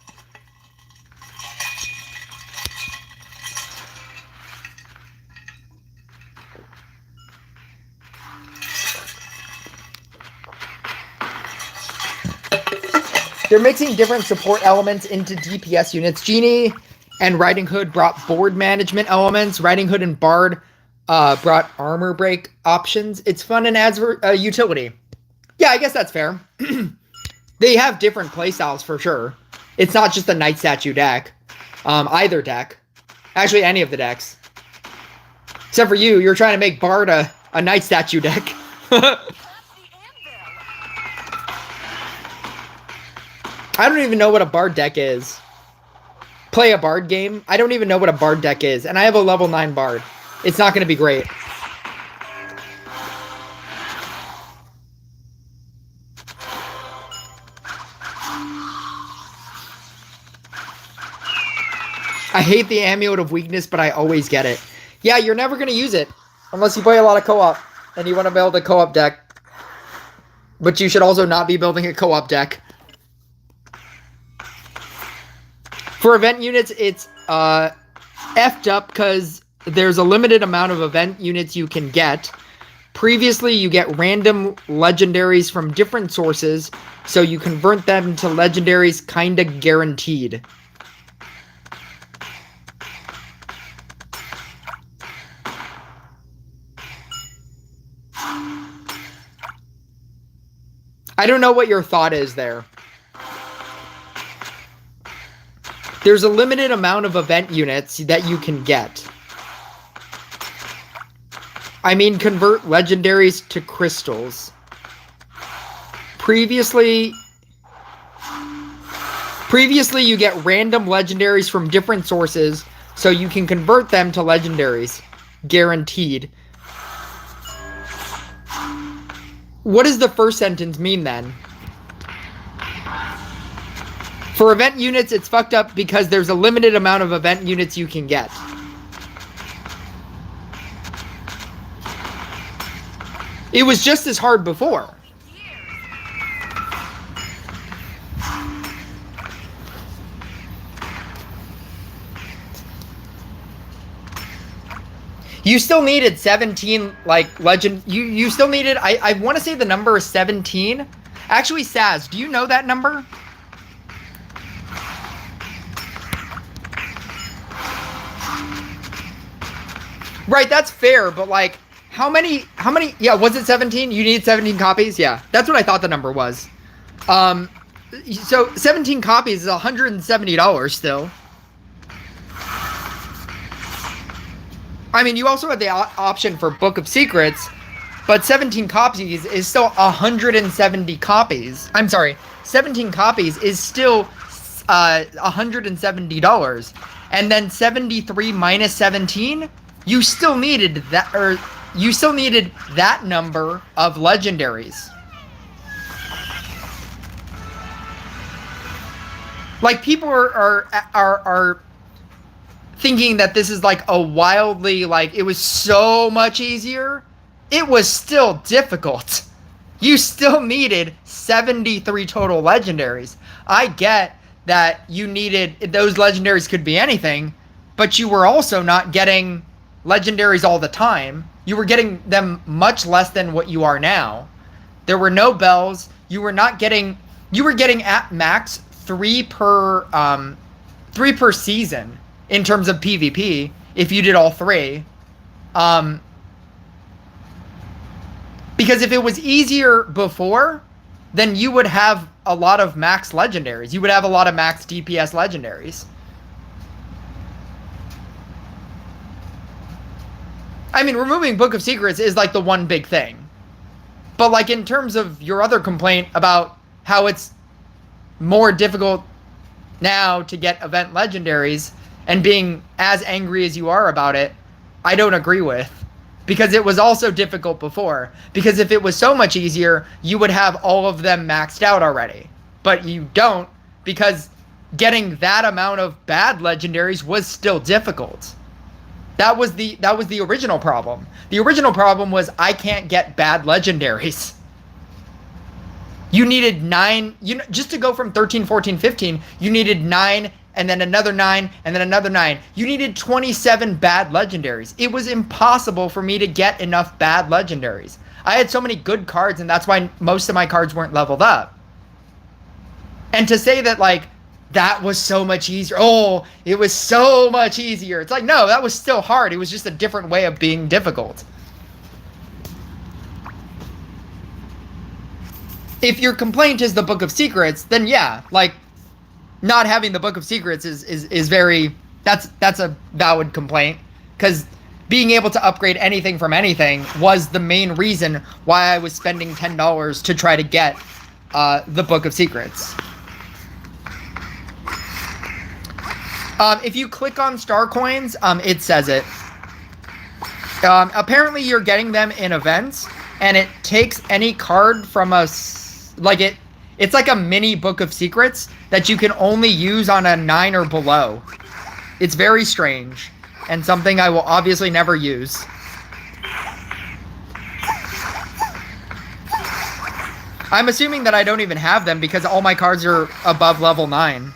They're mixing different support elements into DPS units. Genie and Riding Hood brought board management elements. Riding Hood and Bard brought armor break options. It's fun and adds utility. Yeah, I guess that's fair. They have different playstyles for sure. It's not just the Night Statue deck. Either deck. Actually, any of the decks. Except for you, you're trying to make Bard a Night Statue deck. I don't even know what a Bard deck is. Play a Bard game? I don't even know what a Bard deck is. And I have a level 9 Bard. It's not going to be great. I hate the Amulet of Weakness, but I always get it. Yeah, you're never going to use it. Unless you play a lot of co-op. And you want to build a co-op deck. But you should also not be building a co-op deck. For event units, it's effed up because there's a limited amount of event units you can get. Previously, you get random legendaries from different sources, so you convert them to legendaries kinda guaranteed. I don't know what your thought is there. There's a limited amount of event units that you can get. I mean, convert legendaries to crystals. Previously, you get random legendaries from different sources, so you can convert them to legendaries. Guaranteed. What does the first sentence mean then? For event units, it's fucked up because there's a limited amount of event units you can get. It was just as hard before. You still needed 17, like, legend. You still needed, I want to say the number is 17. Actually, Saz, do you know that number? Right, that's fair, but like, how many, yeah, was it 17? You need 17 copies? Yeah, that's what I thought the number was. So 17 copies is $170 still. I mean, you also had the option for Book of Secrets, but 17 copies is still 170 copies. I'm sorry, 17 copies is still $170. And then 73 minus 17, you still needed that, or you still needed that number of legendaries. Like, people are thinking that this is like a wildly, like, it was so much easier. It was still difficult. You still needed 73 total legendaries. I get that you needed, those legendaries could be anything, but you were also not getting legendaries all the time. You were getting them much less than what you are now. There were no bells. You were getting at max three per season in terms of PvP if you did all three. Because if it was easier before, then you would have a lot of max legendaries. You would have a lot of max DPS legendaries. I mean, removing Book of Secrets is like the one big thing. But like, in terms of your other complaint about how it's more difficult now to get event legendaries and being as angry as you are about it, I don't agree with. Because it was also difficult before. Because if it was so much easier, you would have all of them maxed out already. But you don't, because getting that amount of bad legendaries was still difficult. That was the original problem. The original problem was I can't get bad legendaries. You needed 9, just to go from 13, 14, 15, you needed 9, and then another 9, and then another 9. You needed 27 bad legendaries. It was impossible for me to get enough bad legendaries. I had so many good cards, and that's why most of my cards weren't leveled up. And to say that, like, that was so much easier. Oh, it was so much easier. It's like, no, that was still hard. It was just a different way of being difficult. If your complaint is the Book of Secrets, then yeah, like, not having the Book of Secrets is very, that's a valid complaint, because being able to upgrade anything from anything was the main reason why I was spending $10 to try to get the Book of Secrets. If you click on star coins, it says it. Apparently you're getting them in events, and it takes any card from it's like a mini Book of Secrets that you can only use on a 9 or below. It's very strange, and something I will obviously never use. I'm assuming that I don't even have them because all my cards are above level 9.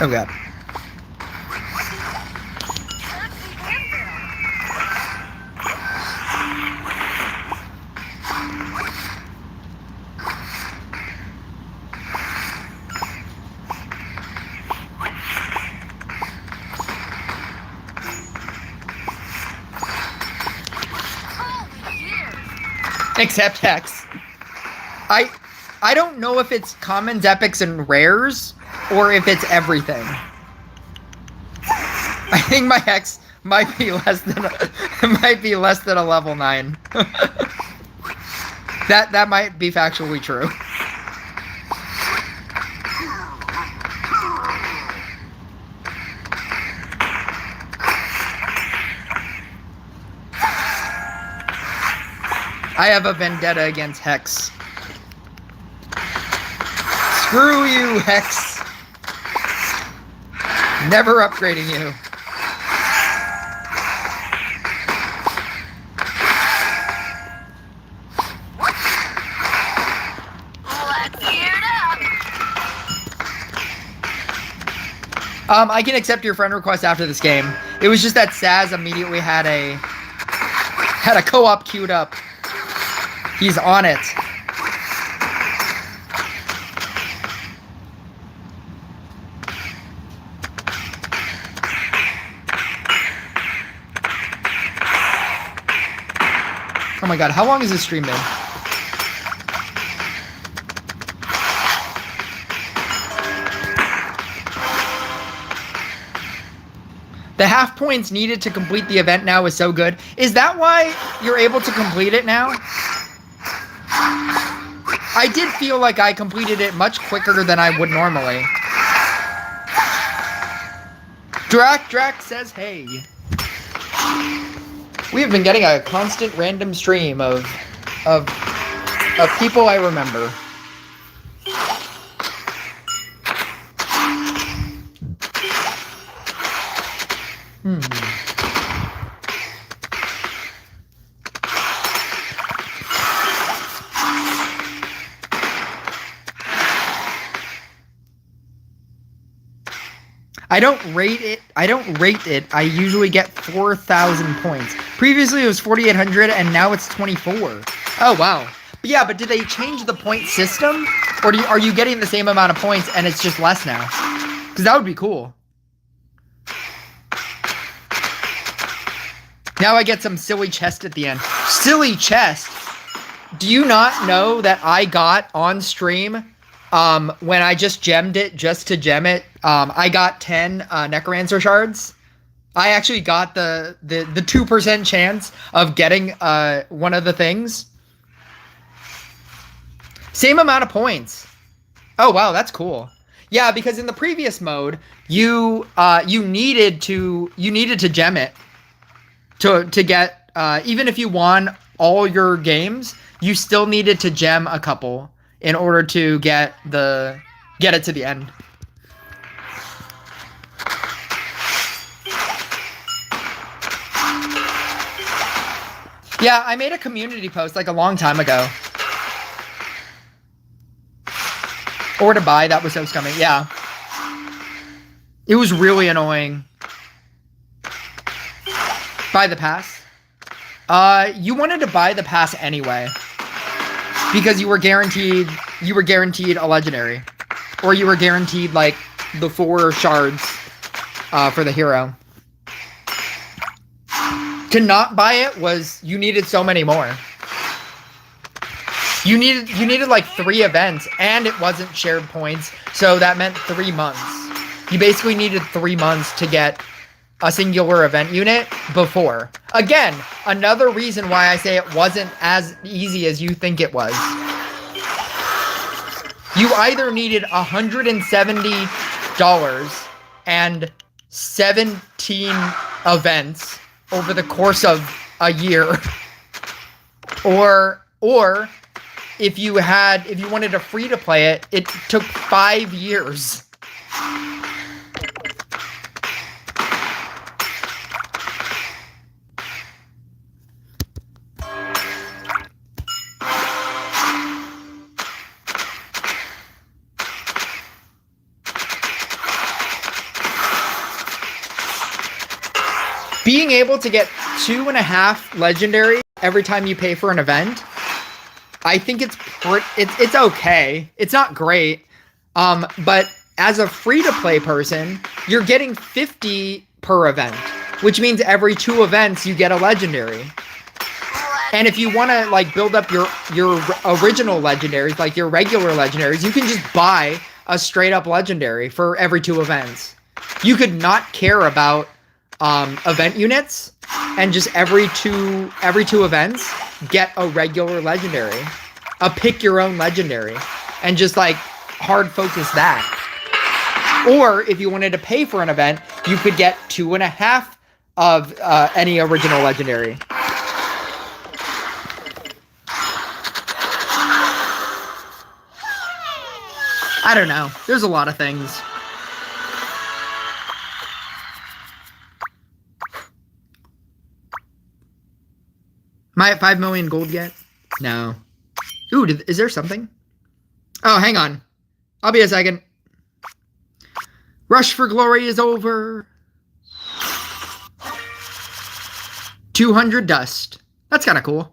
Oh god. Except Hex. I don't know if it's commons, epics, and rares, or if it's everything. I think my Hex might be less than a level 9. That might be factually true. I have a vendetta against Hex. Screw you, Hex. Never upgrading you.
Let's gear it up.
I can accept your friend request after this game. It was just that Saz immediately had a co-op queued up. He's on it. Oh my god, how long has this stream been? The half points needed to complete the event now is so good. Is that why you're able to complete it now? I did feel like I completed it much quicker than I would normally. Drac says hey. We have been getting a constant random stream of people I remember. I don't rate it. I usually get 4,000 points. Previously it was 4,800 and now it's 24. Oh, wow. But yeah, but did they change the point system? Or are you getting the same amount of points and it's just less now? Because that would be cool. Now I get some silly chest at the end. Silly chest? Do you not know that I got on stream when I just gemmed it, just to gem it, I got 10 Necromancer shards. I actually got the 2% chance of getting one of the things. Same amount of points. Oh wow, that's cool. Yeah, because in the previous mode, you needed to gem it to get even if you won all your games, you still needed to gem a couple in order to get it to the end. Yeah, I made a community post like a long time ago. Or to buy, that was so scummy. Yeah. It was really annoying. Buy the pass? You wanted to buy the pass anyway. Because you were guaranteed a legendary. Or you were guaranteed like the 4 shards for the hero. To not buy it was you needed so many more. You needed like 3 events and it wasn't shared points, so that meant 3 months. You basically needed 3 months to get a singular event unit before. Again, another reason why I say it wasn't as easy as you think it was. You either needed $170 and 17 events over the course of a year, or if you wanted to free to play it, it took 5 years. Being able to get 2.5 legendary every time you pay for an event, I think it's okay. It's not great. But as a free-to-play person, you're getting 50 per event, which means every 2 events you get a legendary. And if you want to like build up your original legendaries, like your regular legendaries, you can just buy a straight-up legendary for every 2 events. You could not care about event units and just every two events get a regular legendary, a pick your own legendary, and just like hard focus that. Or if you wanted to pay for an event, you could get 2.5 of any original legendary. I don't know. There's a lot of things. Am I at 5 million gold yet? No. Ooh, is there something? Oh, hang on. I'll be a second. Rush for glory is over. 200 dust. That's kind of cool.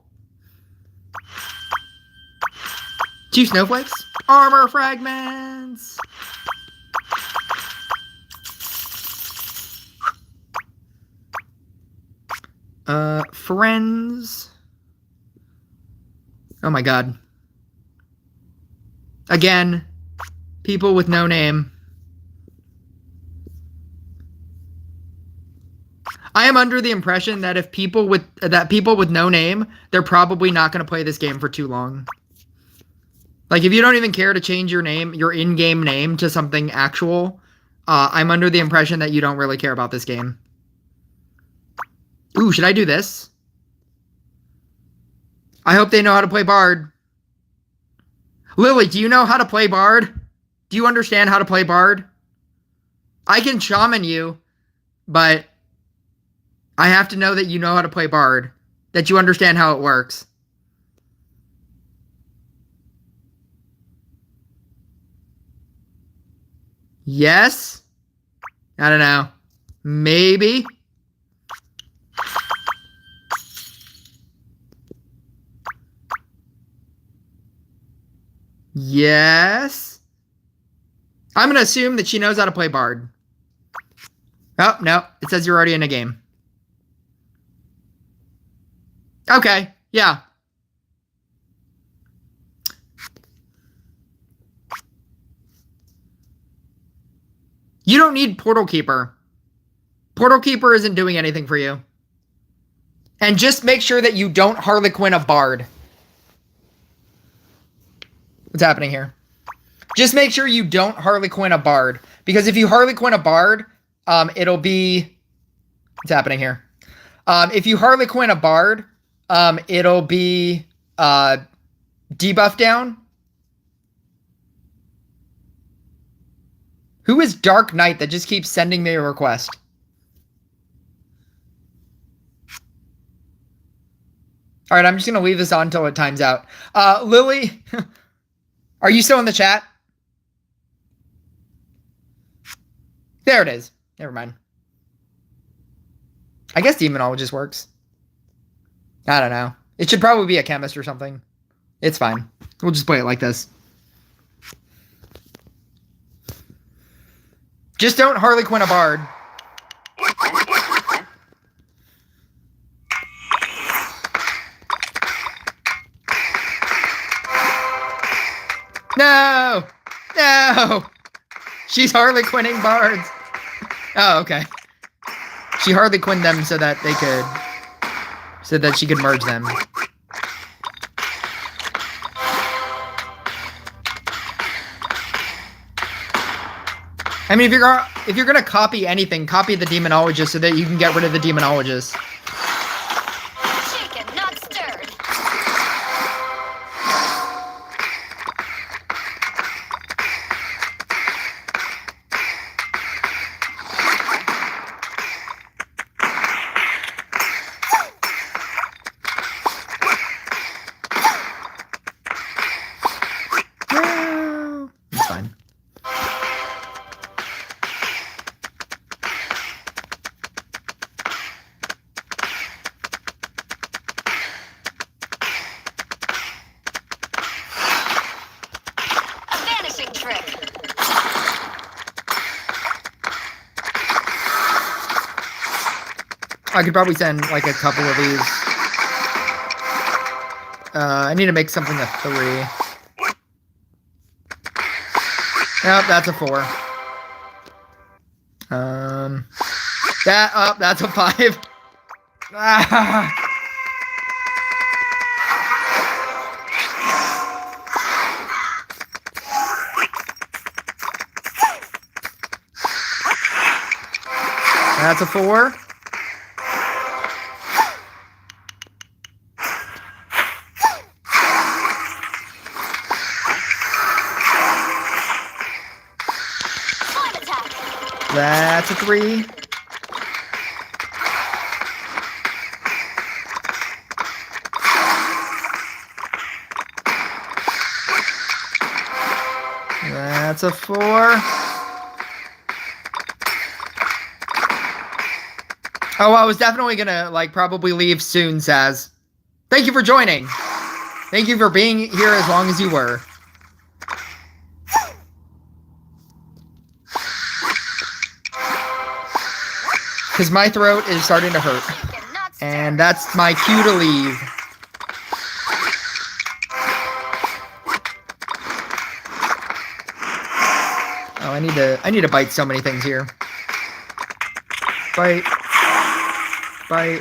2 snowflakes. Armor fragments. Friends. Oh my god. Again, people with no name. I am under the impression that if people with no name, they're probably not going to play this game for too long. Like, if you don't even care to change your name, your in-game name, to something actual, I'm under the impression that you don't really care about this game. Ooh, should I do this? I hope they know how to play Bard. Lily, do you know how to play Bard? Do you understand how to play Bard? I can shaman you, but I have to know that you know how to play Bard. That you understand how it works. Yes? I don't know. Maybe? Yes? I'm going to assume that she knows how to play Bard. Oh, no. It says you're already in a game. Okay. Yeah. You don't need Portal Keeper. Portal Keeper isn't doing anything for you. And just make sure that you don't Harlequin a Bard. What's happening here? Just make sure you don't Harlequin a Bard. Because if you Harlequin a Bard, it'll be... What's happening here? If you Harlequin a Bard, it'll be debuff down. Who is Dark Knight that just keeps sending me a request? All right, I'm just going to leave this on until it times out. Lily, are you still in the chat? There it is. Never mind. I guess Demonologist works. I don't know. It should probably be a chemist or something. It's fine. We'll just play it like this. Just don't Harlequin a Bard. No! No! She's Harlequining Bards. Oh, okay. She Harlequined them so that they could... So that she could merge them. I mean, if you're gonna copy anything, copy the Demonologist so that you can get rid of the Demonologist.
Shaken, not stirred.
No. It's fine. I could probably send like a couple of these. I need to make something a 3. Nope, that's a 4. That's a 5. Ah. That's a 4. That's a 3. That's a 4. Oh, I was definitely gonna, like, probably leave soon, Saz. Thank you for joining. Thank you for being here as long as you were. Because my throat is starting to hurt. And that's my cue to leave. Oh, I need to bite so many things here. Bite. Bye.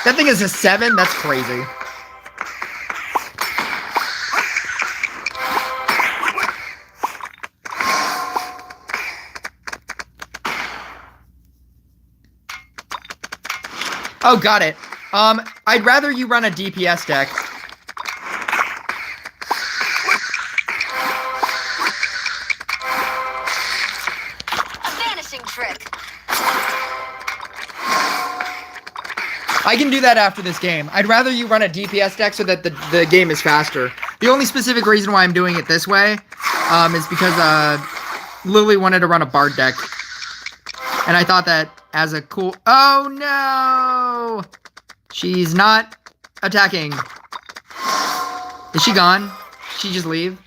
That thing is a 7? That's crazy. Oh, got it. I'd rather you run a DPS deck.
A vanishing trick.
I can do that after this game. I'd rather you run a DPS deck so that the game is faster. The only specific reason why I'm doing it this way is because Lily wanted to run a Bard deck. And I thought that as a cool... Oh, no! She's not attacking. Is she gone? Did she just leave?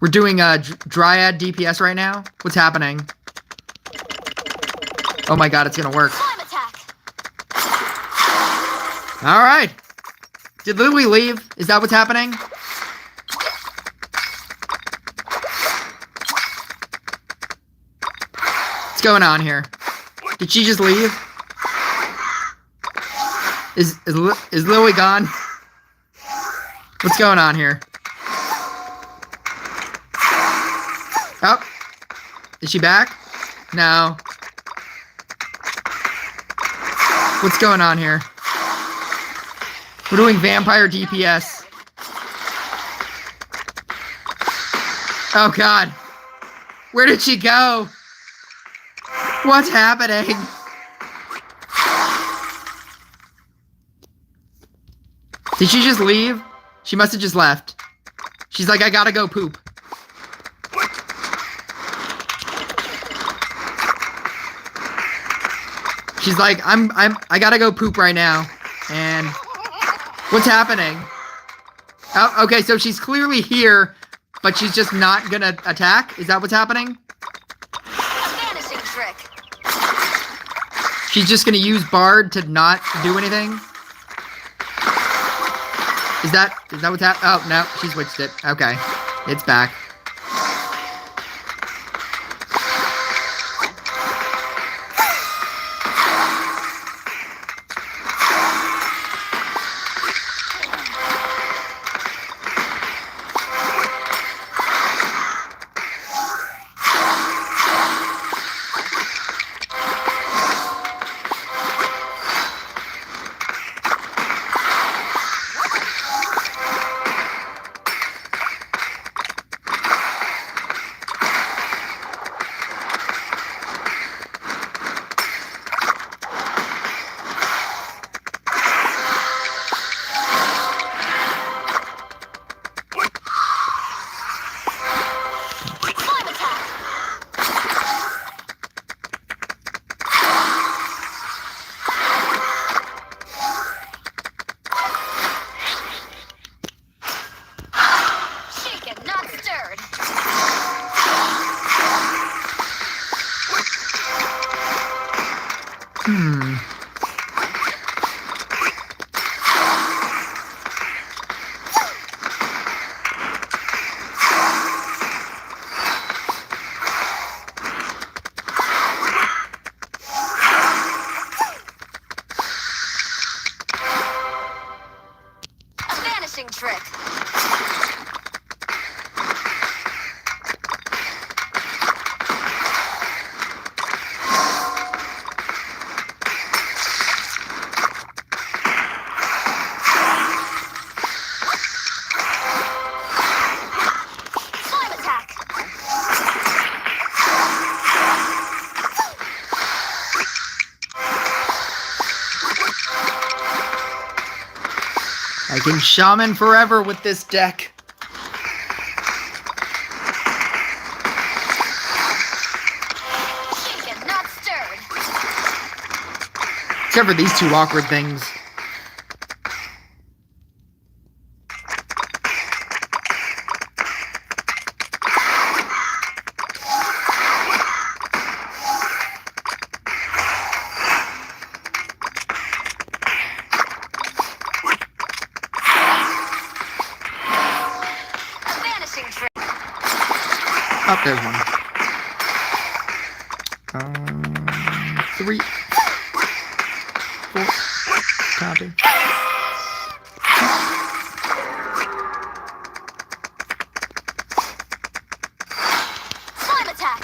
We're doing a Dryad DPS right now? What's happening? Oh my god, it's gonna work.
Slime attack.
Alright. Did Lily leave? Is that what's happening? What's going on here? Did she just leave? Is Lily gone? What's going on here? Oh. Is she back? No. What's going on here? We're doing vampire DPS. Oh god. Where did she go? What's happening? Did she just leave? She must have just left. She's like, I gotta go poop. She's like, I gotta go poop right now. And what's happening? Oh, okay, so she's clearly here, but she's just not gonna attack? Is that what's happening?
A vanishing trick.
She's just gonna use Bard to not do anything? Is that what's happening? Oh, no, she switched it. Okay, it's back.
Trick. Slime attack.
I can shaman forever with this deck.
Shaken, not stirred.
Except for these two awkward things.
Oh, there's one. 3, 4, counting.
Slime attack.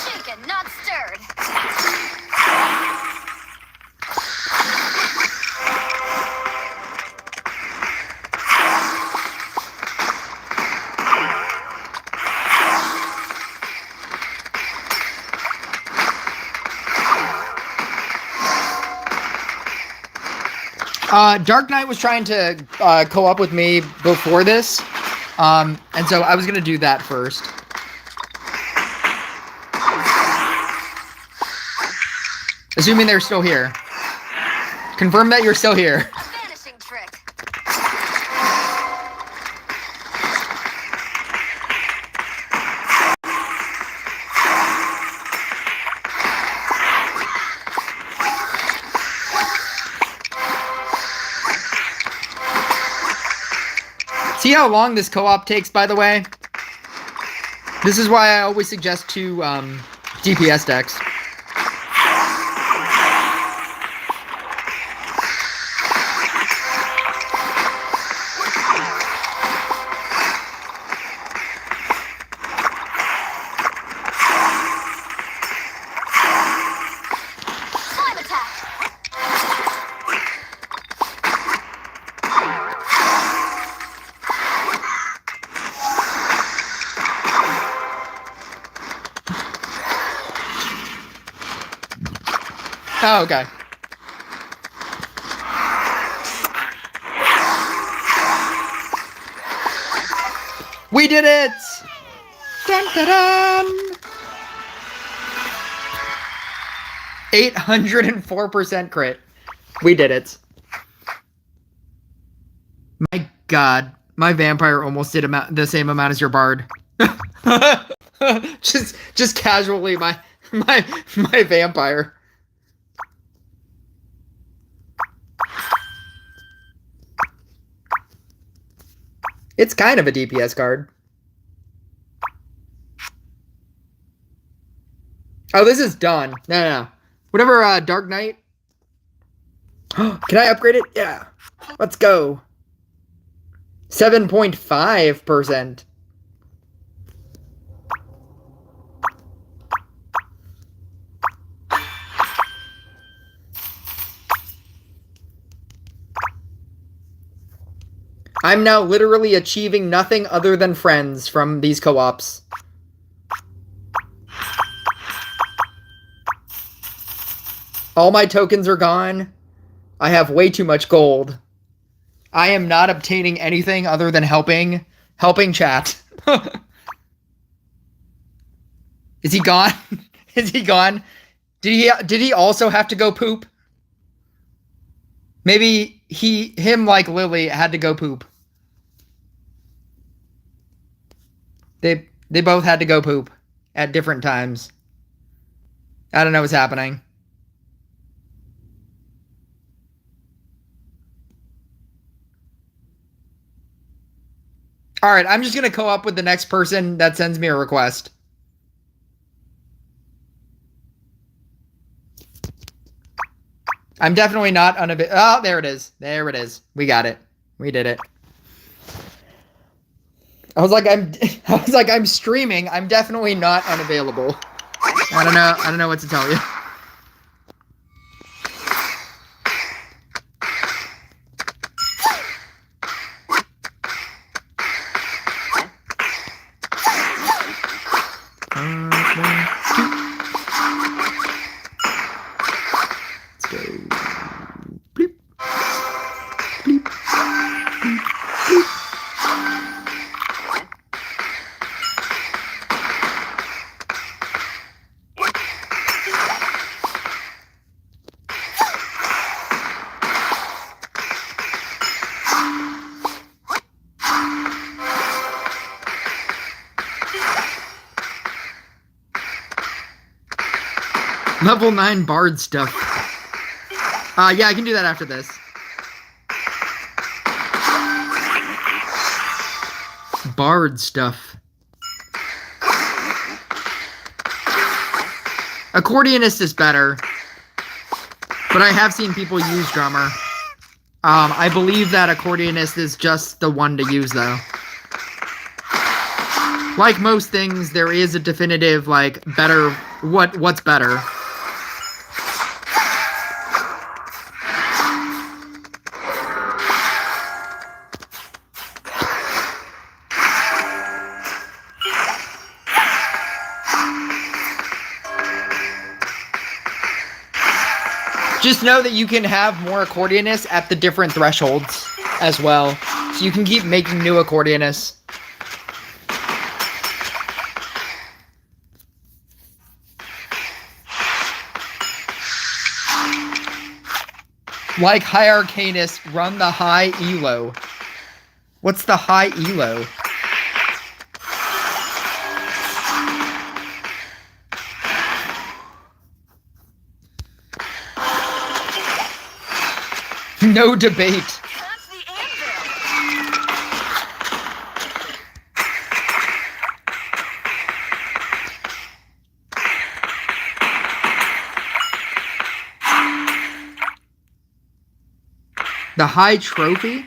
Shaken, not stirred.
Dark Knight was trying to co-op with me before this, and so I was gonna do that first. Assuming they're still here. Confirm that you're still here.
A vanishing trick.
See how long this co-op takes, by the way? This is why I always suggest 2 DPS decks.
Slime attack.
Oh, okay. We did it! Dun, dun, dun. 804% crit. We did it. My god. My vampire almost did the same amount as your bard. just casually, my vampire. It's kind of a DPS card. Oh, this is done. No. Whatever, Dark Knight. Can I upgrade it? Yeah. Let's go. 7.5%. I'm now literally achieving nothing other than friends from these co-ops. All my tokens are gone. I have way too much gold. I am not obtaining anything other than helping chat. Is he gone? Is he gone? Did he also have to go poop? Maybe him like Lily had to go poop. They both had to go poop at different times. I don't know what's happening. All right, I'm just going to co-op with the next person that sends me a request. I'm definitely not unavailable. Oh, there it is. There it is. We got it. We did it. I was like, I'm streaming. I'm definitely not unavailable. I don't know what to tell you. Level 9 bard stuff. Yeah, I can do that after this. Bard stuff. Accordionist is better, but I have seen people use drummer. I believe that accordionist is just the one to use, though. Like most things, there is a definitive, like, better, what's better. Just know that you can have more accordionists at the different thresholds as well. So you can keep making new accordionists. Like high arcanists, run the high elo. What's the high elo? No debate.
That's the anvil.
The high trophy?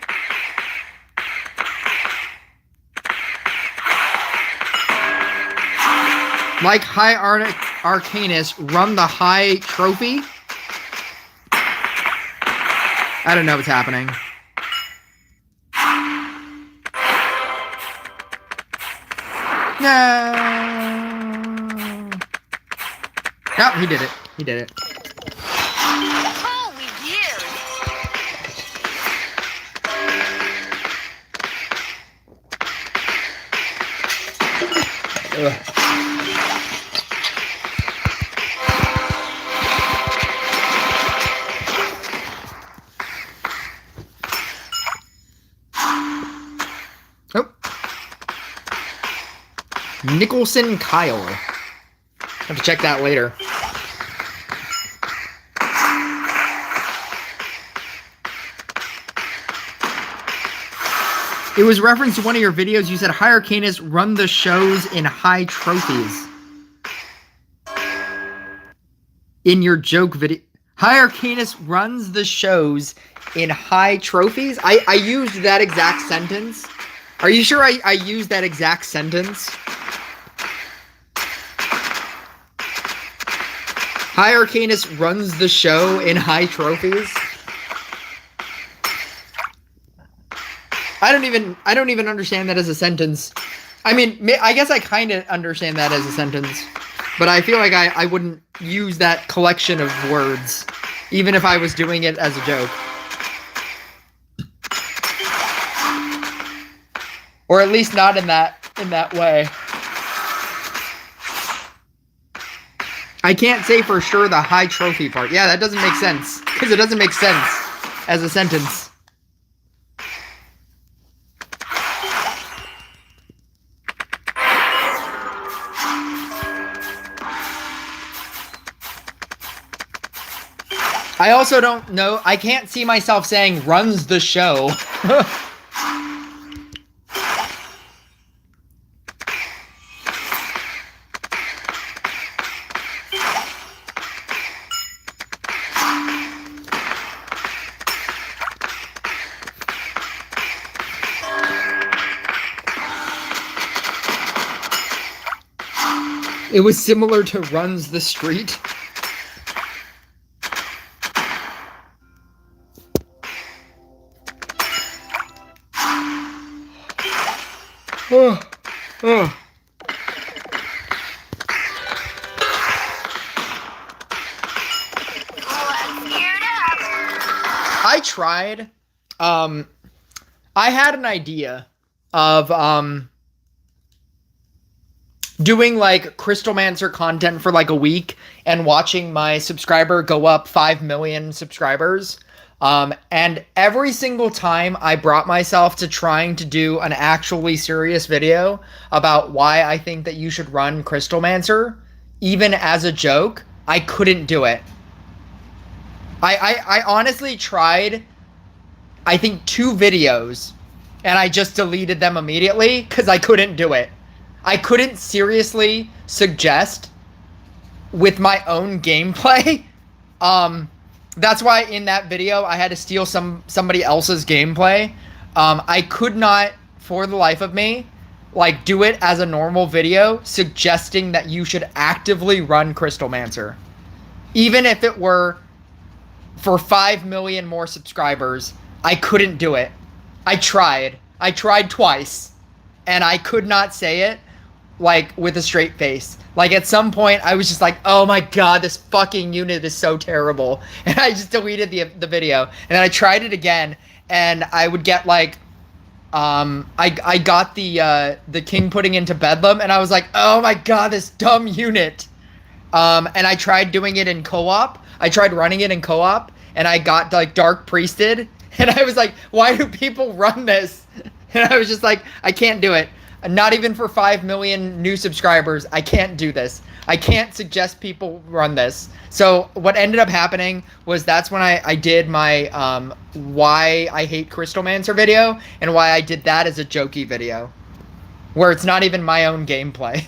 Like high arcanist, run the high trophy? I don't know what's happening. No. No, he did it. He did it.
Holy years.
Ugh. Oh. Nicholson Kyle. Have to check that later. It was referenced to one of your videos. You said high arcanists run the shows in high trophies. In your joke video. High arcanist runs the shows in high trophies? I used that exact sentence. Are you sure I used that exact sentence? High arcanist runs the show in high trophies? I don't even understand that as a sentence. I mean, I guess I kind of understand that as a sentence, but I feel like I wouldn't use that collection of words, even if I was doing it as a joke. Or at least not in that way. I can't say for sure the high trophy part. Yeah, that doesn't make sense, because it doesn't make sense as a sentence. I also don't know. I can't see myself saying runs the show. It was similar to runs the street. Oh, oh.
Let's gear it up.
I tried. I had an idea of doing like Crystal Mancer content for like a week and watching my subscriber go up 5 million subscribers. And every single time I brought myself to trying to do an actually serious video about why I think that you should run Crystal Mancer, even as a joke, I couldn't do it. I honestly tried, I think 2 videos, and I just deleted them immediately because I couldn't do it. I couldn't seriously suggest with my own gameplay. That's why in that video I had to steal somebody else's gameplay. I could not, for the life of me, like do it as a normal video suggesting that you should actively run Crystal Mancer. Even if it were for 5 million more subscribers, I couldn't do it. I tried twice, and I could not say it like with a straight face. Like at some point I was just like, oh my god, this fucking unit is so terrible, and I just deleted the video. And then I tried it again, and I would get like I got the king putting into Bedlam, and I was like, oh my god, this dumb unit. And I tried doing it in co-op. I tried running it in co-op, and I got like Dark Priested, and I was like, why do people run this? And I was just like, I can't do it. Not even for 5 million new subscribers, I can't do this. I can't suggest people run this. So what ended up happening was that's when I did my why I hate Crystal Mancer video, and why I did that as a jokey video, where it's not even my own gameplay.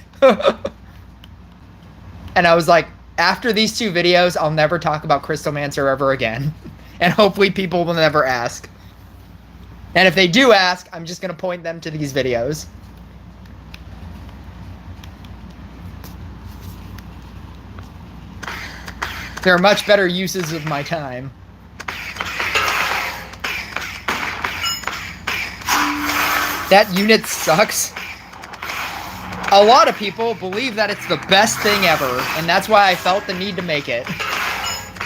And I was like, after these 2 videos, I'll never talk about Crystal Mancer ever again. And hopefully people will never ask. And if they do ask, I'm just going to point them to these videos. There are much better uses of my time. That unit sucks. A lot of people believe that it's the best thing ever, and that's why I felt the need to make it.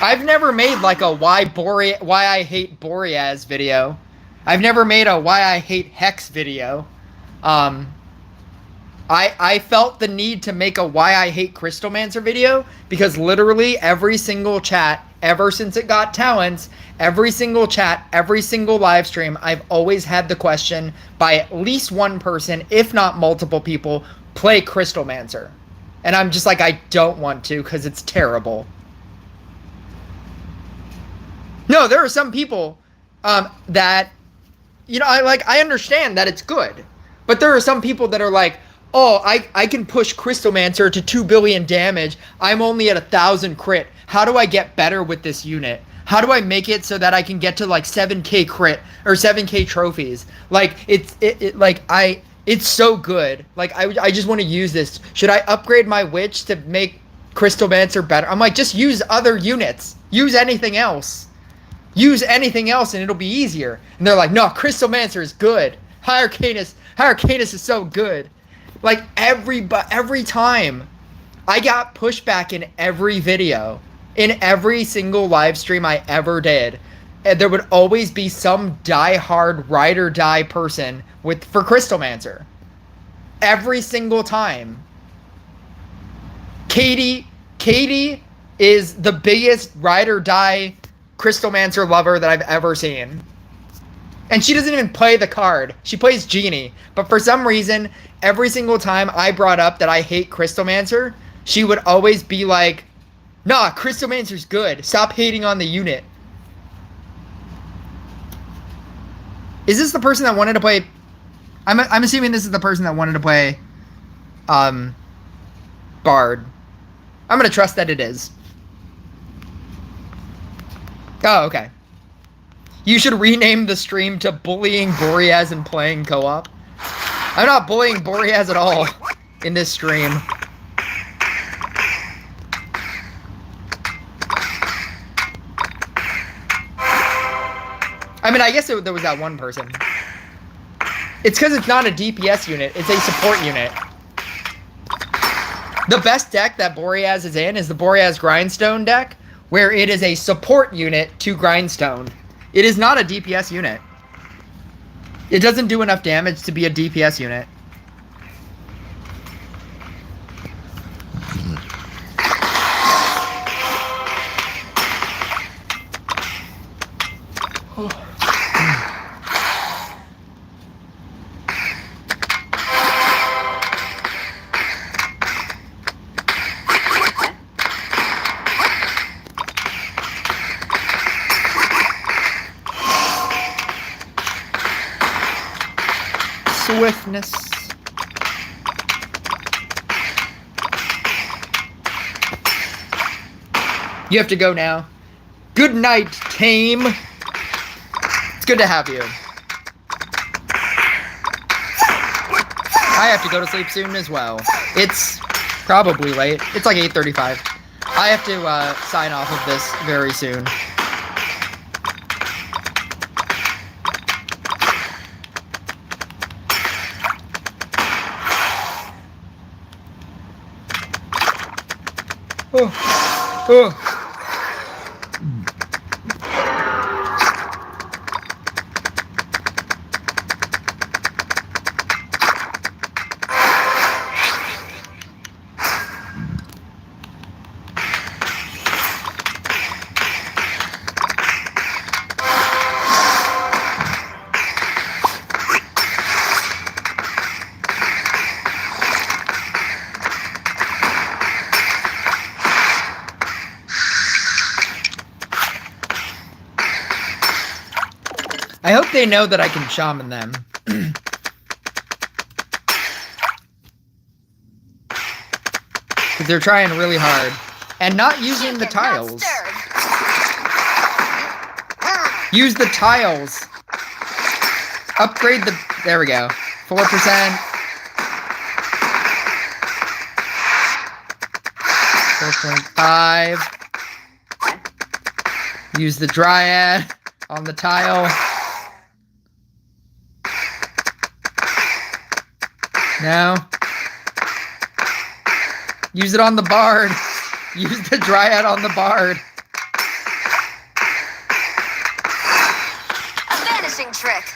I've never made like a why I hate Boreas video. I've never made a why I hate Hex video. I felt the need to make a why I hate Crystal Mancer video because literally every single chat ever since it got talents, every single chat, every single live stream, I've always had the question by at least one person, if not multiple people, play Crystal Mancer. And I'm just like, I don't want to because it's terrible. No, there are some people that, you know, I understand that it's good. But there are some people that are like, oh, I can push Crystal Mancer to 2 billion damage. I'm only at 1,000 crit. How do I get better with this unit? How do I make it so that I can get to like 7k crit or 7k trophies? Like it's so good. Like I just want to use this. Should I upgrade my witch to make Crystal Mancer better? I'm like, just use other units. Use anything else. Use anything else and it'll be easier. And they're like, no, Crystal Mancer is good. High Arcanus is so good. Like every time I got pushback in every video, in every single live stream I ever did, and there would always be some die-hard ride or die person for Crystal Mancer. Every single time. Katie is the biggest ride or die Crystal Mancer lover that I've ever seen. And she doesn't even play the card. She plays Genie. But for some reason, every single time I brought up that I hate Crystal Mancer, she would always be like, nah, Crystal Mancer's good. Stop hating on the unit. Is this the person that wanted to play... I'm assuming this is the person that wanted to play Bard. I'm going to trust that it is. Oh, okay. You should rename the stream to Bullying Boreas and Playing Co-op. I'm not bullying Boreas at all in this stream. I mean, I guess there was that one person. It's because it's not a DPS unit. It's a support unit. The best deck that Boreas is in is the Boreas Grindstone deck, where it is a support unit to Grindstone. It is not a DPS unit. It doesn't do enough damage to be a DPS unit. swiftness. You have to go now. Good night, Tame. It's good to have you. I have to go to sleep soon as well. It's probably late. It's like 8:35. I have to sign off of this very soon. Oh. I hope they know that I can shaman them. Because they're trying really hard. And not using the tiles. Use the tiles. Upgrade the... There we go. 4%. 4.5. Use the dryad on the tile. Now, use it on the bard. Use the dryad on the bard.
A vanishing trick.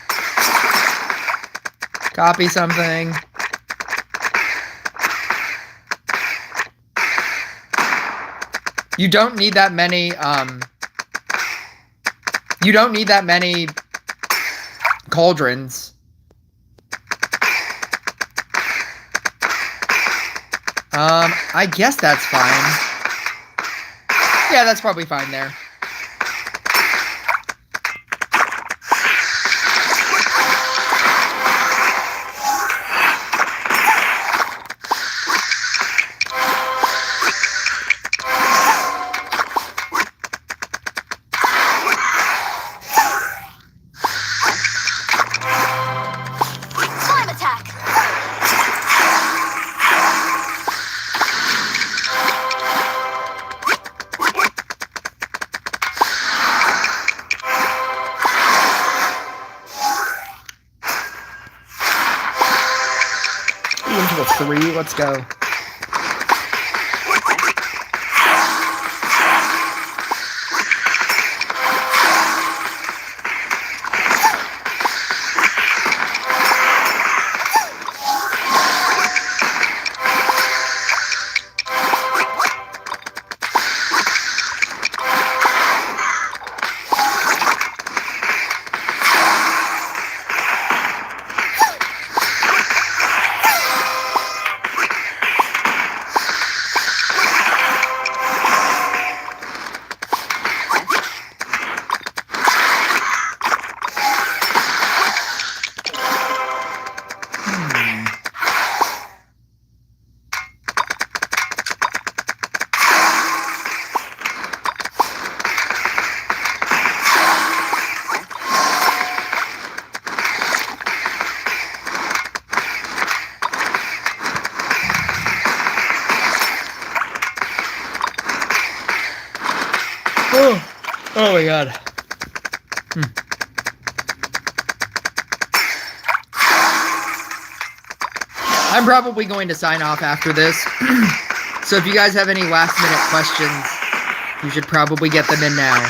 Copy something. You don't need that many, you don't need that many cauldrons. I guess that's fine. Yeah, that's probably fine there.
Slime attack.
Into a 3, let's go. Oh my god. I'm probably going to sign off after this. So if you guys have any last minute questions, you should probably get them in now.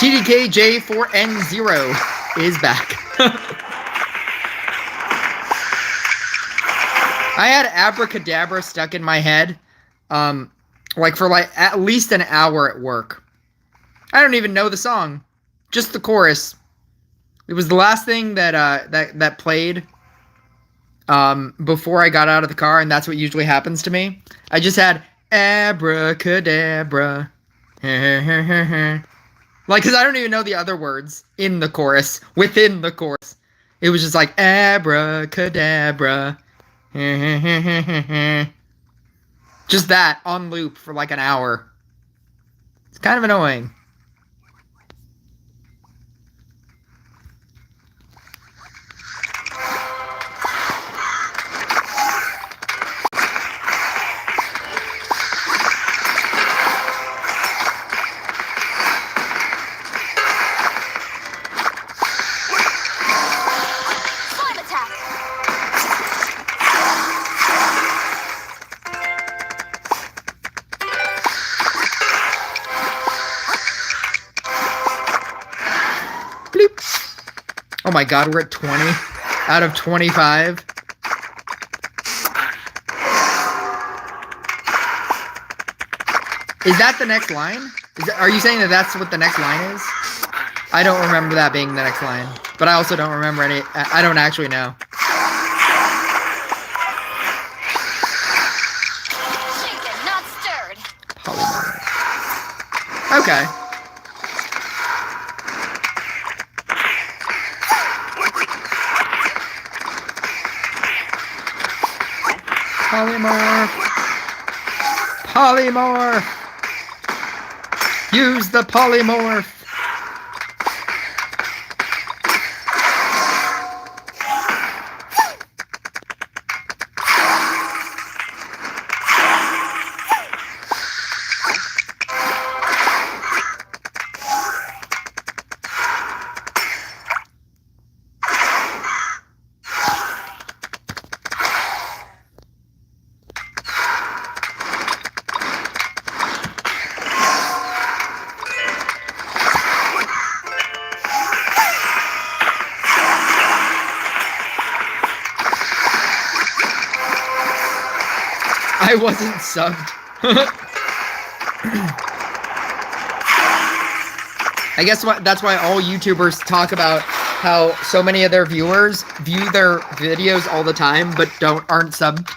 TDKJ4N0 is back. I had Abracadabra stuck in my head, like for like at least an hour at work. I don't even know the song, just the chorus. It was the last thing that that played before I got out of the car, and that's what usually happens to me. I just had Abracadabra. Like, because I don't even know the other words in the chorus, within the chorus. It was just like, Abracadabra. Just that, on loop for like an hour. It's kind of annoying. Oh my god, we're at 20 out of 25. Is that the next line? Are you saying that that's what the next line is? I don't remember that being the next line. But I also don't remember any. I don't actually know.
Shaken, not stirred.
Polymorph. Okay. Polymorph. Polymorph. Use the polymorph. I wasn't subbed. I guess that's why all YouTubers talk about how so many of their viewers view their videos all the time but aren't subbed.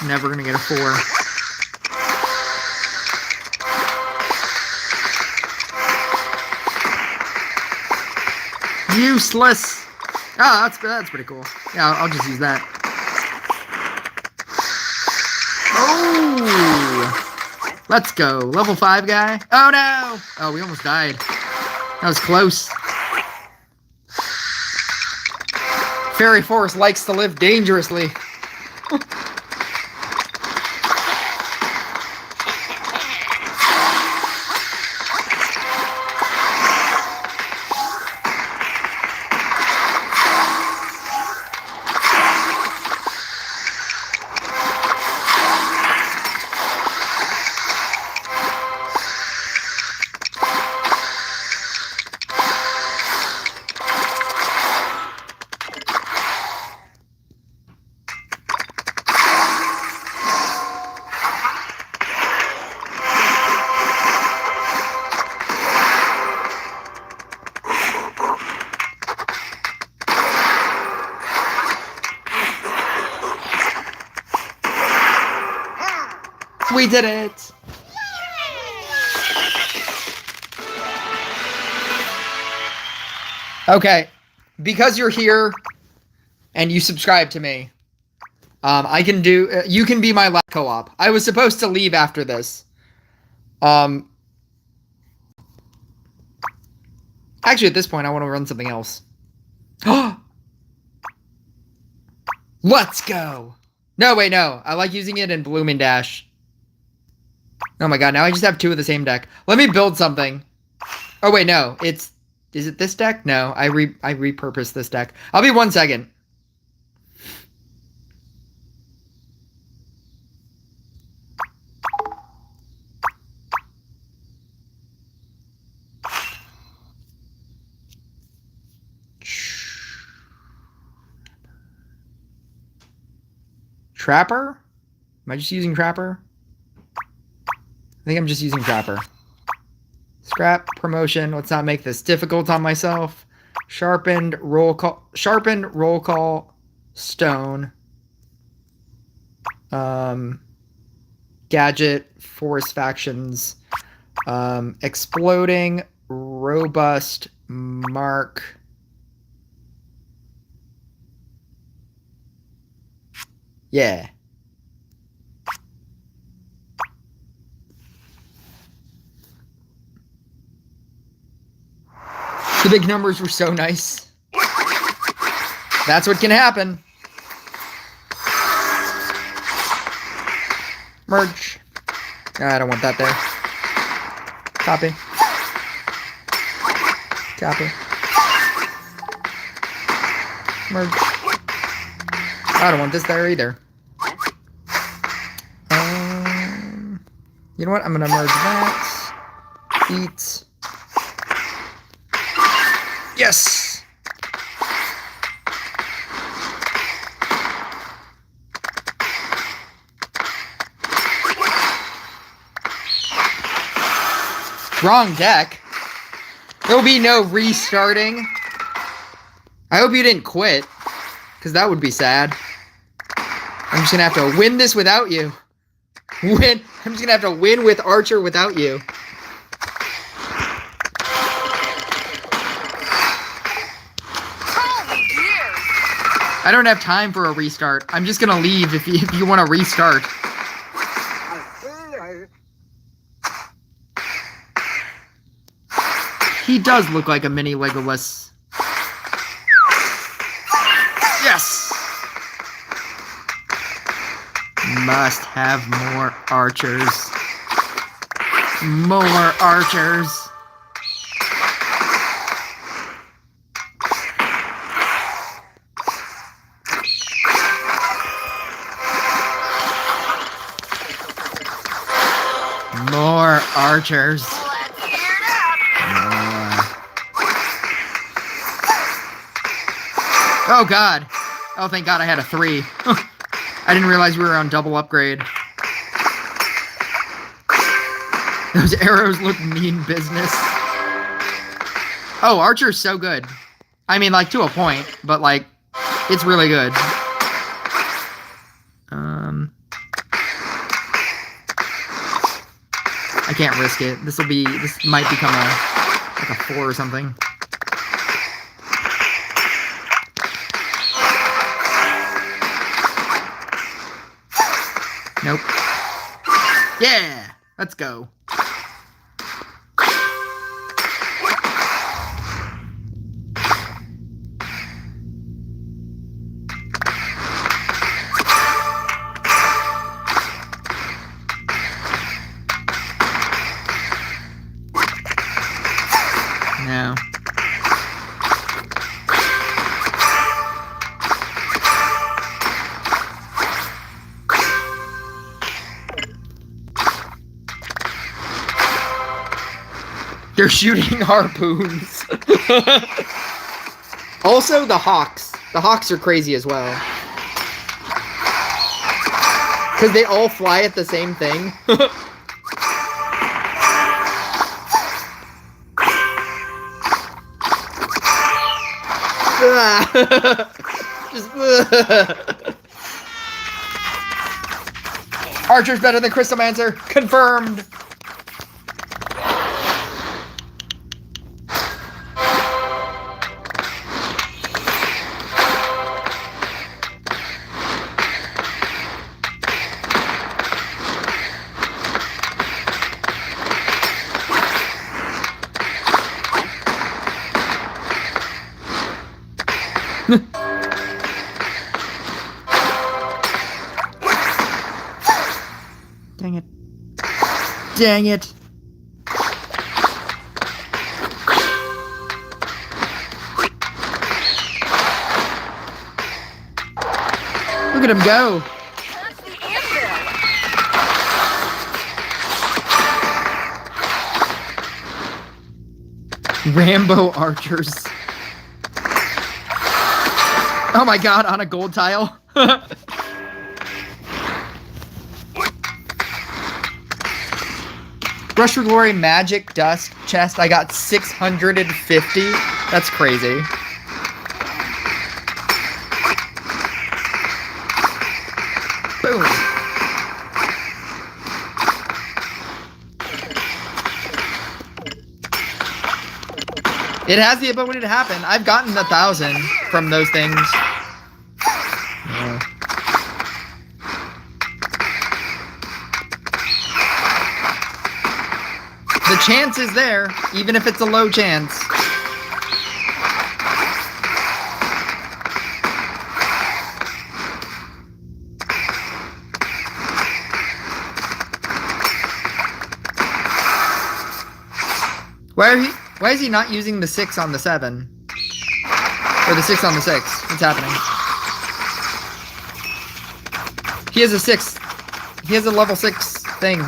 Never gonna get a 4. Useless. Oh, that's pretty cool. Yeah, I'll just use that. Oh, let's go. Level 5 guy. Oh no. Oh, we almost died. That was close. Fairy Force likes to live dangerously. We did it! Okay, because you're here and you subscribe to me, I can do. You can be my last co-op. I was supposed to leave after this. Actually, at this point, I want to run something else. Let's go! No, wait, no. I like using it in Blooming Dash. Oh my god, now I just have 2 of the same deck. Let me build something. Oh wait, no. It's Is it this deck? No, I repurposed this deck. I'll be 1 second. Trapper? Am I just using Trapper? I think I'm just using Trapper. Scrap, promotion. Let's not make this difficult on myself. Sharpened roll call, stone. Gadget, forest factions. Exploding, robust, mark. Yeah. The big numbers were so nice. That's what can happen. Merge. I don't want that there. Copy. Copy. Merge. I don't want this there either. You know what? I'm gonna merge that. Eat. Yes! Wrong deck. There'll be no restarting. I hope you didn't quit, because that would be sad. I'm just gonna have to win this without you. I'm just gonna have to win with Archer without you. I don't have time for a restart. I'm just gonna leave if you want to restart. He does look like a mini Legolas. Yes! Must have more archers. More archers. More archers.
Let's hear it out.
Oh god. Oh thank god I had a 3. I didn't realize we were on double upgrade. Those arrows look mean business. Oh, Archer's so good. I mean, like, to a point, but, like, it's really good. I can't risk it. This might become like a 4 or something. Nope. Yeah! Let's go. No. They're shooting harpoons. Also, the hawks. The hawks are crazy as well. Because they all fly at the same thing. Just, Archer's better than Crystal Mancer. Confirmed. Dang it. Dang it. Look at him go. Rambo archers. Oh my god, on a gold tile. Rush for Glory magic dust chest. I got 650. That's crazy. Boom. It has the ability to happen. I've gotten 1,000 from those things. Yeah. The chance is there, even if it's a low chance. Why is he not using the 6 on the 7? Or the 6 on the 6? What's happening? He has a 6. He has a level 6 thing.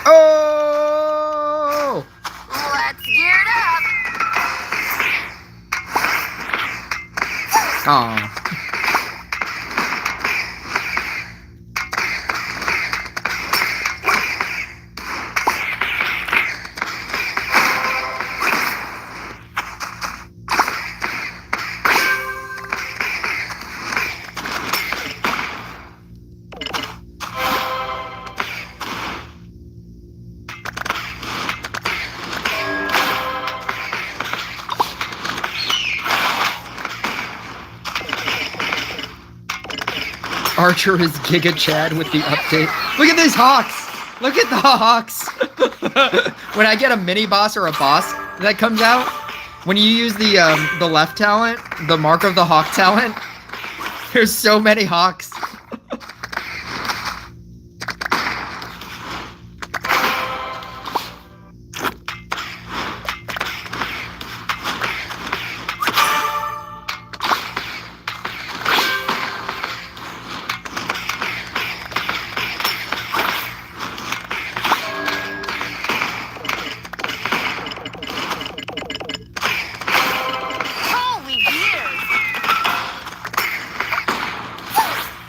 Oh!
Let's gear it up.
Oh. Archer is Giga Chad with the update. Look at these hawks! Look at the hawks! When I get a mini boss or a boss that comes out, when you use the left talent, the Mark of the Hawk talent, there's so many hawks.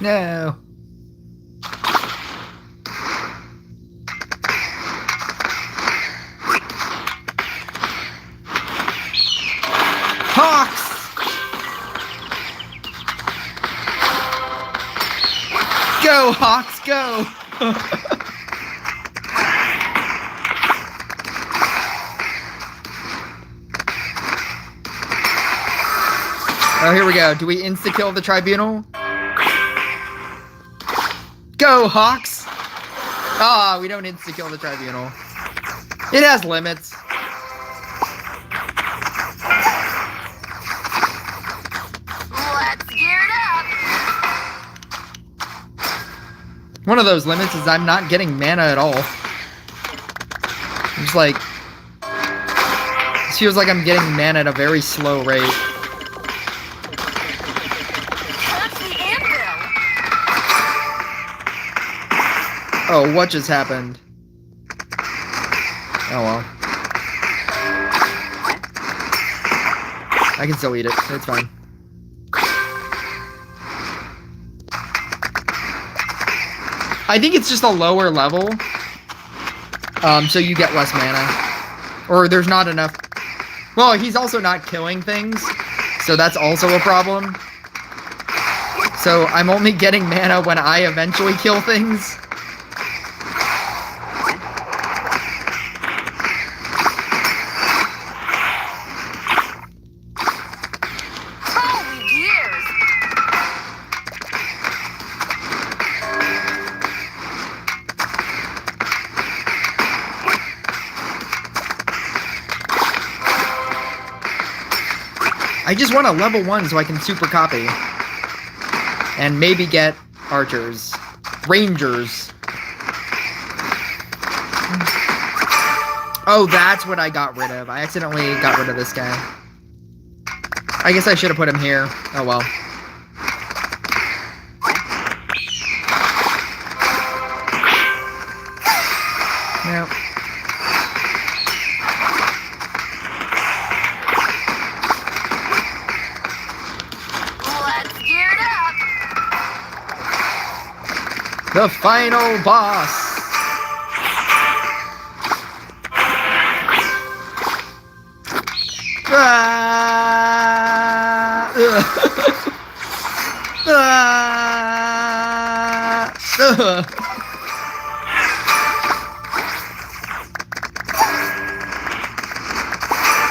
No. Hawks! Go, Hawks, go! Oh, here we go. Do we insta-kill the Tribunal? Go, Hawks! Ah, we don't insta-kill the Tribunal. It has limits.
Let's gear it up.
One of those limits is I'm not getting mana at all. I'm just like... This feels like I'm getting mana at a very slow rate. Oh, what just happened? Oh well. I can still eat it. It's fine. I think it's just a lower level. So you get less mana. Or there's not enough. Well, he's also not killing things. So that's also a problem. So I'm only getting mana when I eventually kill things. I just want a level 1 so I can super copy. And maybe get archers. Rangers. Oh, that's what I got rid of. I accidentally got rid of this guy. I guess I should have put him here. Oh well. No.
Let's gear it up.
The final boss. Ah! Ah!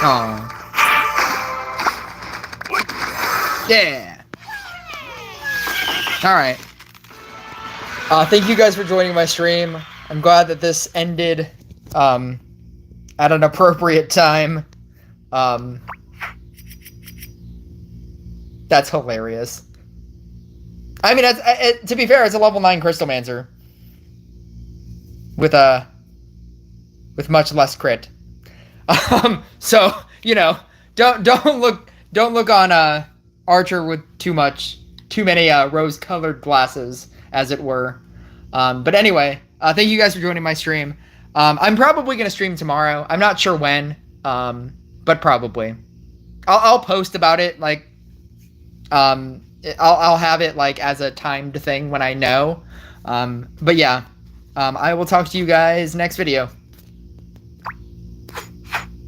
Oh. Yeah. All right. Thank you guys for joining my stream. I'm glad that this ended at an appropriate time. That's hilarious. I mean, to be fair, it's a level 9 Crystal Mancer with much less crit. So you know, don't look on Archer with too many rose-colored glasses, as it were. But anyway, thank you guys for joining my stream. I'm probably gonna stream tomorrow. I'm not sure when, but probably. I'll post about it, like, I'll have it like as a timed thing when I know. But yeah, I will talk to you guys next video.